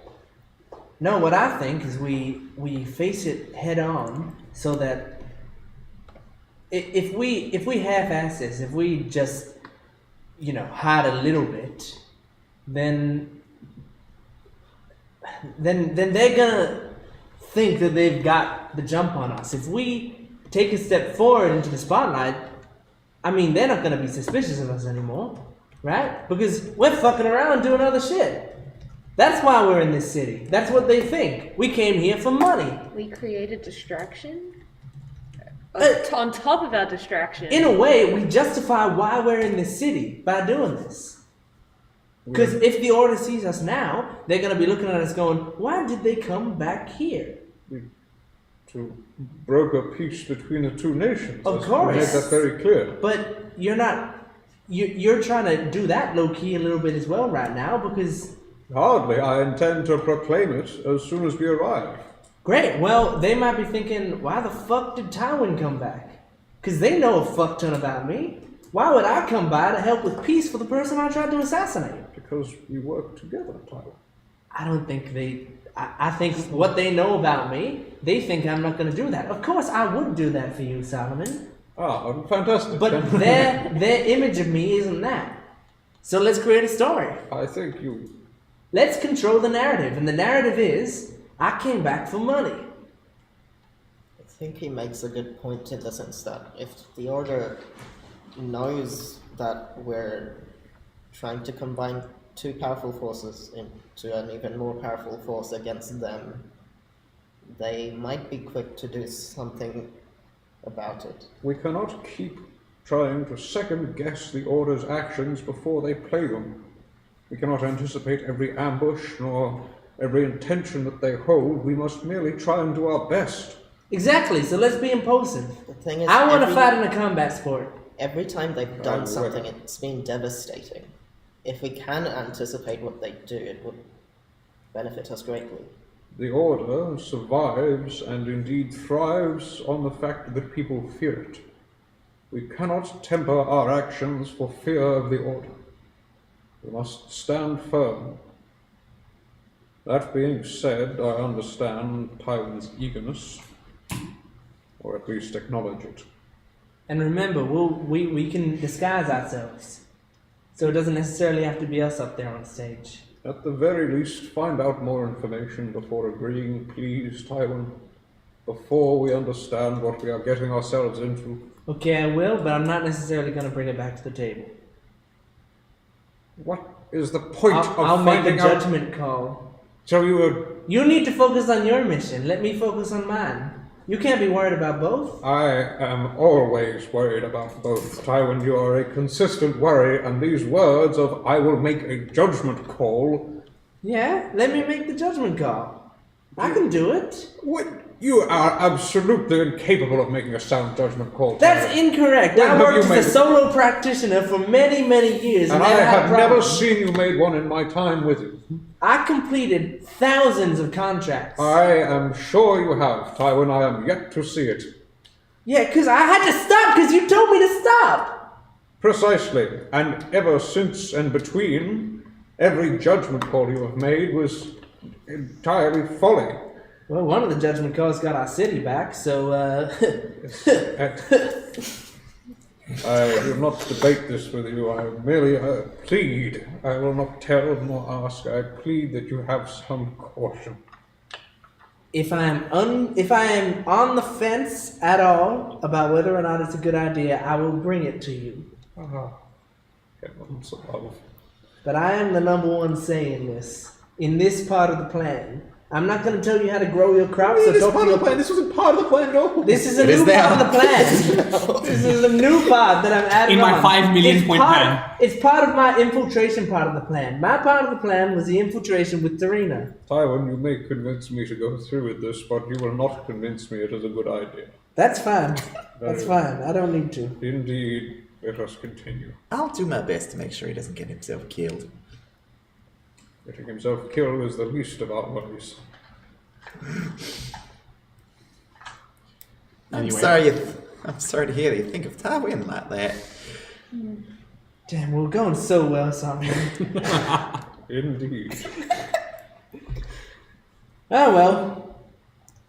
No, what I think is we face it head on, so that if we half-ass this, if we just, hide a little bit, then they're gonna think that they've got the jump on us. If we take a step forward into the spotlight, I mean, they're not gonna be suspicious of us anymore, right? Because we're fucking around doing other shit. That's why we're in this city. That's what they think. We came here for money. We created distraction? On top of our distraction. In a way, we justify why we're in this city by doing this. Because if the Order sees us now, they're going to be looking at us going, why did they come back here? To broker peace between the two nations. Of course. We made that very clear. But you're not... You're trying to do that low-key a little bit as well right now, because... Hardly. I intend to proclaim it as soon as we arrive. Great. Well, they might be thinking, why the fuck did Tywin come back? Because they know a fuck ton about me. Why would I come by to help with peace for the person I tried to assassinate? Because we work together, Tyler. I don't think they... I think what they know about me, they think I'm not going to do that. Of course, I would do that for you, Solomon. Ah, fantastic. But their image of me isn't that. So let's create a story. I think you... Let's control the narrative. And the narrative is, I came back for money. I think he makes a good point in the sense that if the Order knows that we're trying to combine two powerful forces into an even more powerful force against them, they might be quick to do something about it. We cannot keep trying to second-guess the Order's actions before they play them. We cannot anticipate every ambush, nor every intention that they hold. We must merely try and do our best. Exactly, so let's be impulsive. The thing is, I want to fight in a combat sport. Every time they've done something, it's been devastating. If we can anticipate what they do, it would benefit us greatly. The Order survives and indeed thrives on the fact that people fear it. We cannot temper our actions for fear of the Order. We must stand firm. That being said, I understand Tywin's eagerness, or at least acknowledge it. And remember, we can disguise ourselves. So it doesn't necessarily have to be us up there on stage. At the very least, find out more information before agreeing, please, Tywin, before we understand what we are getting ourselves into. Okay, I will, but I'm not necessarily going to bring it back to the table. What is the point of I'll make a finding out? judgment call. So you You need to focus on your mission. Let me focus on mine. You can't be worried about both. I am always worried about both. Tywin, you are a consistent worry, and these words of "I will make a judgment call." Yeah, let me make the judgment call. I can do it. What? You are absolutely incapable of making a sound judgment call. That's Tywin. incorrect. When I have worked you as made a solo practitioner for many, many years. And never I had a have never problem. seen you made one in my time with you. I completed thousands of contracts. I am sure you have, Tywin. I am yet to see it. Yeah, because I had to stop because you told me to stop. Precisely. And ever since and between, every judgment call you have made was entirely folly. Well, one of the judgment calls got our city back, so, I will not debate this with you. I merely plead. I will not tell nor ask. I plead that you have some caution. if I am on the fence at all about whether or not it's a good idea, I will bring it to you. Heavens above. But I am the number one saying this in this part of the plan. I'm not going to tell you how to grow your crops. This part of the plan. This wasn't part of the plan at all. This is a It is new part now. of the plan. This is a new part that I'm adding In my on. 5 million It's point part- plan. It's part of my infiltration part of the plan. My part of the plan was the infiltration with Tarina. Tywin, you may convince me to go through with this, but you will not convince me it is a good idea. That's fine. That's fine. I don't need to. Indeed, let us continue. I'll do my best to make sure he doesn't get himself killed. Getting himself killed is the least of our worries. I'm Anyway. sorry to hear you think of Tywin like that. Damn, we're going so well, Simon. Indeed. Oh well.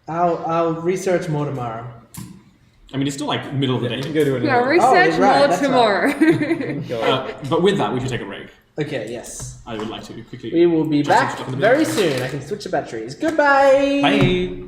I'll research more tomorrow. I mean, it's still like middle of the You can day. go to an Yeah, research right, more that's tomorrow. But with that, we should take a break. Okay, yes. I would like to quickly. We will be adjust some back stuff in the very middle. soon. I can switch the batteries. Goodbye. Bye.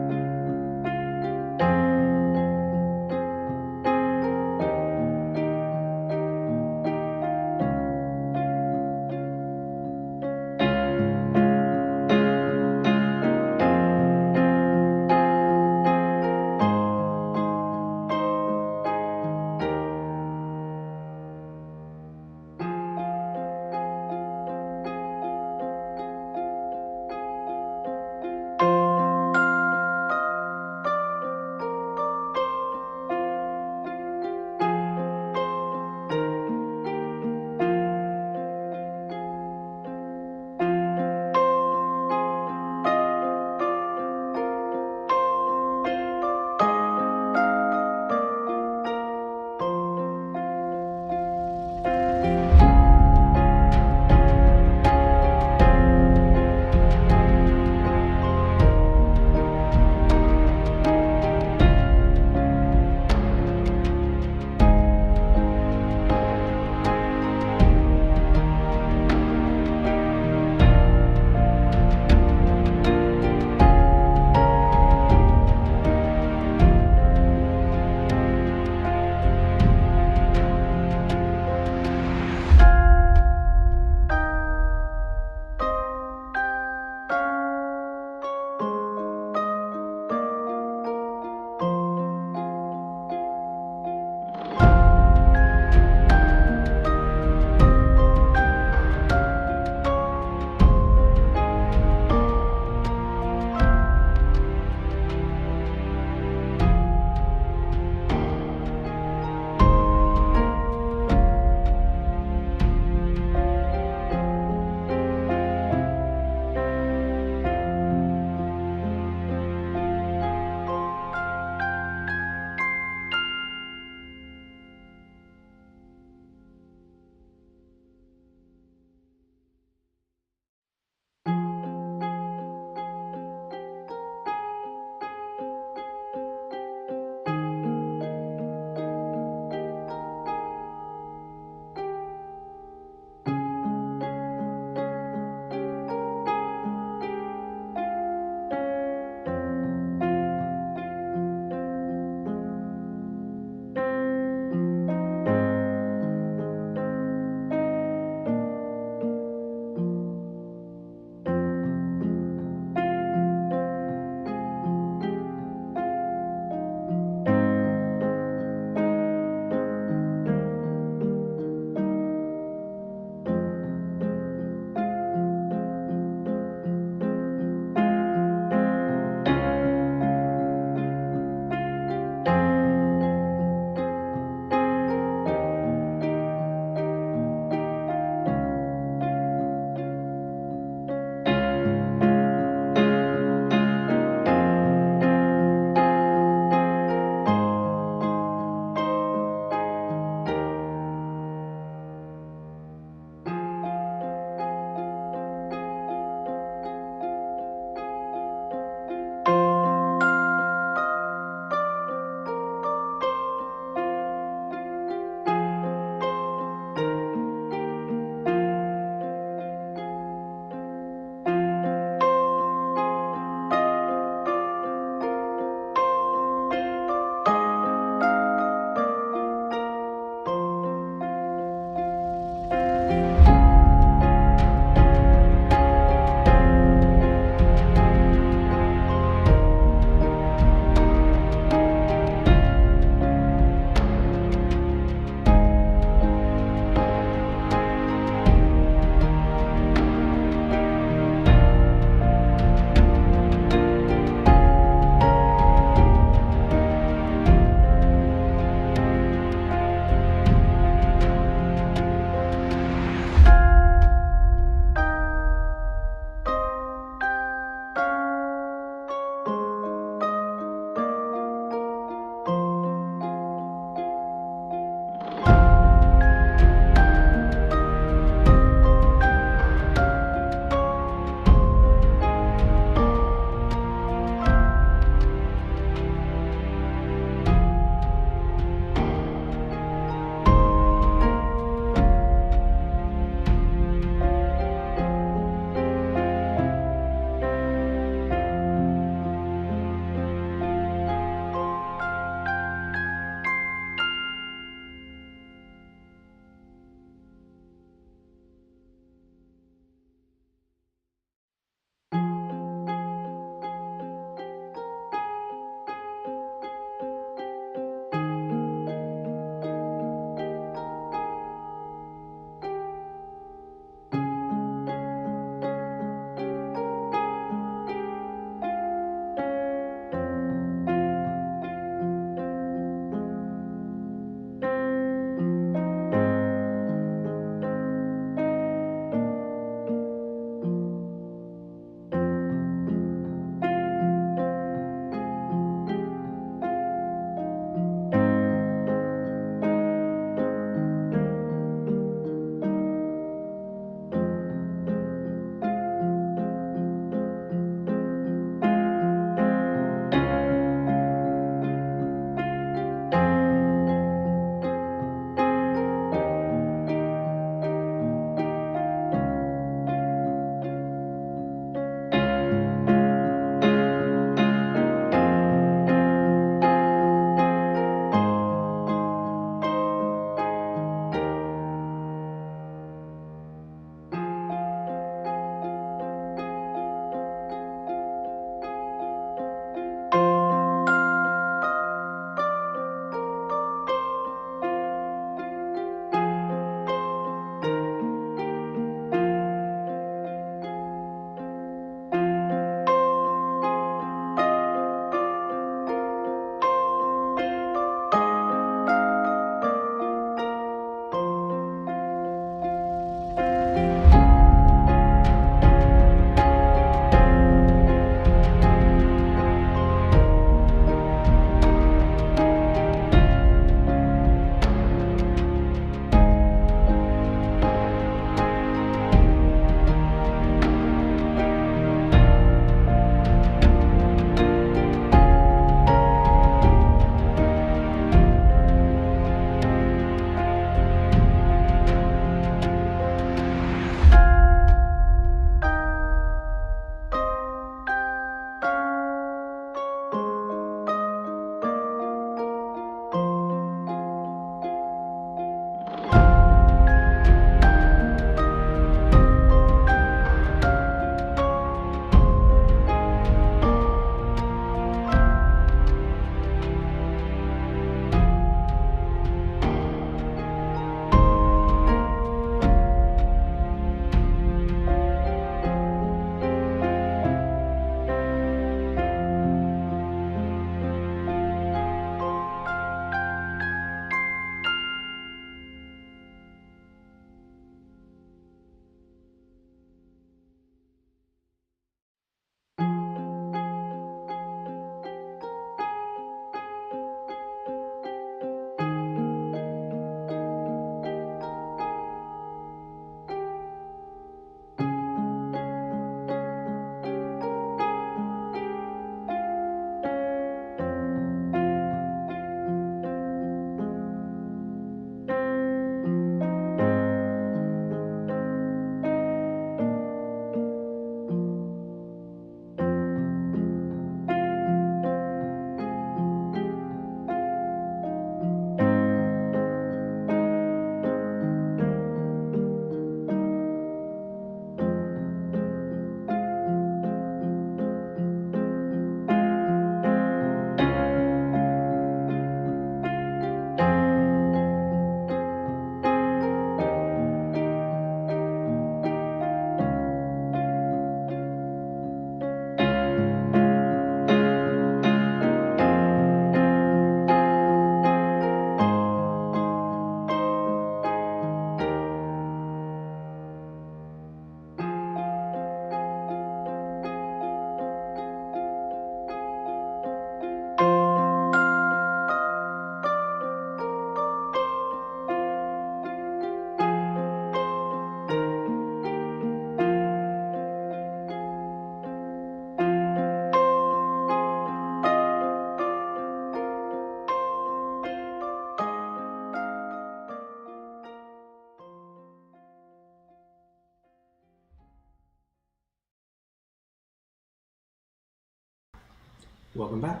Welcome back.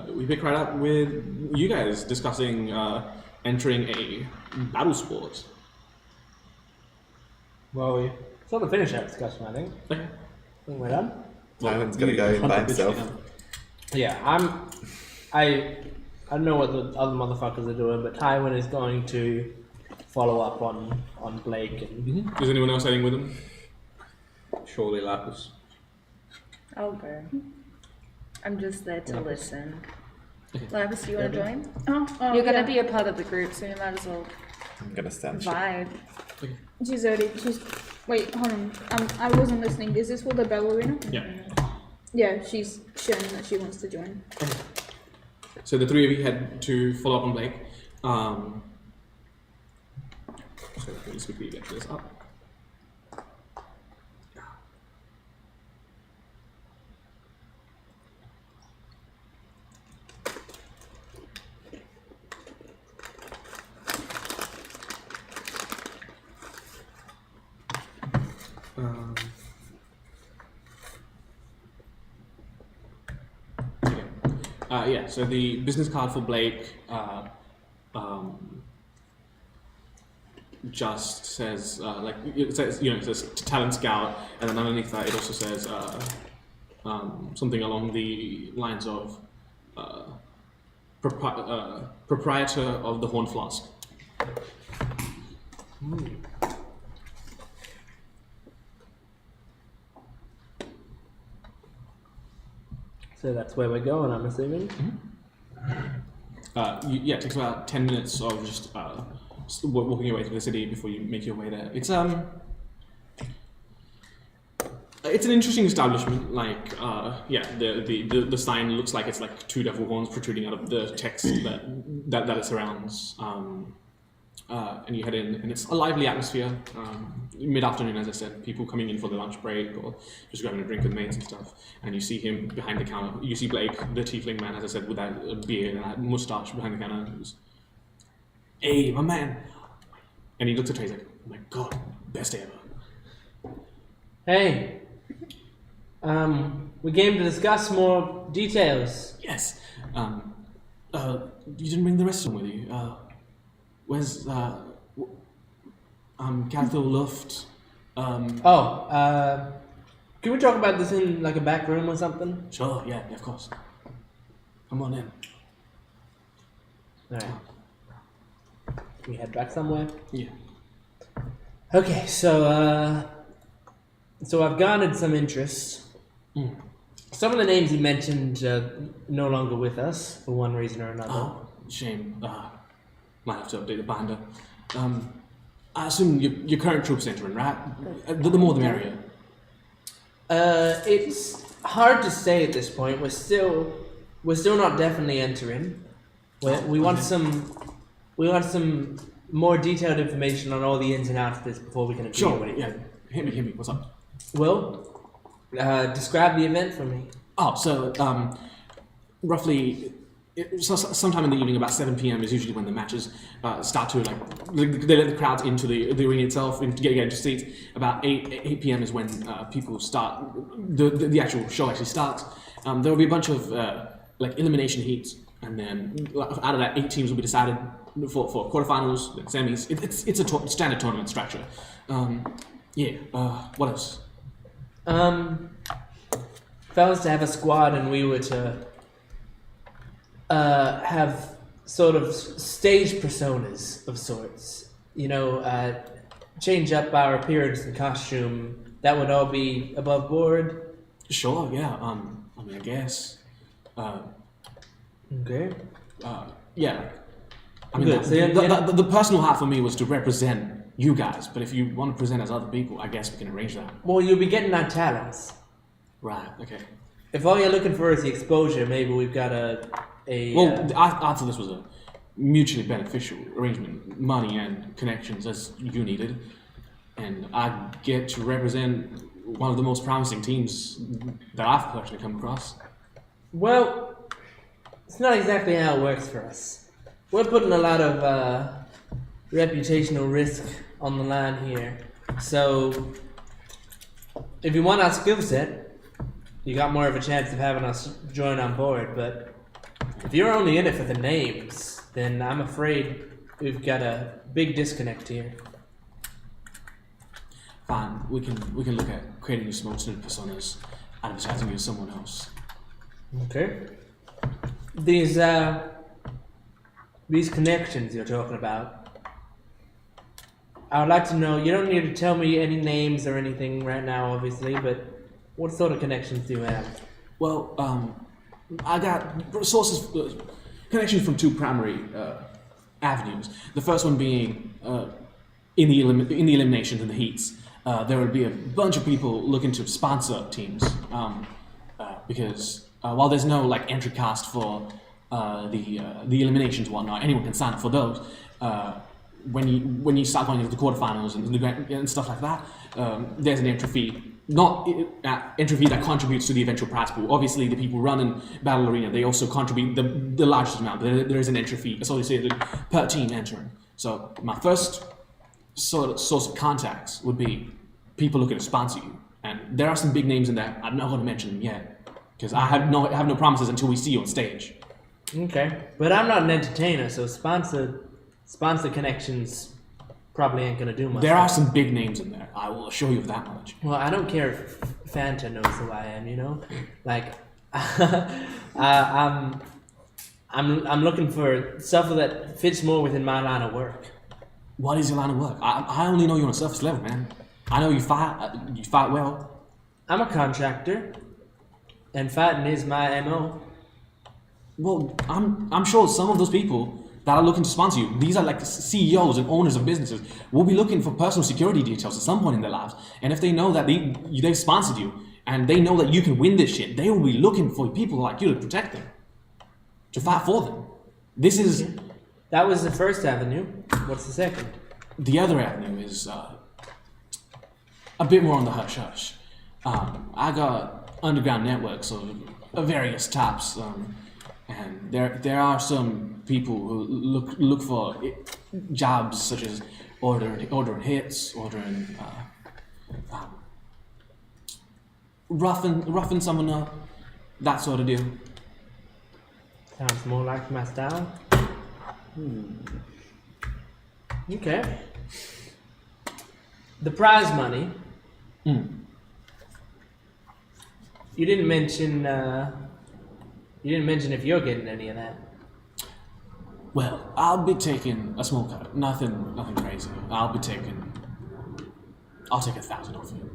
We pick right up with you guys discussing entering a battle sport. Well, we sort of finished that discussion, I think. Okay. I think we're done. Tywin's gonna go by himself. Yeah, I don't know what the other motherfuckers are doing, but Tywin is going to follow up on Blake and Is anyone else heading with him? Surely Lapis. I'll go. I'm just there to listen. Lapis, do you want to join? Oh, You're gonna yeah. be a part of the group, so you might as well I'm gonna stand. vibe. She's wait, hold on. I wasn't listening. Is this for the ballerina? Yeah. Yeah, she's showing that she wants to join. So the three of you head to follow up on Blake. So let me just quickly get this up. Okay. Yeah, so the business card for Blake just says, like, it says, it says talent scout, and then underneath that it also says something along the lines of proprietor of the Horn Flask. so that's where we're going, I'm assuming. Yeah, it takes about 10 minutes of just walking your way through the city before you make your way there. It's an interesting establishment. Like, the sign looks like it's like two devil horns protruding out of the text that it surrounds. And you head in, and it's a lively atmosphere. Mid-afternoon, as I said, people coming in for the lunch break or just grabbing a drink with mates and stuff. And you see him behind the counter. You see Blake, the tiefling man, as I said, with that beard and that mustache behind the counter. Who's, "Hey, my man!" And he looks at Trey, he's like, "Oh my god, best day ever." Hey, we came to discuss more details. Yes. You didn't bring the rest of them with you. Where's Cathal Luft? Can we talk about this in like a back room or something? Sure, yeah, of course. Come on in. Alright. We head back somewhere? Yeah. Okay, so I've garnered some interest. Some of the names you mentioned no longer with us for one reason or another. Oh, shame. Might have to update the binder. I assume your current troop's entering, right? The more the merrier. It's hard to say at this point. We're still not definitely entering. We want some more detailed information on all the ins and outs of this before we can agree on Sure, anything. yeah. Hit me. What's up? Will, describe the event for me. Oh, so roughly, sometime in the evening, about 7 p.m. is usually when the matches start to they let the crowds into the arena itself and get into seats. About 8 p.m. is when people start the actual show actually starts. There will be a bunch of elimination heats, and then out of that, 8 teams will be decided for quarterfinals, then semis. It's a standard tournament structure. What else? If I was to have a squad and we were to have sort of stage personas of sorts, change up our appearance and costume, that would all be above board? Sure, yeah. I guess. Okay. Yeah. I mean, Good. So the personal hat for me was to represent you guys, but if you want to present as other people, I guess we can arrange that. Well, you'll be getting our talents. Right, okay. If all you're looking for is the exposure, maybe we've got I thought this was a mutually beneficial arrangement, money and connections as you needed, and I get to represent one of the most promising teams that I've personally come across. Well, it's not exactly how it works for us. We're putting a lot of reputational risk on the line here. So, if you want our skill set, you got more of a chance of having us join on board, but if you're only in it for the names, then I'm afraid we've got a big disconnect here. Fine, we can look at creating new small student personas, advertising you as someone else. Okay. These connections you're talking about, I would like to know, you don't need to tell me any names or anything right now, obviously, but what sort of connections do you have? Well, I got connections from two primary avenues. The first one being in the eliminations and the heats. There would be a bunch of people looking to sponsor teams because while there's no like entry cost for the eliminations and whatnot, anyone can sign up for those. When you start going into the quarterfinals and stuff like that, there's an entry fee. Not entry fee that contributes to the eventual prize pool. Obviously, the people running Battle Arena, they also contribute the largest amount. There is an entry fee associated per team entering. So my first sort of source of contacts would be people looking to sponsor you, and there are some big names in there. I'm not going to mention them yet because I have no promises until we see you on stage. Okay, but I'm not an entertainer, so sponsor connections probably ain't gonna do much. There are some big names in there. I will assure you of that much. Well, I don't care if Fanta knows who I am. You know, like I'm looking for stuff that fits more within my line of work. What is your line of work? I only know you on a surface level, man. I know you fight well. I'm a contractor, and fighting is my MO. Well, I'm sure some of those people that are looking to sponsor you, these are like CEOs and owners of businesses, will be looking for personal security details at some point in their lives. And if they know that they've sponsored you, and they know that you can win this shit, they will be looking for people like you to protect them, to fight for them. This is... That was the first avenue. What's the second? The other avenue is a bit more on the hush-hush. I got underground networks of various types, and there are some people who look for jobs such as ordering hits, ordering roughing someone up, that sort of deal. Sounds more like my style. Okay. The prize money. You didn't mention if you're getting any of that. Well, I'll be taking a small cut. Nothing crazy. I'll take 1,000 off you.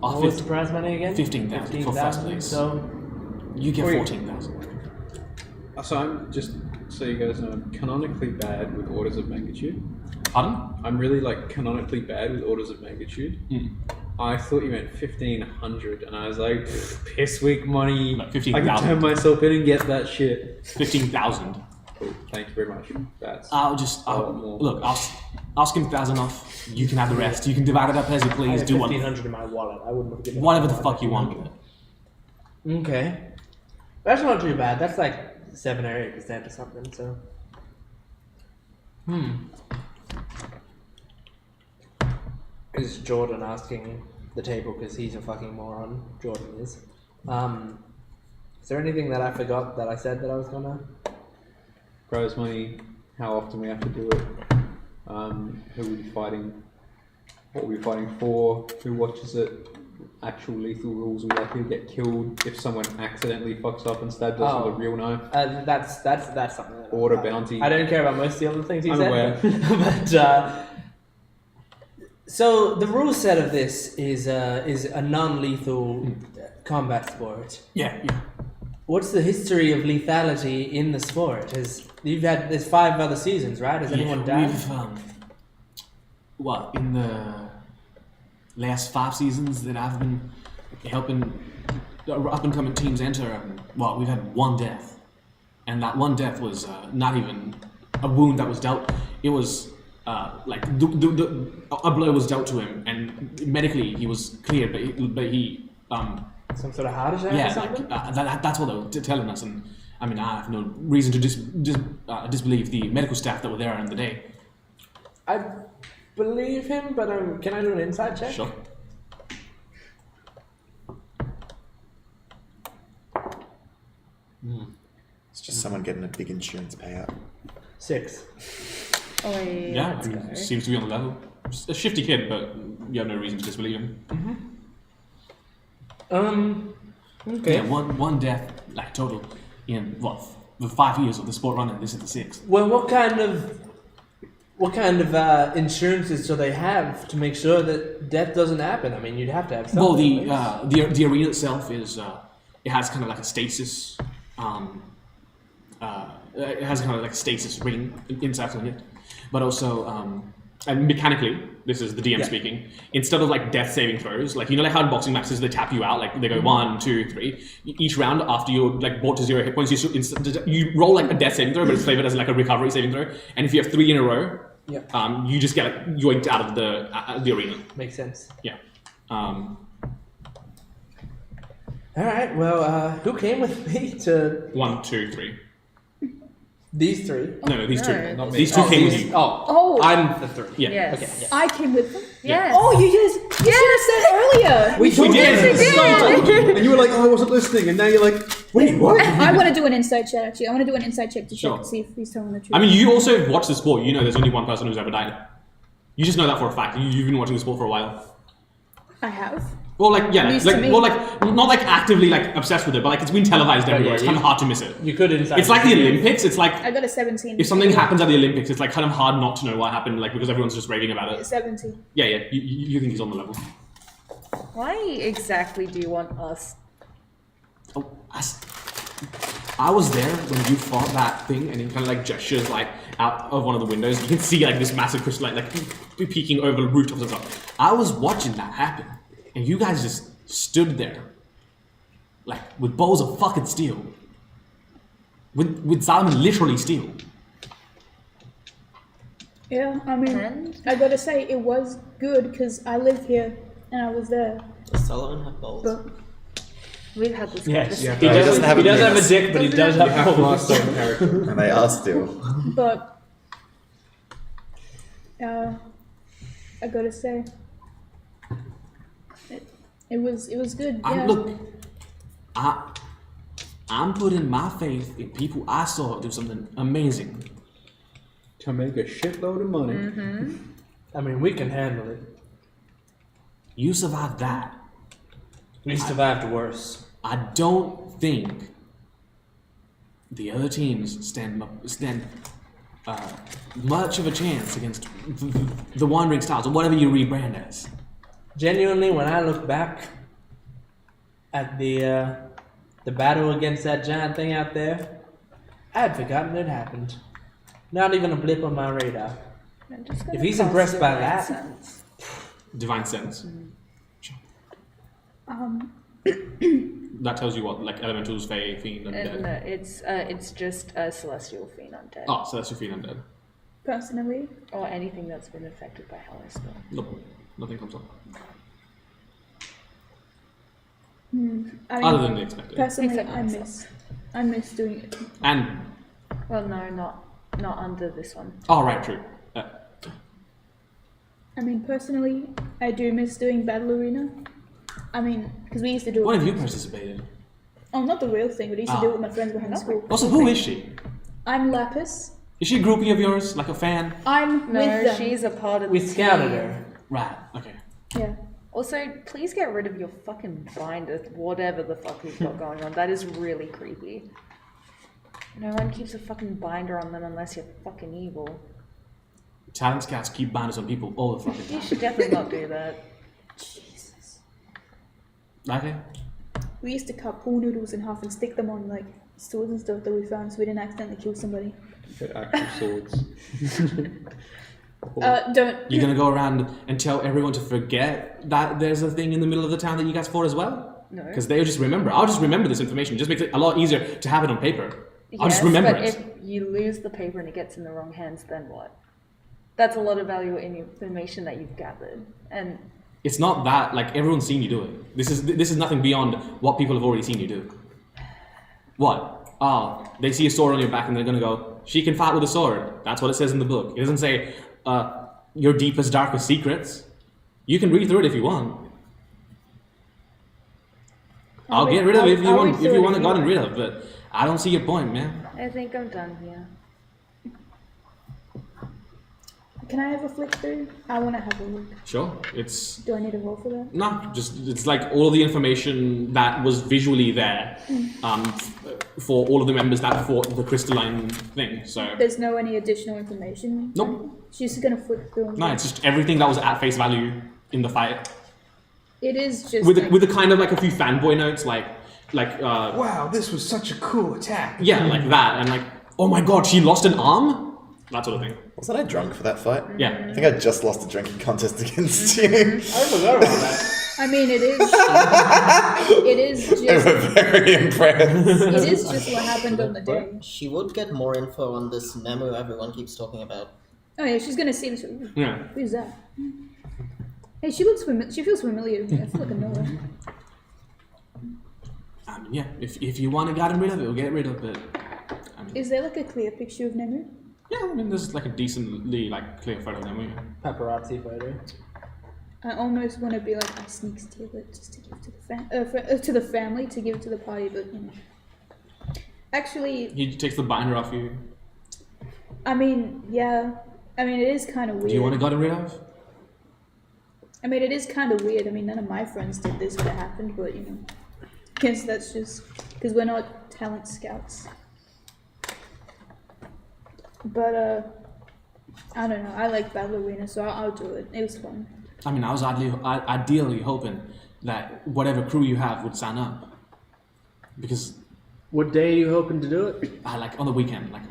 What was the prize money again? 15,000 for first place. So you get 14,000. So I'm just so you guys know, I'm canonically bad with orders of magnitude. Pardon? I'm really like canonically bad with orders of magnitude. I thought you meant 1,500, and I was like, piss weak money. No, I 15,000. can turn myself in and get that shit. 15,000. Cool. Thank you very much. That's I'll skim 1,000 off. You can have the rest. You can divide it up as you I please. had Do 1,500 in my wallet. I wouldn't have given whatever the fuck you want with it. Okay. That's not too bad. That's like 7 or 8% or something, so. This is Jordan asking the table because he's a fucking moron. Jordan is. Is there anything that I forgot that I said that I was gonna? prize money, how often we have to do it, who we'll be fighting, what we'll be fighting for, who watches it, actual lethal rules, we likely to get killed if someone accidentally fucks up and stabs us with a real knife. That's something. That Order bounty. I don't care about most of the other things he I'm said. aware. But so the rule set of this is a non-lethal combat sport. Yeah. What's the history of lethality in the sport? There's 5 other seasons, right? Has anyone died? We've, in the last 5 seasons that I've been helping up-and-coming teams enter, we've had 1 death. And that 1 death was not even a wound that was dealt. It was a blow was dealt to him, and medically he was cleared, but he some sort of heart attack or something? That's what they were telling us, and I mean, I have no reason to disbelieve the medical staff that were there on the day. I believe him, but can I do an inside check? Sure. It's just someone getting a big insurance payout. 6. Oh, yeah, Yeah, let's I mean, go. seems to be on the level. Just a shifty kid, but you have no reason to disbelieve him. Okay. Yeah, one death, like total, in what, the 5 years of the sport running. This is the 6th. Well, what kind of insurances do they have to make sure that death doesn't happen? I mean, you'd have to have something. Well, the arena itself is it has kind of like a stasis. It has kind of like a stasis ring inside on it, but also and mechanically, this is the DM speaking. Instead of like death saving throws, like like how in boxing matches they tap you out, like they go 1, 2, 3. Each round after you're like brought to 0 hit points, you roll like a death saving throw, but it's flavored as like a recovery saving throw. And if you have 3 in a row, you just get like, yoinked out of the arena. Makes sense. Yeah. All right. Well, who came with me to 1, 2, 3. these 3? No, these No. two. These two came with you. Oh, I'm the 3. Yeah. Yes. Okay. Yeah. I came with them. Yes. Oh, you should have said earlier. We told did. you, and you were like, "Oh, I wasn't listening," and now you're like, "Wait, what?" I want to do an inside check, actually. I want to do an inside check to Sure. check to see if he's telling the truth. I mean, you also watch the sport. You know there's only one person who's ever died. You just know that for a fact. You've been watching the sport for a while. I have. Well, like, yeah, News like, to me. well, like, not like actively like obsessed with it, but like it's been televised everywhere. It's kind of hard to miss it. You could inside. It's like the Olympics. It's like I got a 17. if something happens at the Olympics, it's like kind of hard not to know what happened, like because everyone's just raving about it. 17. Yeah, yeah. You think he's on the level? Why exactly do you want us? Oh, I was there when you fought that thing, and he kind of like gestures like out of one of the windows. You can see like this massive crystal like peeking over the rooftops and stuff. I was watching that happen, and you guys just stood there, like with bowls of fucking steel, with Solomon literally steel. Yeah, I mean, And? I gotta say, it was good because I live here and I was there. Does Sullivan have balls? But We've had this Yes. conversation. He doesn't have a penis. dick, but he does You have have to balls. master the character. And they are still. But I gotta say, it was good. Yeah. Look, I'm putting my faith in people I saw do something amazing. To make a shitload of money. I mean, we can handle it. You survived that. We survived worse. I don't think the other teams stand much of a chance against the Wandering Stars or whatever you rebrand as. Genuinely, when I look back at the battle against that giant thing out there, I had forgotten it happened. Not even a blip on my radar. I'm just gonna If he's cast impressed by Divine that- Sense. Divine Sense. That tells you what, like elementals, fae, fiend, and And dead. it's just a celestial fiend undead. Oh, so that's your fiend undead. Personally, Or anything that's been affected by Hellispell. Nope, nothing comes up. I mean, Other than the expected. personally, Except I myself. miss doing it. And, Well, no, not under this one. oh right, true. I mean, personally, I do miss doing Battle Arena. I mean, because we used to do it. What have you participated? Oh, not the real thing, but I used to do it with my friends behind school. Also, who is she? I'm Lapis. Is she a groupie of yours, like a fan? I'm No, with them. she's a part of We the scouted team. her. Right, okay. Yeah. Also, please get rid of your fucking binder, whatever the fuck we've got going on. That is really creepy. No one keeps a fucking binder on them unless you're fucking evil. Talent scouts keep binders on people all the fucking You time. should definitely not do that. Jesus. Okay. We used to cut pool noodles in half and stick them on like swords and stuff that we found so we didn't accidentally kill somebody. Get actual swords. Don't. You're gonna go around and tell everyone to forget that there's a thing in the middle of the town that you guys fought as well? No. Because they'll just remember. I'll just remember this information. It just makes it a lot easier to have it on paper. I'll just remember but it. if you lose the paper and it gets in the wrong hands, then what? That's a lot of valuable information that you've gathered. And It's not that, like, everyone's seen you do it. This is nothing beyond what people have already seen you do. What? Oh, they see a sword on your back and they're gonna go, she can fight with a sword. That's what it says in the book. It doesn't say, your deepest, darkest secrets. You can read through it if you want. I'll get rid of it if you want it gotten rid of, but I don't see your point, man. I think I'm done here. Can I have a flick through? I want to have a look. Sure, it's Do I need a roll for that? no, just it's like all of the information that was visually there, for all of the members that fought the crystalline thing. So There's no any additional information? nope, She's just gonna flip through and no, it's just everything that was at face value in the fight, It is just with like, with a kind of like a few fanboy notes, like Wow, this was such a cool attack. yeah, like that, and like oh my god, she lost an arm, that sort of thing. Wasn't I drunk for that fight? Yeah. I think I just lost a drinking contest against you. I forgot about that. I mean, it is. It is They just. were very impressed. It is just what happened on the day. She would get more info on this Nemu everyone keeps talking about. Oh yeah, she's gonna see this. Ooh, Yeah. who's that? Hey, she looks familiar. She feels familiar to me. I feel like I know her. I mean, yeah, if you want to get rid of it, we'll get rid of it. I mean, Is there like a clear picture of Nemu? yeah, I mean, there's like a decently like clear photo of them. Paparazzi photo. I almost want to be like, I sneak steal it just to give to the to the family to give to the party, but you know. Actually, He takes the binder off you. I mean, yeah. I mean, it is kind of weird. Do you want to get rid of? I mean, it is kind of weird. I mean, none of my friends did this when it happened, but you know, guess that's just because we're not talent scouts. But I don't know. I like Battle Arena, so I'll do it. It was fun. I mean, I was ideally hoping that whatever crew you have would sign up, because What day are you hoping to do it? I like on the weekend, like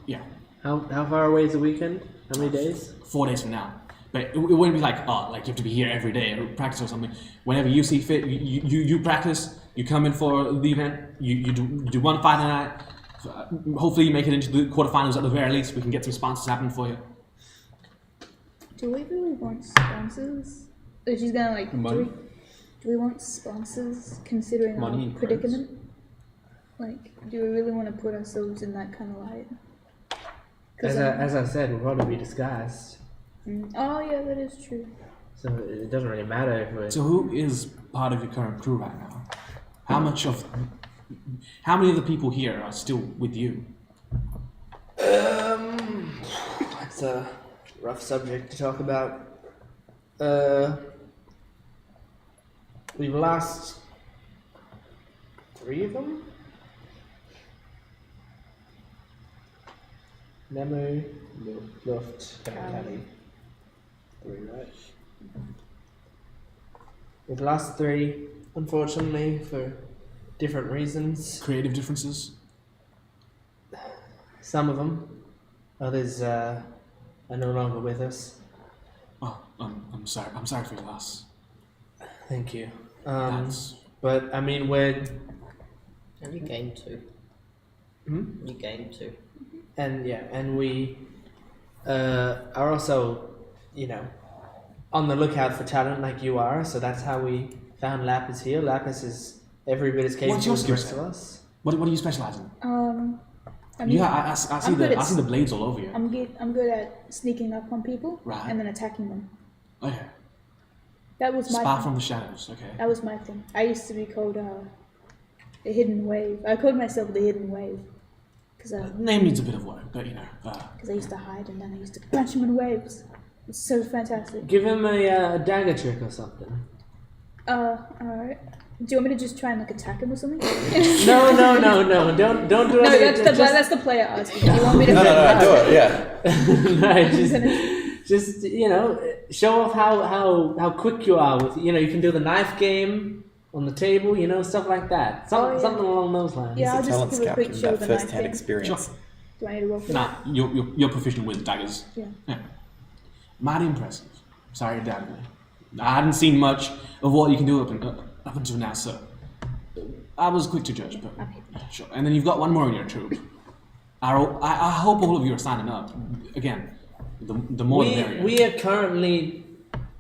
yeah, How far away is the weekend? How many days? 4 days from now. But it wouldn't be like like you have to be here every day or practice or something. Whenever you see fit, you practice. You come in for the event. You do one fight a night. Hopefully, you make it into the quarterfinals at the very least. We can get some sponsors happening for you. Do we really want sponsors? If she's gonna like, Money? do we want sponsors considering Money our and predicament? Like, do we really want to put ourselves in that kind of light? 'Cause, As I said, we'll probably be disguised, oh yeah, that is true. so it doesn't really matter if we're. So who is part of your current crew right now? How many of the people here are still with you? It's a rough subject to talk about. We've lost 3 of them. Nemu, Luft, and Kelly. 3, right? We've lost 3, unfortunately, for different reasons. Creative differences? Some of them. Others are no longer with us. Oh, I'm sorry. I'm sorry for your loss. Thank you. That's But I mean, we're And you gained 2. You gained 2. and we are also, you know, on the lookout for talent like you are. So that's how we found Lapis here. Lapis is every bit as capable What's your as the skill rest set? of us. what do you specialize in? I mean, Yeah, I see I'm good at I see the blades all over you. I'm good at sneaking up on people Right. and then attacking them. Okay. That was my Spy thing. from the shadows. Okay. That was my thing. I used to be called the Hidden Wave. I called myself the Hidden Wave because Name needs a bit of work, but you know. I used to hide and then I used to punch him in waves. It's so fantastic. Give him a dagger trick or something. Alright. Do you want me to just try and like attack him or something? No. Don't do No, it. that's the player asking. Do you want me to? No, do it, yeah. just you know, show off how quick you are with, you know, you can do the knife game on the table, you know, stuff like that. Something along those lines. Yeah, I'll He's a talent just give a scout quick from show of that the knife first-hand thing. experience. Do I need to roll for Nah, that? you're proficient with daggers. Yeah. Mighty impressive. Sorry to doubt me. I hadn't seen much of what you can do up until now, so I was quick to judge. But yeah, sure. And then you've got one more in your troop. I hope all of you are signing up. Again, the more the merrier. We are currently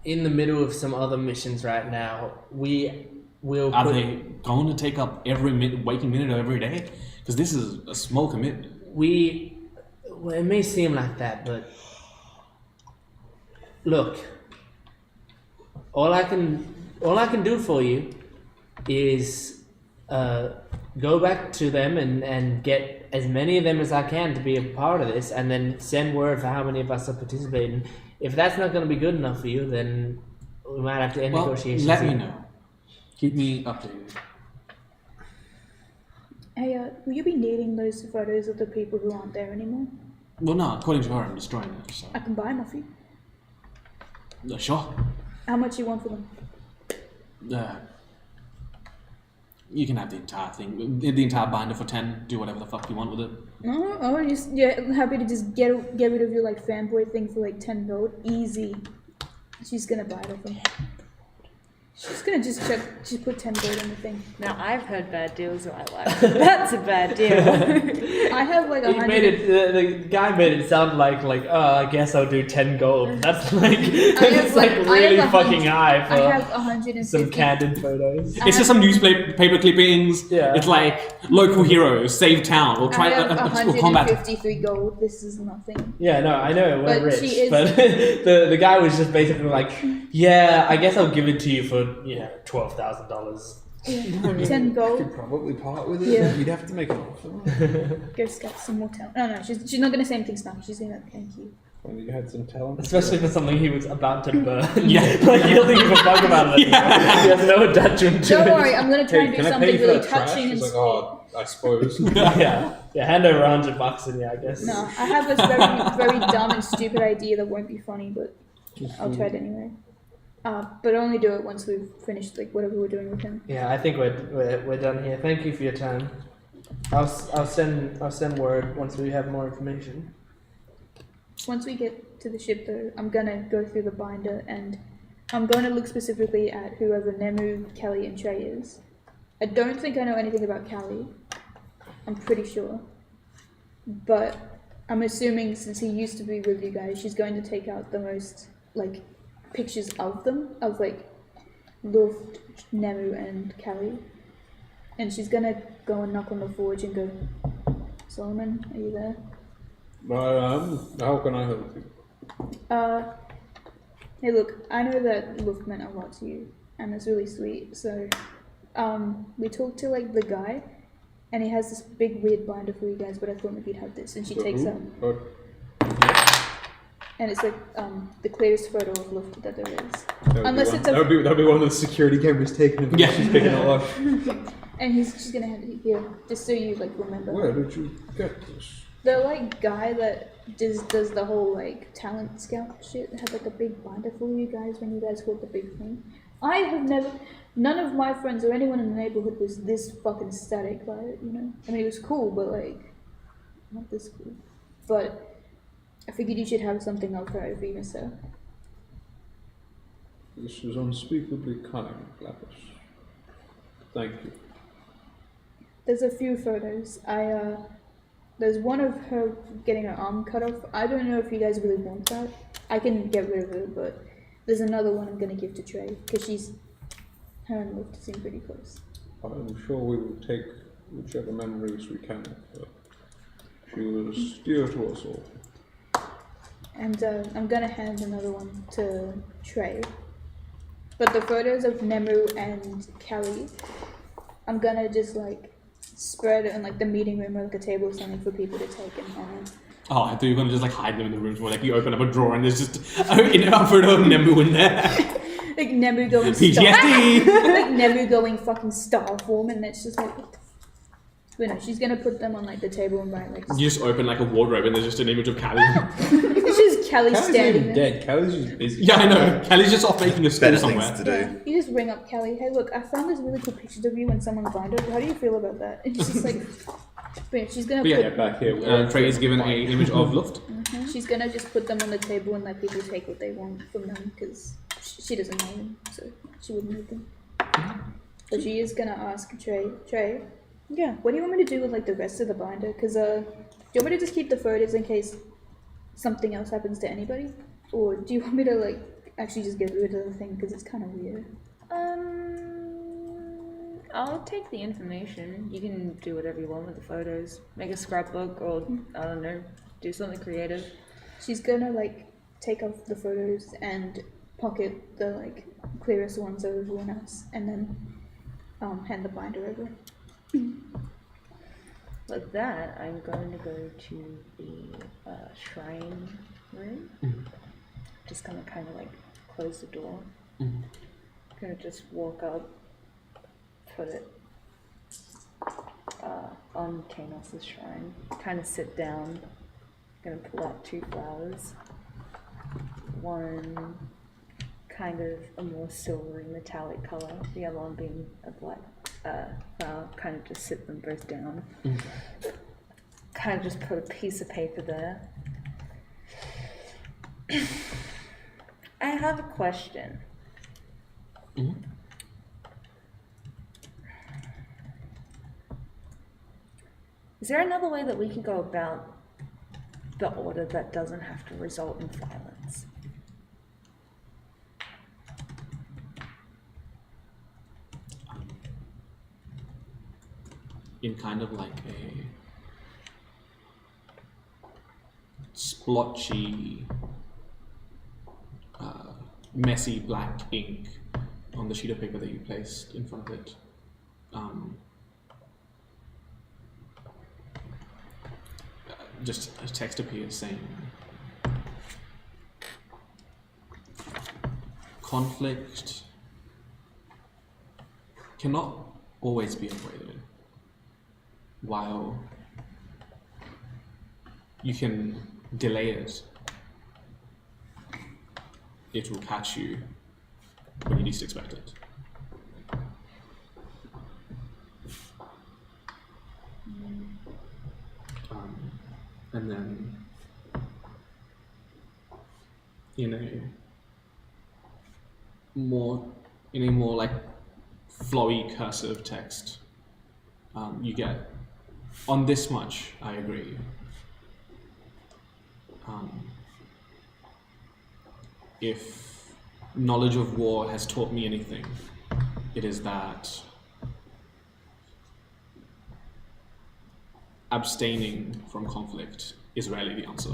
in the middle of some other missions right now. We will. Are they going to take up every waking minute of every day? Because this is a small commitment. Well, it may seem like that, but look, all I can do for you is go back to them and get as many of them as I can to be a part of this, and then send word for how many of us are participating. If that's not going to be good enough for you, then we might have to end Well, negotiations. let me know. Keep me updated. Hey, will you be needing those photos of the people who aren't there anymore? Well, no, according to her, I'm destroying them, so... I can buy them off you. Sure. How much you want for them? You can have the entire thing, the entire binder for 10. Do whatever the fuck you want with it. Oh, happy to just get rid of your like fanboy thing for like 10 gold. Easy. She's gonna buy it off him. She's gonna just put 10 gold on the thing. Now I've heard bad deals in my life. That's a bad deal. I have like He 100. made it. The guy made it sound like I guess I'll do 10 gold. That's like it's like really fucking high for I have 150. some candid photos. It's just some newspaper clippings. Yeah. It's like local heroes save town or try I have or combat. 153 gold. This is nothing. Yeah, no, I know we're But rich, she is- but the guy was just basically like, yeah, I guess I'll give it to you for $12,000. Yeah. 10 You gold. could probably part with it. Yeah. You'd have to make an offer. Go scout some more talent. No, she's not gonna say anything snarky. She's gonna thank you. When you had some talent. Especially for something he was about to burn. Yeah. Like he doesn't give a fuck about it. He has no attachment to Don't it. worry, I'm gonna try Hey, and do can I something pay you for really that trash? touching and He's like, oh, I suppose. yeah, hand over $100 in here, I guess. No, I have this very dumb and stupid idea that won't be funny, but I'll try it anyway. But only do it once we've finished like whatever we're doing with him. Yeah, I think we're done here. Thank you for your time. I'll send word once we have more information. Once we get to the ship, though, I'm gonna go through the binder and I'm going to look specifically at whoever Nemu, Kelly, and Trey is. I don't think I know anything about Kelly. I'm pretty sure, but I'm assuming since he used to be with you guys, she's going to take out the most like pictures of them, of like Luft, Nemu, and Kelly, and she's gonna go and knock on the forge and go, Solomon, are you there? I am. How can I help you? Hey look, I know that Luft meant a lot to you, and it's really sweet, so, we talked to like the guy, and he has this big weird binder for you guys, but I thought maybe you'd have this, and she takes out, and it's like, the clearest photo of Luft that there is. Unless it's a... That'd be one of the security cameras taking it. Yeah. She's picking it up. And she's gonna hand it here, just so you like remember. Where did you get this? The like guy that does the whole like talent scout shit had like a big binder for you guys when you guys caught the big thing. I have never, none of my friends or anyone in the neighborhood was this fucking static by it, you know? I mean, it was cool, but like, not this cool. But I figured you should have something else for you, Mister. This is unspeakably kind, Lapis. Thank you. There's a few photos. There's one of her getting her arm cut off. I don't know if you guys really want that. I can get rid of it, but there's another one I'm gonna give to Trey, because her and Luft seem pretty close. I'm sure we will take whichever memories we can of her. She was dear to us all. And I'm gonna hand another one to Trey. But the photos of Nemu and Kelly, I'm gonna just like spread it in like the meeting room or like a table or something for people to take and honor. Oh, I thought you were gonna just like hide them in the rooms where like you open up a drawer and there's just a photo of Nemu in there. Like Nemu going PTSD. like Nemu going fucking star form, and it's just like, what the but no, she's gonna put them on like the table and write like. You just open like a wardrobe and there's just an image of Callie. It's just Kelly Callie's standing even there. dead. Callie's just busy. Yeah, I know. Callie's just off making a school Better somewhere. things to do. Yeah, you just ring up Kelly. Hey, look, I found this really cool pictures of you when someone blinded. How do you feel about that? It's just like, but yeah, she's gonna But put. yeah, Back here. Trey is given a image of Luft. She's gonna just put them on the table and let people take what they want from them because she doesn't know them, so she wouldn't need them. But she is gonna ask Trey, yeah, what do you want me to do with like the rest of the binder? Because do you want me to just keep the photos in case something else happens to anybody, or do you want me to like actually just get rid of the thing because it's kind of weird? I'll take the information. You can do whatever you want with the photos. Make a scrapbook or, I don't know, do something creative. She's gonna like take off the photos and pocket the like clearest ones of everyone else, and then hand the binder over. With that, I'm going to go to the shrine room. Just gonna kind of like close the door. Gonna just walk up, put it on Kanos's shrine. Kind of sit down. Gonna pull out 2 flowers. One kind of a more silvery metallic color, the other one being a black flower. Kind of just sit them both down. Kind of just put a piece of paper there. I have a question. Is there another way that we can go about the order that doesn't have to result in violence? In kind of like a splotchy, messy black ink on the sheet of paper that you placed in front of it. Just a text appears saying, conflict cannot always be avoided, while you can delay it, it will catch you when you least expect it. And then in a more like flowy cursive text, you get, on this much I agree. If knowledge of war has taught me anything, it is that abstaining from conflict is rarely the answer.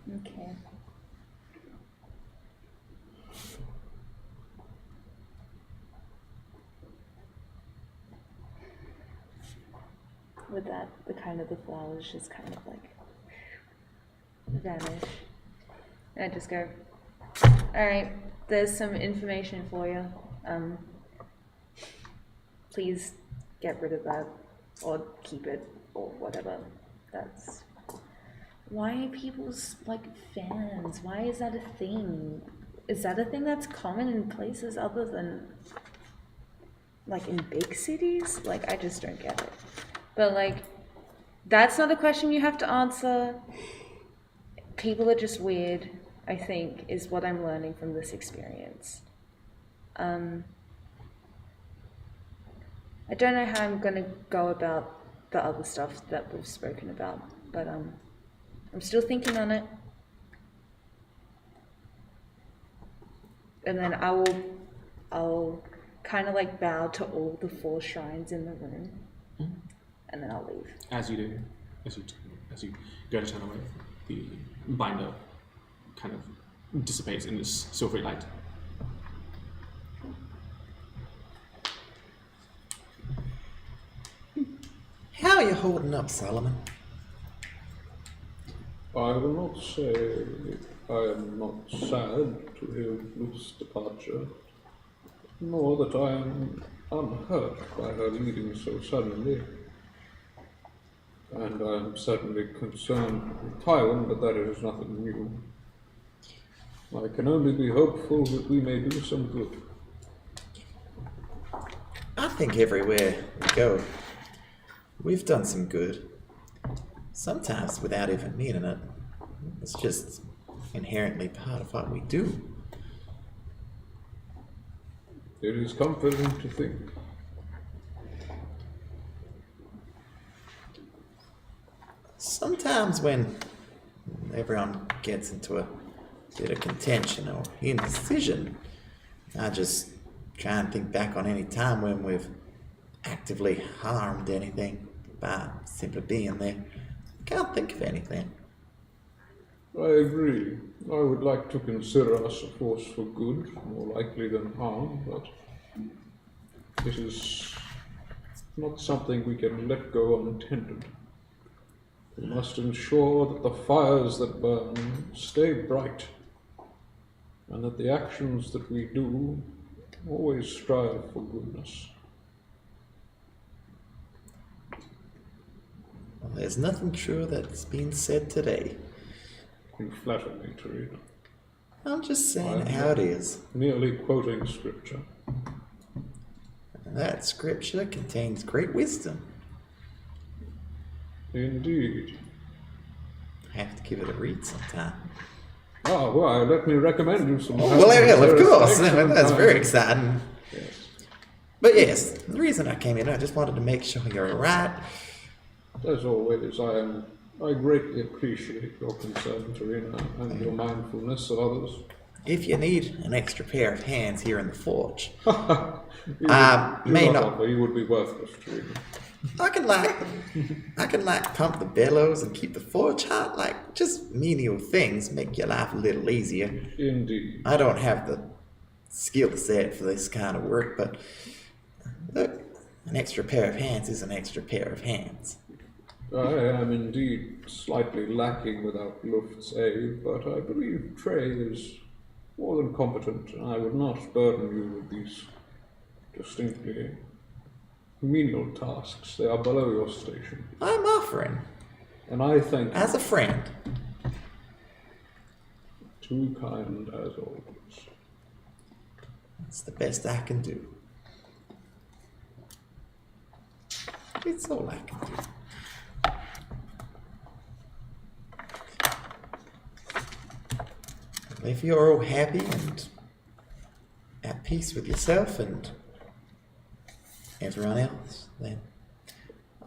Okay. With that, the flowers just kind of like vanish. And I just go, alright, there's some information for you. Please get rid of that, or keep it, or whatever. That's... Why are people's, like, fans? Why is that a thing? Is that a thing that's common in places other than, like, in big cities? Like, I just don't get it. But, like, that's not a question you have to answer. People are just weird, I think, is what I'm learning from this experience. I don't know how I'm gonna go about the other stuff that we've spoken about, but I'm still thinking on it. And then I'll kind of like bow to all the 4 shrines in the room, and then I'll leave. As you do, as you go to turn away, the binder kind of dissipates in this silvery light. How are you holding up, Solomon? I will not say I am not sad to hear Luke's departure, nor that I am unhurt by her leaving so suddenly. And I am certainly concerned with Tywin, but that is nothing new. I can only be hopeful that we may do some good. I think everywhere we go, we've done some good. Sometimes without even meaning it. It's just inherently part of what we do. It is comforting to think. Sometimes when everyone gets into a bit of contention or indecision, I just try and think back on any time when we've actively harmed anything by simply being there. I can't think of anything. I agree. I would like to consider us a force for good, more likely than harm, but it is not something we can let go untended. We must ensure that the fires that burn stay bright, and that the actions that we do always strive for goodness. Well, there's nothing true that's been said today. You flatter me, Tarina. I'm just saying how it is. Merely quoting scripture. And that scripture contains great wisdom. Indeed. I have to give it a read sometime. Ah, well, let me recommend you some. Well, of course. Excellent That's time. very exciting. Yes. But yes, the reason I came in, I just wanted to make sure you're alright. As always, I greatly appreciate your concern, Tarina, and your mindfulness of others. If you need an extra pair of hands here in the forge, You may do not. offer, you would be worthless, Tarina. I can pump the bellows and keep the forge hot. Like just menial things make your life a little easier. Indeed. I don't have the skill set for this kind of work, but look, an extra pair of hands is an extra pair of hands. I am indeed slightly lacking without Luft's aid, but I believe Trey is more than competent, and I would not burden you with these distinctly menial tasks. They are below your station. I'm offering, And I thank you. as a friend. Too kind as always. It's the best I can do. It's all I can do. If you're all happy and at peace with yourself and everyone else, then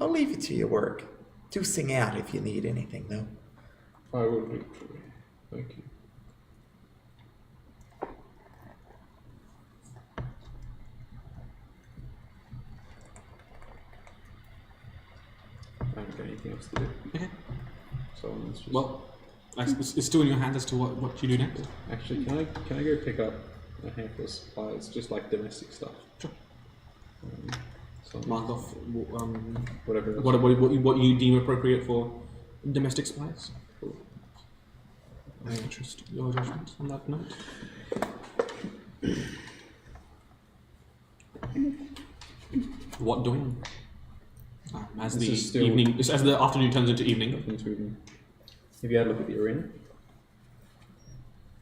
I'll leave you to your work. Do sing out if you need anything, though. I will do, Trey. Thank you. I haven't got anything else to do. Okay. So it's just... Well, it's still in your hands as to what you do next. Actually, can I go pick up a handful of supplies, just like domestic stuff? Sure. So Mark off whatever. Else. what you deem appropriate for domestic supplies. Cool. I trust your judgment on that note. What doing? As This the is still- evening, as the afternoon turns into evening. Nothing to even... Have you had a look at the arena?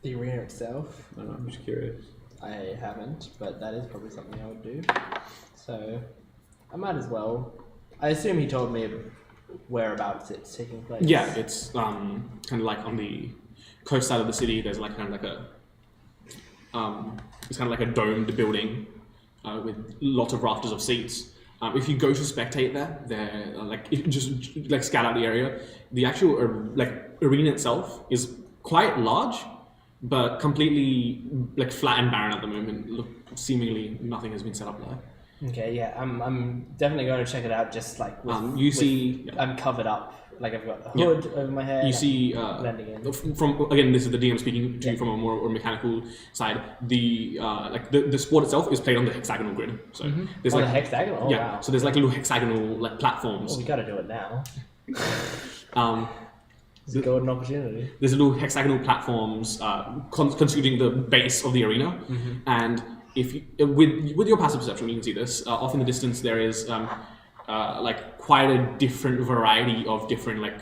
The arena itself, No, I'm just curious. I haven't, but that is probably something I would do. So, I might as well. I assume he told me whereabouts it's taking place. Yeah, it's kind of like on the coast side of the city. There's like kind of like a it's kind of like a domed building with lots of rafters of seats. If you go to spectate there, like just like scout out the area. The actual arena itself is quite large, but completely like flat and barren at the moment. Look, seemingly nothing has been set up there. Okay, yeah, I'm definitely going to check it out. Just like with, I'm covered up, like I've got a hood over my head. You see, blending in. from again, this is the DM speaking to you from a more mechanical side. The the sport itself is played on the hexagonal grid. So there's On like the hexagonal. Oh, yeah, wow. so there's like little hexagonal like platforms. Well, we got to do it now. It's a The- golden opportunity. There's little hexagonal platforms constituting the base of the arena, and if you, with your passive perception, you can see this. Off in the distance, there is like quite a different variety of different like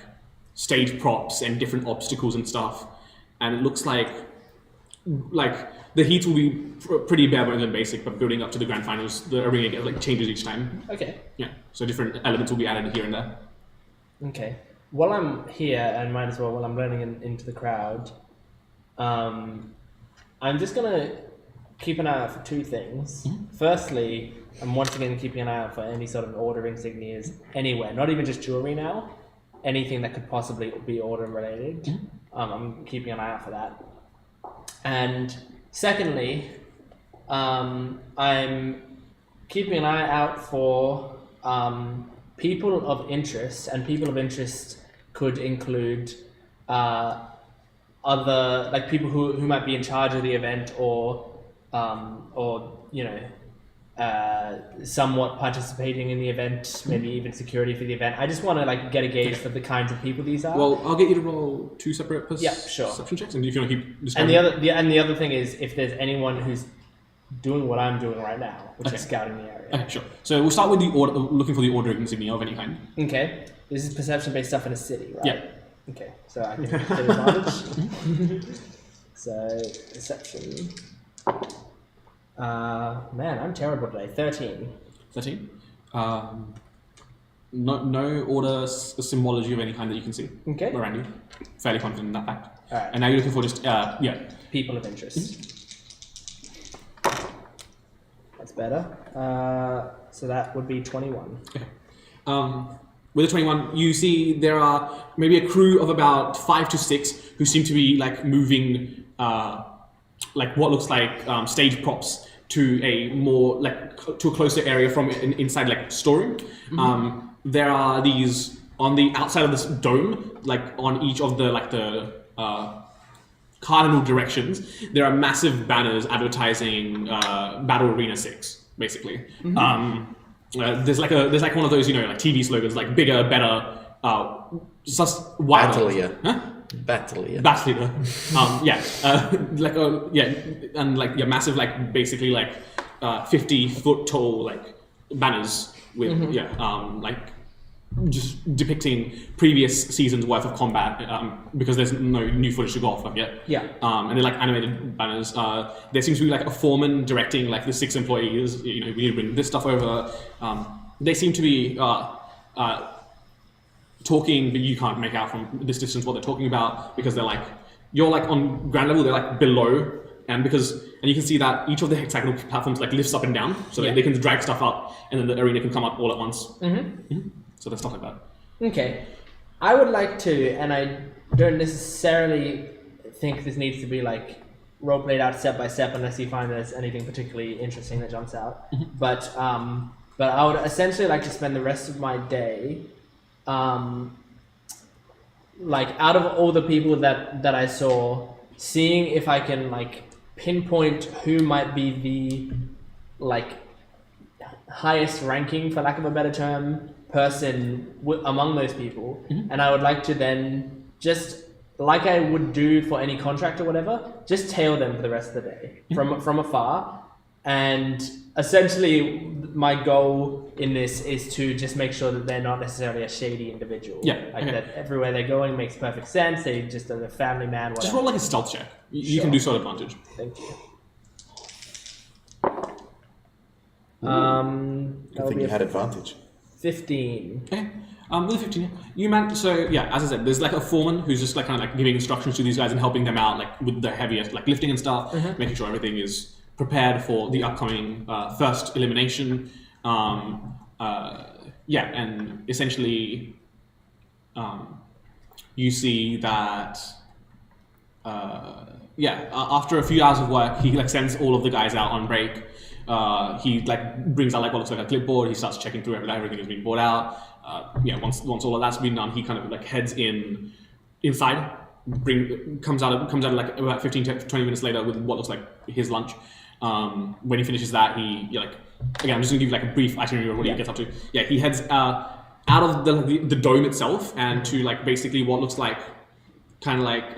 stage props and different obstacles and stuff, and it looks like the heats will be pretty bare bones and basic, but building up to the grand finals, the arena gets like changes each time. Okay. Yeah, so different elements will be added here and there. Okay. While I'm here, and might as well, while I'm blending into the crowd, I'm just gonna keep an eye out for two things. Firstly, I'm once again keeping an eye out for any sort of order insignias anywhere, not even just jewelry now. Anything that could possibly be order related. I'm keeping an eye out for that. And secondly, I'm keeping an eye out for people of interest, and people of interest could include other like people who might be in charge of the event or you know somewhat participating in the event, maybe even security for the event. I just want to like get a gauge for the kinds of people these are. Well, I'll get you to roll 2 separate Yeah, sure. perception checks, and if you want to keep And describing. the other thing is if there's anyone who's doing what I'm doing right now, which Okay. is scouting the area. Okay, sure. So we'll start with the order, looking for the order insignia of any kind. Okay. This is perception-based stuff in a city, right? Yeah. Okay, so I can get advantage. So, perception. Man, I'm terrible today. 13. 13. No order symbology of any kind that you can see Okay. around you. Fairly confident in that fact. Alright. And now you're looking for just People of interest. That's better. So that would be 21. With the 21, you see there are maybe a crew of about 5 to 6 who seem to be like moving like what looks like stage props to a more like to a closer area from inside like storeroom. There are these on the outside of this dome, like on each of the cardinal directions. There are massive banners advertising Battle Arena 6, basically. There's like one of those, you know, like TV slogans, like bigger, better, just wilder. Battleia. Huh? Battleia. Battleia. Massive, like basically like 50-foot tall like banners with like just depicting previous seasons worth of combat because there's no new footage to go off of yet. Yeah. And they're like animated banners. There seems to be like a foreman directing like the 6 employees. You know, we need to bring this stuff over. They seem to be talking, but you can't make out from this distance what they're talking about because they're like you're like on ground level. They're like below, and you can see that each of the hexagonal platforms like lifts up and down, so that they can drag stuff up, and then the arena can come up all at once. So there's stuff like that. Okay. I would like to, and I don't necessarily think this needs to be like role played out step by step unless you find there's anything particularly interesting that jumps out. But I would essentially like to spend the rest of my day like out of all the people that I saw, seeing if I can like pinpoint who might be the like highest ranking, for lack of a better term, person among those people, and I would like to then just like I would do for any contract or whatever, just tail them for the rest of the day from afar. And essentially my goal in this is to just make sure that they're not necessarily a shady individual. That everywhere they're going makes perfect sense. They just are a family man, whatever. Just roll like a stealth check. You can do so at advantage. Thank you. Good thing you had advantage. 15. Okay. With a 15, you as I said, there's like a foreman who's just like kind of like giving instructions to these guys and helping them out like with the heaviest like lifting and stuff, making sure everything is prepared for the upcoming first elimination. And essentially, you see that after a few hours of work, he like sends all of the guys out on break. He like brings out like what looks like a clipboard. He starts checking through everything has been brought out. Once all of that's been done, he kind of like heads inside. Comes out like about 15 to 20 minutes later with what looks like his lunch. When he finishes that, I'm just gonna give you like a brief itinerary of what he gets up to. Yeah, he heads out of the dome itself and to like basically what looks like kind of like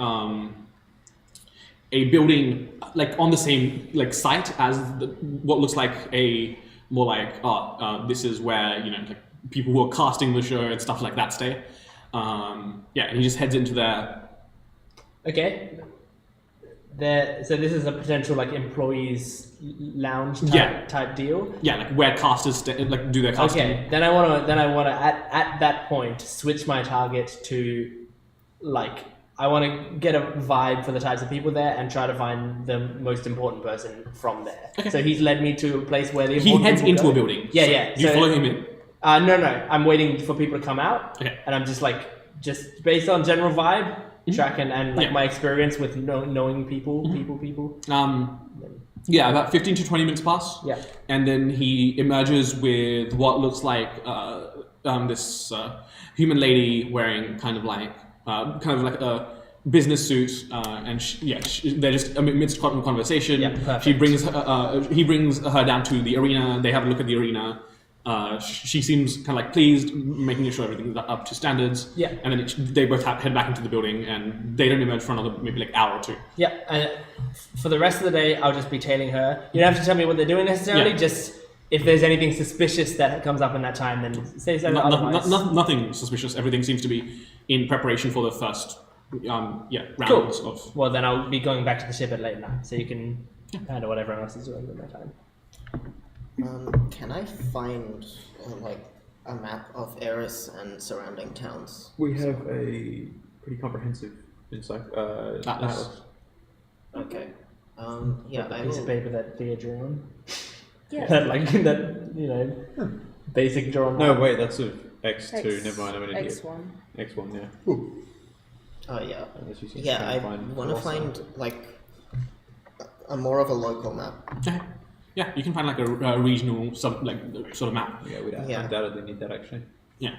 a building like on the same like site as what looks like a more like this is where like people who are casting the show and stuff like that stay. And he just heads into there. Okay. So this is a potential like employees lounge type deal. Yeah, like where casters like do their casting. Okay. Then I want to at that point switch my target to like I want to get a vibe for the types of people there and try to find the most important person from there. Okay. So he's led me to a place where the he heads into a building. Yeah. You follow him in. No. I'm waiting for people to come out. Okay. And I'm just based on general vibe, track and my experience with knowing people. About 15 to 20 minutes pass. Yeah. And then he emerges with what looks like this human lady wearing kind of like a business suit, and they're just amidst conversation. Yeah, perfect. He brings her down to the arena. They have a look at the arena. She seems kind of like pleased, making sure everything's up to standards. Yeah. And then they both head back into the building, and they don't emerge for another maybe like hour or two. Yeah, and for the rest of the day, I'll just be tailing her. You don't have to tell me what they're doing necessarily, Yeah. just if there's anything suspicious that comes up in that time, then say so. Otherwise. Nothing suspicious. Everything seems to be in preparation for the first rounds Cool. of. Well, then I'll be going back to the ship at late night, so you can handle what everyone else is doing in that time. Can I find like a map of Eris and surrounding towns? We have a pretty comprehensive atlas. Okay. Yeah, The I piece of will. paper that Thea drew on. Yeah. that basic drawing. No, wait, that's of X2. Never mind, I'm an idiot. X1. X1, yeah. Oh yeah. Unless you Yeah, I find want to Foresight. find like a more of a local map. Okay. Yeah, you can find like a regional sort of map. Yeah, we'd Yeah. undoubtedly need that actually. Yeah.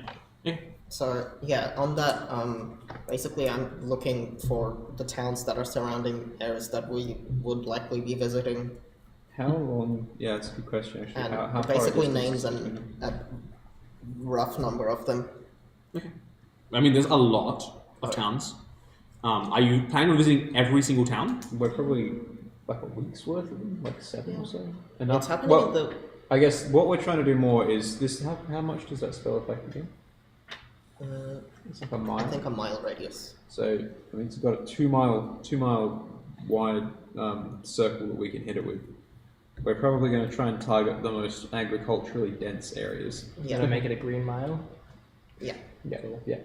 Okay. So yeah, on that, basically I'm looking for the towns that are surrounding Eris that we would likely be visiting, How long? Yeah, that's a good question actually. and How basically far a names distance is and a rough number of them. I mean, there's a lot of towns. Are you planning on visiting every single town? We're probably like a week's worth of them, like 7 or so. Enough. It's happening Well, in the I guess what we're trying to do more is this. How much does that spell affect again? It's like a mile. I think a mile radius. So I mean, it's got a 2 mile wide circle that we can hit it with. We're probably going to try and target the most agriculturally dense areas. You gonna make it a green mile? Yeah. Yeah.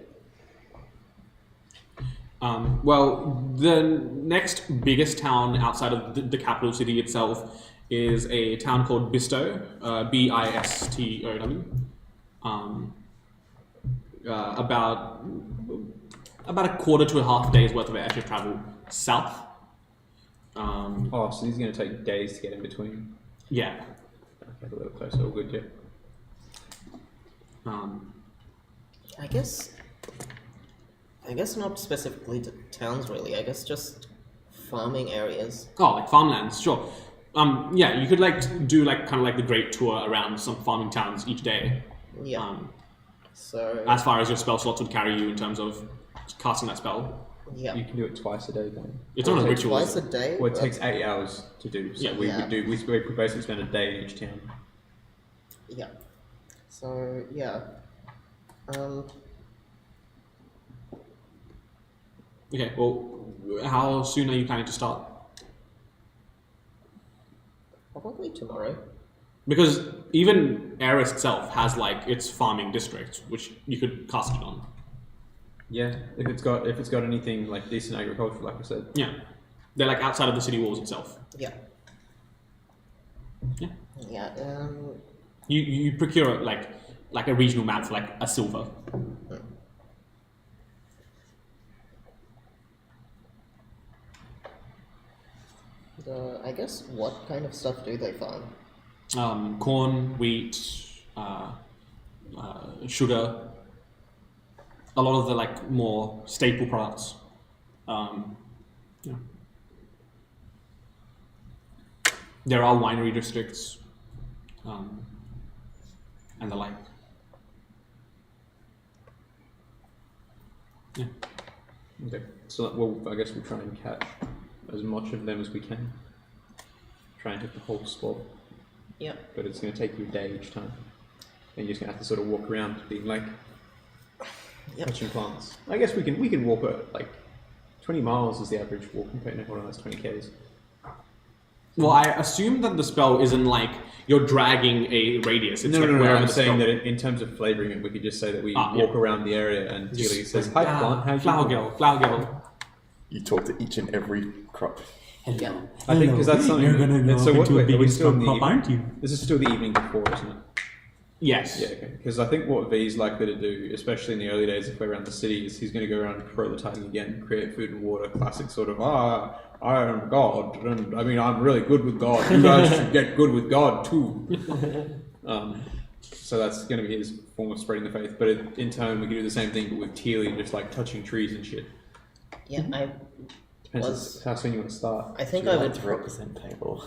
Well, the next biggest town outside of the capital city itself is a town called Bistow, Bistow. About a quarter to a half days worth of airship travel south. Oh, so these are going to take days to get in between. Yeah. Okay, a little closer. All good, yeah. I guess not specifically to towns really. I guess just farming areas. Oh, like farmlands, sure. Yeah, you could do kind of like the great tour around some farming towns each day. Yeah. So As far as your spell slots would carry you in terms of casting that spell. yeah. You can do it twice a day then. It's not a So ritual. twice a day. Well, it takes 8 hours to do. So Yeah. we Yeah. would basically spend a day in each town. Yeah. So yeah. Okay, well, how soon are you planning to start? Probably tomorrow. Because even Eris itself has like its farming district, which you could cast it on. Yeah, if it's got anything like decent agriculture, like I said. Yeah, they're like outside of the city walls itself. Yeah. Yeah. Yeah. You procure like a regional map for like a silver. I guess what kind of stuff do they farm? Corn, wheat, sugar. A lot of the like more staple products. Yeah. There are winery districts, and the like. Yeah. Okay, so I guess we'll try and catch as much of them as we can. Try and hit the whole spot. Yeah. But it's going to take you a day each time. And you're just going to have to sort of walk around being like, Yep. touching plants. I guess we can walk at like 20 miles is the average walking rate. Hold on, that's 20 k's. Well, I assume that the spell isn't like you're dragging a radius. It's No, like no, no. wherever I'm the saying spell... that in terms of flavouring it, we could just say that we Ah, walk yeah. around the area and Tilly says, "Hi, plant. How's flower your girl, flower girl. You talk to each and every crop. Yeah. I think because that's something. You're gonna go so what, into a wait, big are we and still in strong the crop, evening? aren't you? This is still the evening before, isn't it? Yes. Yeah, okay. Because I think what V's likely to do, especially in the early days if we're around the city, is he's going to go around prototyping again, create food and water, classic sort of, I am God, and I mean, I'm really good with God. You guys should get good with God too. So that's going to be his form of spreading the faith. But in turn, we can do the same thing, but with Teely just like touching trees and shit. Yeah, I Depends was. how soon you want to start. I think I would. Let's represent table.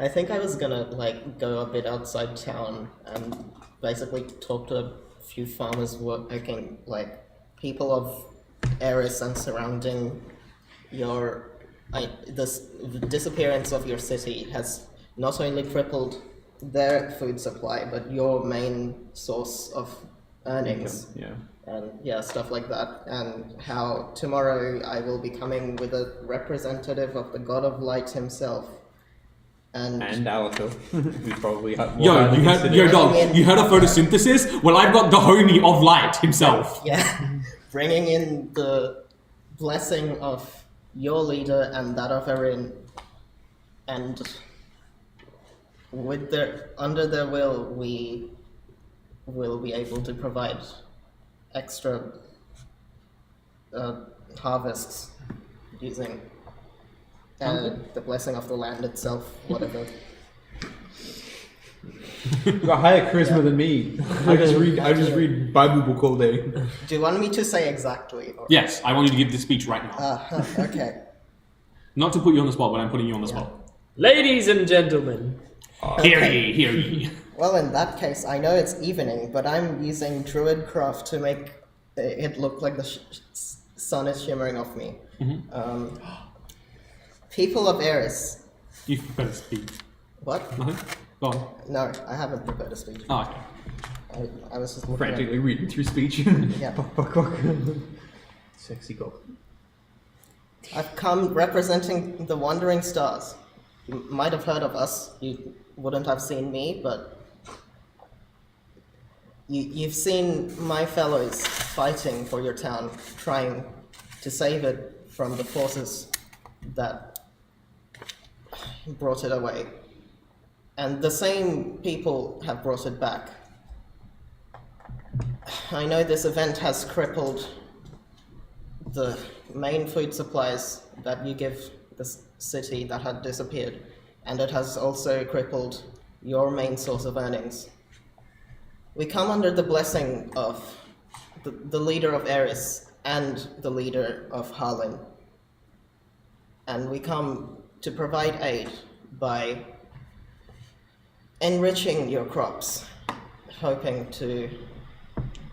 I think I was gonna like go a bit outside town and basically talk to a few farmers working, like people of Eris and surrounding your. The disappearance of your city has not only crippled their food supply, but your main source of earnings. Yeah. And yeah, stuff like that. And how tomorrow I will be coming with a representative of the God of Light himself. And Alethyr, who's probably Yo, you heard of photosynthesis? Well, I've got the homie of light himself. yeah, bringing in the blessing of your leader and that of Erin, and with under their will, we will be able to provide extra harvests using the blessing of the land itself, whatever. You've got higher charisma than me. I just read Bible book all day. Do you want me to say exactly? Or? Yes, I want you to give this speech right now. Okay. Not to put you on the spot, but I'm putting you on the spot. Ladies and gentlemen. Hear ye, hear ye. Well, in that case, I know it's evening, but I'm using druid craft to make it look like the sun is shimmering off me. Mm-hmm. People of Eris. You better speak. What? Nothing? Go on. No, I haven't prepared a speech. Oh, okay. I was just looking Frantically reading through speech. Yeah. Sexy god. I've come representing the Wandering Stars. You might have heard of us. You wouldn't have seen me, but you've seen my fellows fighting for your town, trying to save it from the forces that brought it away. And the same people have brought it back. I know this event has crippled the main food supplies that you give the city that had disappeared, and it has also crippled your main source of earnings. We come under the blessing of the leader of Eris and the leader of Harlan, and we come to provide aid by enriching your crops, hoping to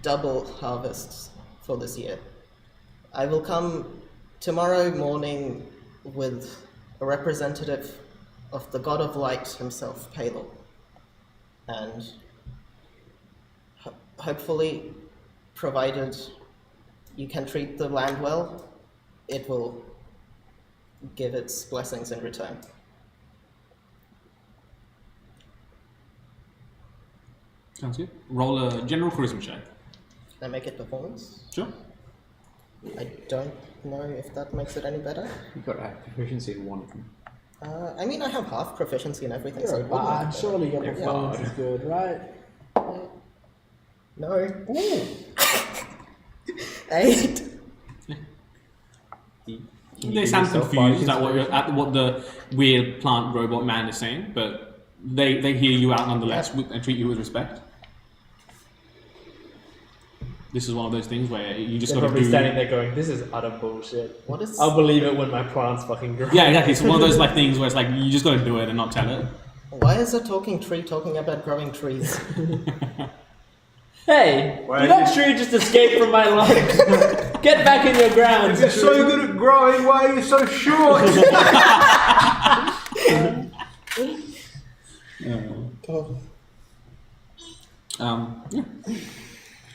double harvests for this year. I will come tomorrow morning with a representative of the God of Light himself, Palel, and hopefully, provided you can treat the land well, it will give its blessings in return. Sounds good. Roll a general charisma check. Can I make it performance? Sure. I don't know if that makes it any better. You've got to have proficiency in one of them. I mean, I have half proficiency in everything, so You're it a wouldn't bard. matter. Surely your Yeah. performance is good, right? No. 8. They sound confused at what the weird plant robot man is saying, but they hear you out nonetheless and treat you with respect. This is one of those things where you just They're got to probably do. standing there going, "This is utter bullshit." What is? I'll believe it when my plants fucking grow. Yeah, exactly. It's one of those like things where it's like you just got to do it and not tell it. Why is a talking tree talking about growing trees? Hey, did that tree just escape from my life? Get back in your grounds. You're so good at growing, why are you so short?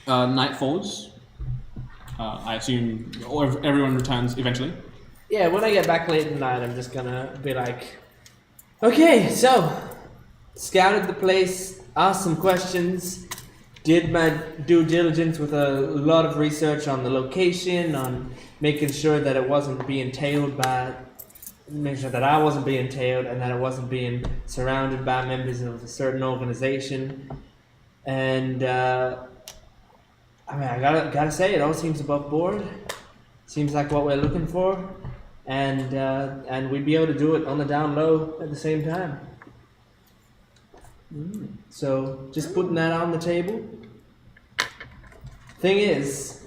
Night falls. I assume everyone returns eventually. Yeah, when I get back late at night, I'm just gonna be like, okay, so, scouted the place, asked some questions, did my due diligence with a lot of research on the location, on making sure that it wasn't being tailed by, making sure that I wasn't being tailed and that it wasn't being surrounded by members of a certain organization. And, I mean, I gotta say, it all seems above board. Seems like what we're looking for, and we'd be able to do it on the down low at the same time. So just putting that on the table. Thing is,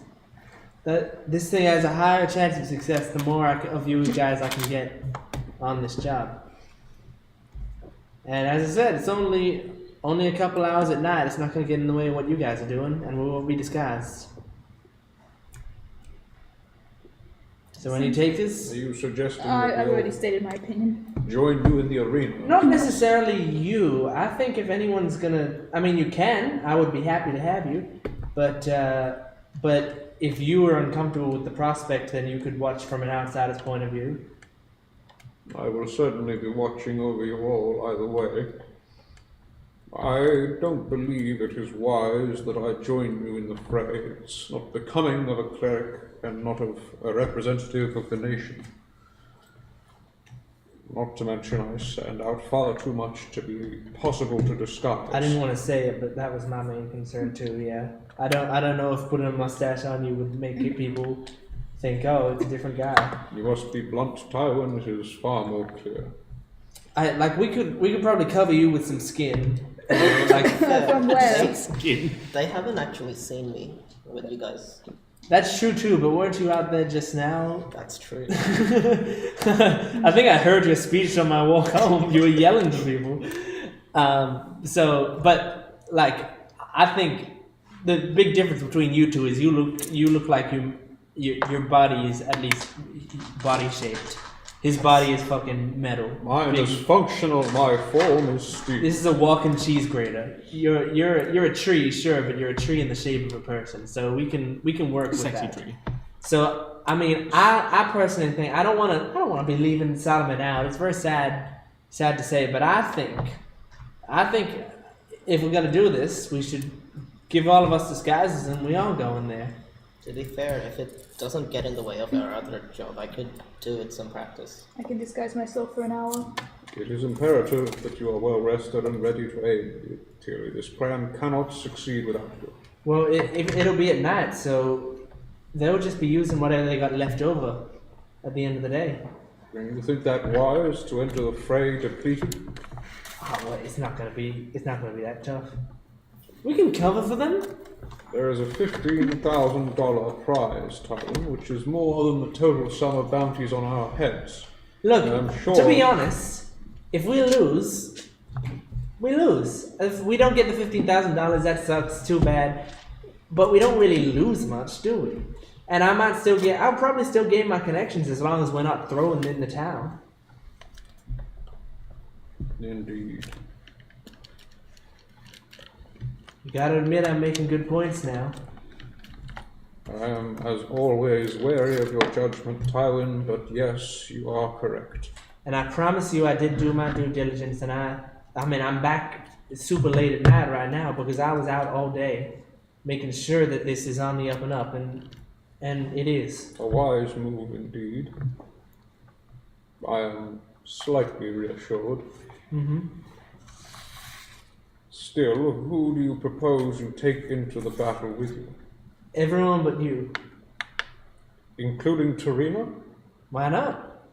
this thing has a higher chance of success the more of you guys I can get on this job. And as I said, it's only a couple hours at night. It's not going to get in the way of what you guys are doing, and we won't be disguised. So any takers? Are you suggesting I've that already we'll stated my opinion. join you in the arena? Not necessarily you. I think if anyone's gonna, I mean, you can. I would be happy to have you, but if you were uncomfortable with the prospect, then you could watch from an outsider's point of view. I will certainly be watching over you all either way. I don't believe it is wise that I join you in the fray. It's not becoming of a cleric and not of a representative of the nation. Not to mention I stand out far too much to be possible to disguise. I didn't want to say it, but that was my main concern too. Yeah, I don't know if putting a mustache on you would make people think, oh, it's a different guy. You must be blunt, Tywin. It is far more clear. We could probably cover you with some skin. From where? They haven't actually seen me with you guys. That's true too, but weren't you out there just now? That's true. I think I heard your speech on my walk home. You were yelling to people. But I think the big difference between you two is you look like your body is at least body shaped. His body is fucking metal. Mine is functional. My form is steel. This is a walking cheese grater. You're a tree, sure, but you're a tree in the shape of a person. So we can work with Sexy that. tree. So I mean, I personally think I don't want to be leaving Solomon out. It's very sad to say, but I think if we're gonna do this, we should give all of us disguises and we all go in there. To be fair, if it doesn't get in the way of our other job, I could do it some practice. I can disguise myself for an hour. It is imperative that you are well rested and ready to aid. Clearly, this plan cannot succeed without you. Well, it'll be at night, so they'll just be using whatever they got left over at the end of the day. And you think that wise to enter the fray depleted? Oh, well, it's not gonna be that tough. We can cover for them. There is a $15,000 prize, Tywin, which is more than the total sum of bounties on our heads. Look, I'm sure... to be honest, if we lose, we lose. If we don't get the $15,000, that sucks, too bad. But we don't really lose much, do we? And I'll probably still gain my connections as long as we're not throwing in the town. Indeed. You gotta admit I'm making good points now. I am, as always, wary of your judgment, Tywin, but yes, you are correct. And I promise you I did do my due diligence, and I'm back super late at night right now because I was out all day making sure that this is on the up and up, and it is. A wise move indeed. I am slightly reassured. Mm-hmm. Still, who do you propose you take into the battle with you? Everyone but you. Including Terina? Why not?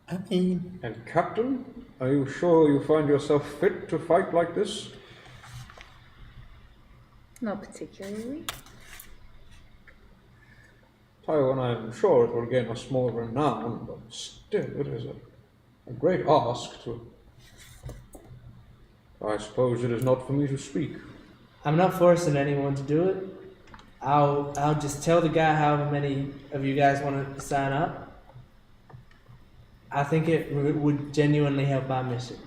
I mean, And Captain? Are you sure you find yourself fit to fight like this? Not particularly. Tywin, I am sure it will gain us more renown, but still it is a great ask to... I suppose it is not for me to speak. I'm not forcing anyone to do it. I'll just tell the guy however many of you guys want to sign up. I think it would genuinely help our mission.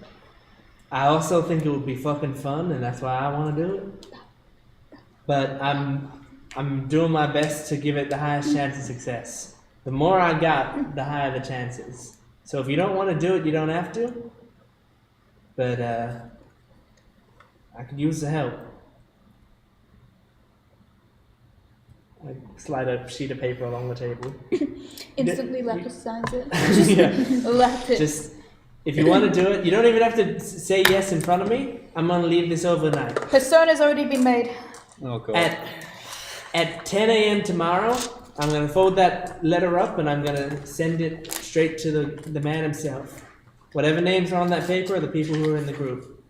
I also think it would be fucking fun, and that's why I want to do it. But I'm doing my best to give it the highest chance of success. The more I got, the higher the chances. So if you don't want to do it, you don't have to. But I could use the help. I slide a sheet of paper along the table. Instantly Lapis signs it. Yeah. Lapis. Just, if you want to do it, you don't even have to say yes in front of me. I'm going to leave this overnight. Persona's already been made. Oh god. At 10 a.m. tomorrow, I'm going to fold that letter up and I'm going to send it straight to the man himself. Whatever names are on that paper are the people who are in the group.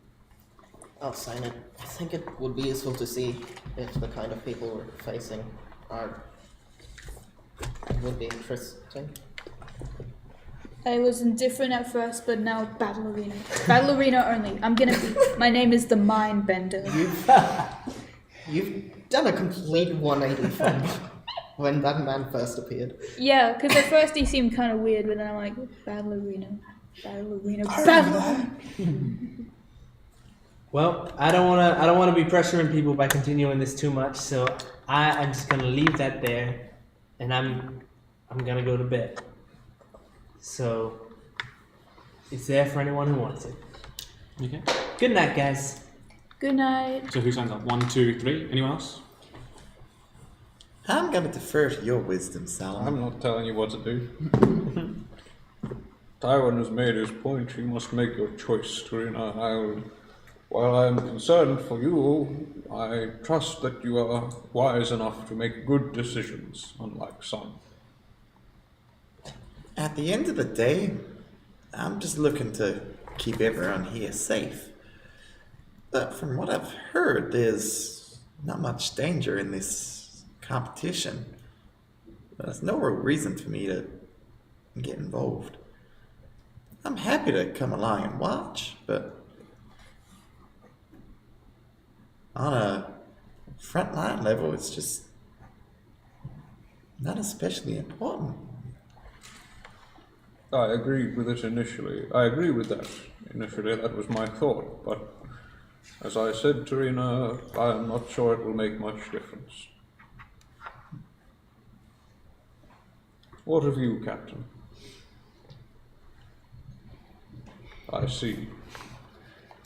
I'll sign it. I think it would be useful to see if the kind of people we're facing would be interesting. I was indifferent at first, but now battle arena. Battle arena only. I'm gonna be. My name is the Mind Bender. You've done a complete 180 from when that man first appeared. Yeah, because at first he seemed kind of weird, but then I'm like, battle arena, battle arena, battle. Well, I don't wanna be pressuring people by continuing this too much, so I'm just gonna leave that there, and I'm gonna go to bed. So it's there for anyone who wants it. Okay. Good night, guys. Good night. So who signs up? 1, 2, 3. Anyone else? I'm going to defer to your wisdom, Solomon. I'm not telling you what to do. Tywin has made his point. You must make your choice, Tarina. While I am concerned for you, I trust that you are wise enough to make good decisions, unlike some. At the end of the day, I'm just looking to keep everyone here safe. But from what I've heard, there's not much danger in this competition. There's no real reason for me to get involved. I'm happy to come along and watch, but on a frontline level, it's just not especially important. I agreed with it initially. I agree with that. Initially, that was my thought. But as I said, Tarina, I am not sure it will make much difference. What of you, Captain? I see.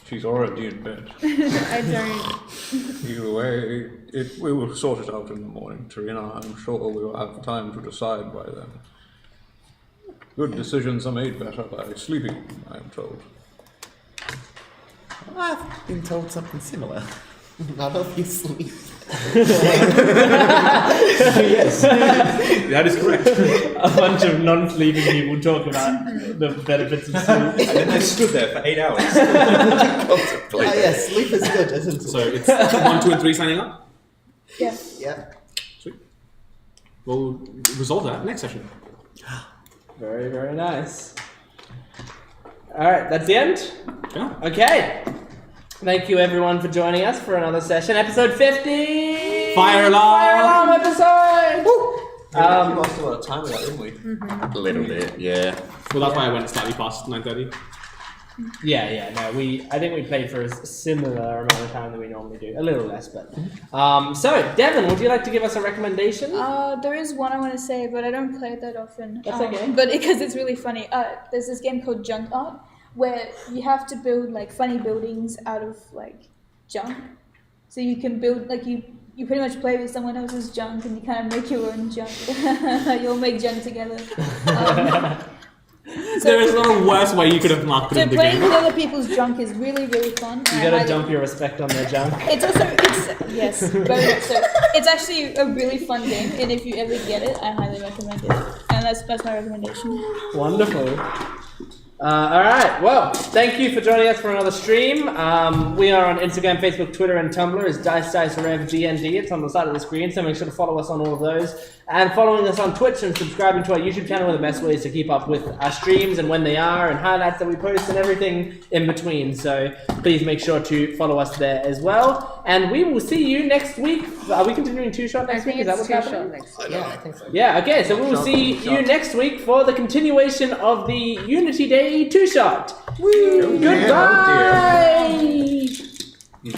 She's already in bed. I don't. Either way, we will sort it out in the morning, Tarina. I'm sure we will have time to decide by then. Good decisions are made better by sleeping, I am told. I've been told something similar. None of you sleep. Yes, That is correct. a bunch of non-sleeping people talk about the benefits of sleep. And then I stood there for 8 hours. Contemplate. Yeah, sleep is good, isn't it? So it's 1, 2, and 3 signing up. Yeah. Yeah. Sweet. We'll resolve that next session. Very, very nice. Alright, that's the end? Yeah. Okay. Thank you everyone for joining us for another session. Episode 50! Fire alarm! Fire alarm episode! We lost a lot of time with that, didn't we? A little bit, yeah. Well, that's why I went slightly past 9:30. Yeah, no, I think we played for a similar amount of time than we normally do. A little less, but. So, Devin, would you like to give us a recommendation? There is one I want to say, but I don't play it that often. That's okay. But because it's really funny. There's this game called Junk Art, where you have to build like funny buildings out of like junk. So you can build like you pretty much play with someone else's junk, and you kind of make your own junk. You'll make junk together. There is not a worse way you could have marketed So the playing game. with other people's junk is really, really fun. You gotta dump your respect on their junk. It's yes, very much so. It's actually a really fun game, and if you ever get it, I highly recommend it. And that's my recommendation. Wonderful. Alright, well, thank you for joining us for another stream. We are on Instagram, Facebook, Twitter, and Tumblr as DiceRevGND. It's on the side of the screen, so make sure to follow us on all of those. And following us on Twitch and subscribing to our YouTube channel are the best ways to keep up with our streams and when they are, and highlights that we post, and everything in between. So please make sure to follow us there as well. And we will see you next week. Are we continuing two-shot next week? Is that what's happening? next week. Yeah, I think so. Yeah, okay, so we will see you next week for the continuation of the Unity Day two-shot. Woo! Goodbye! You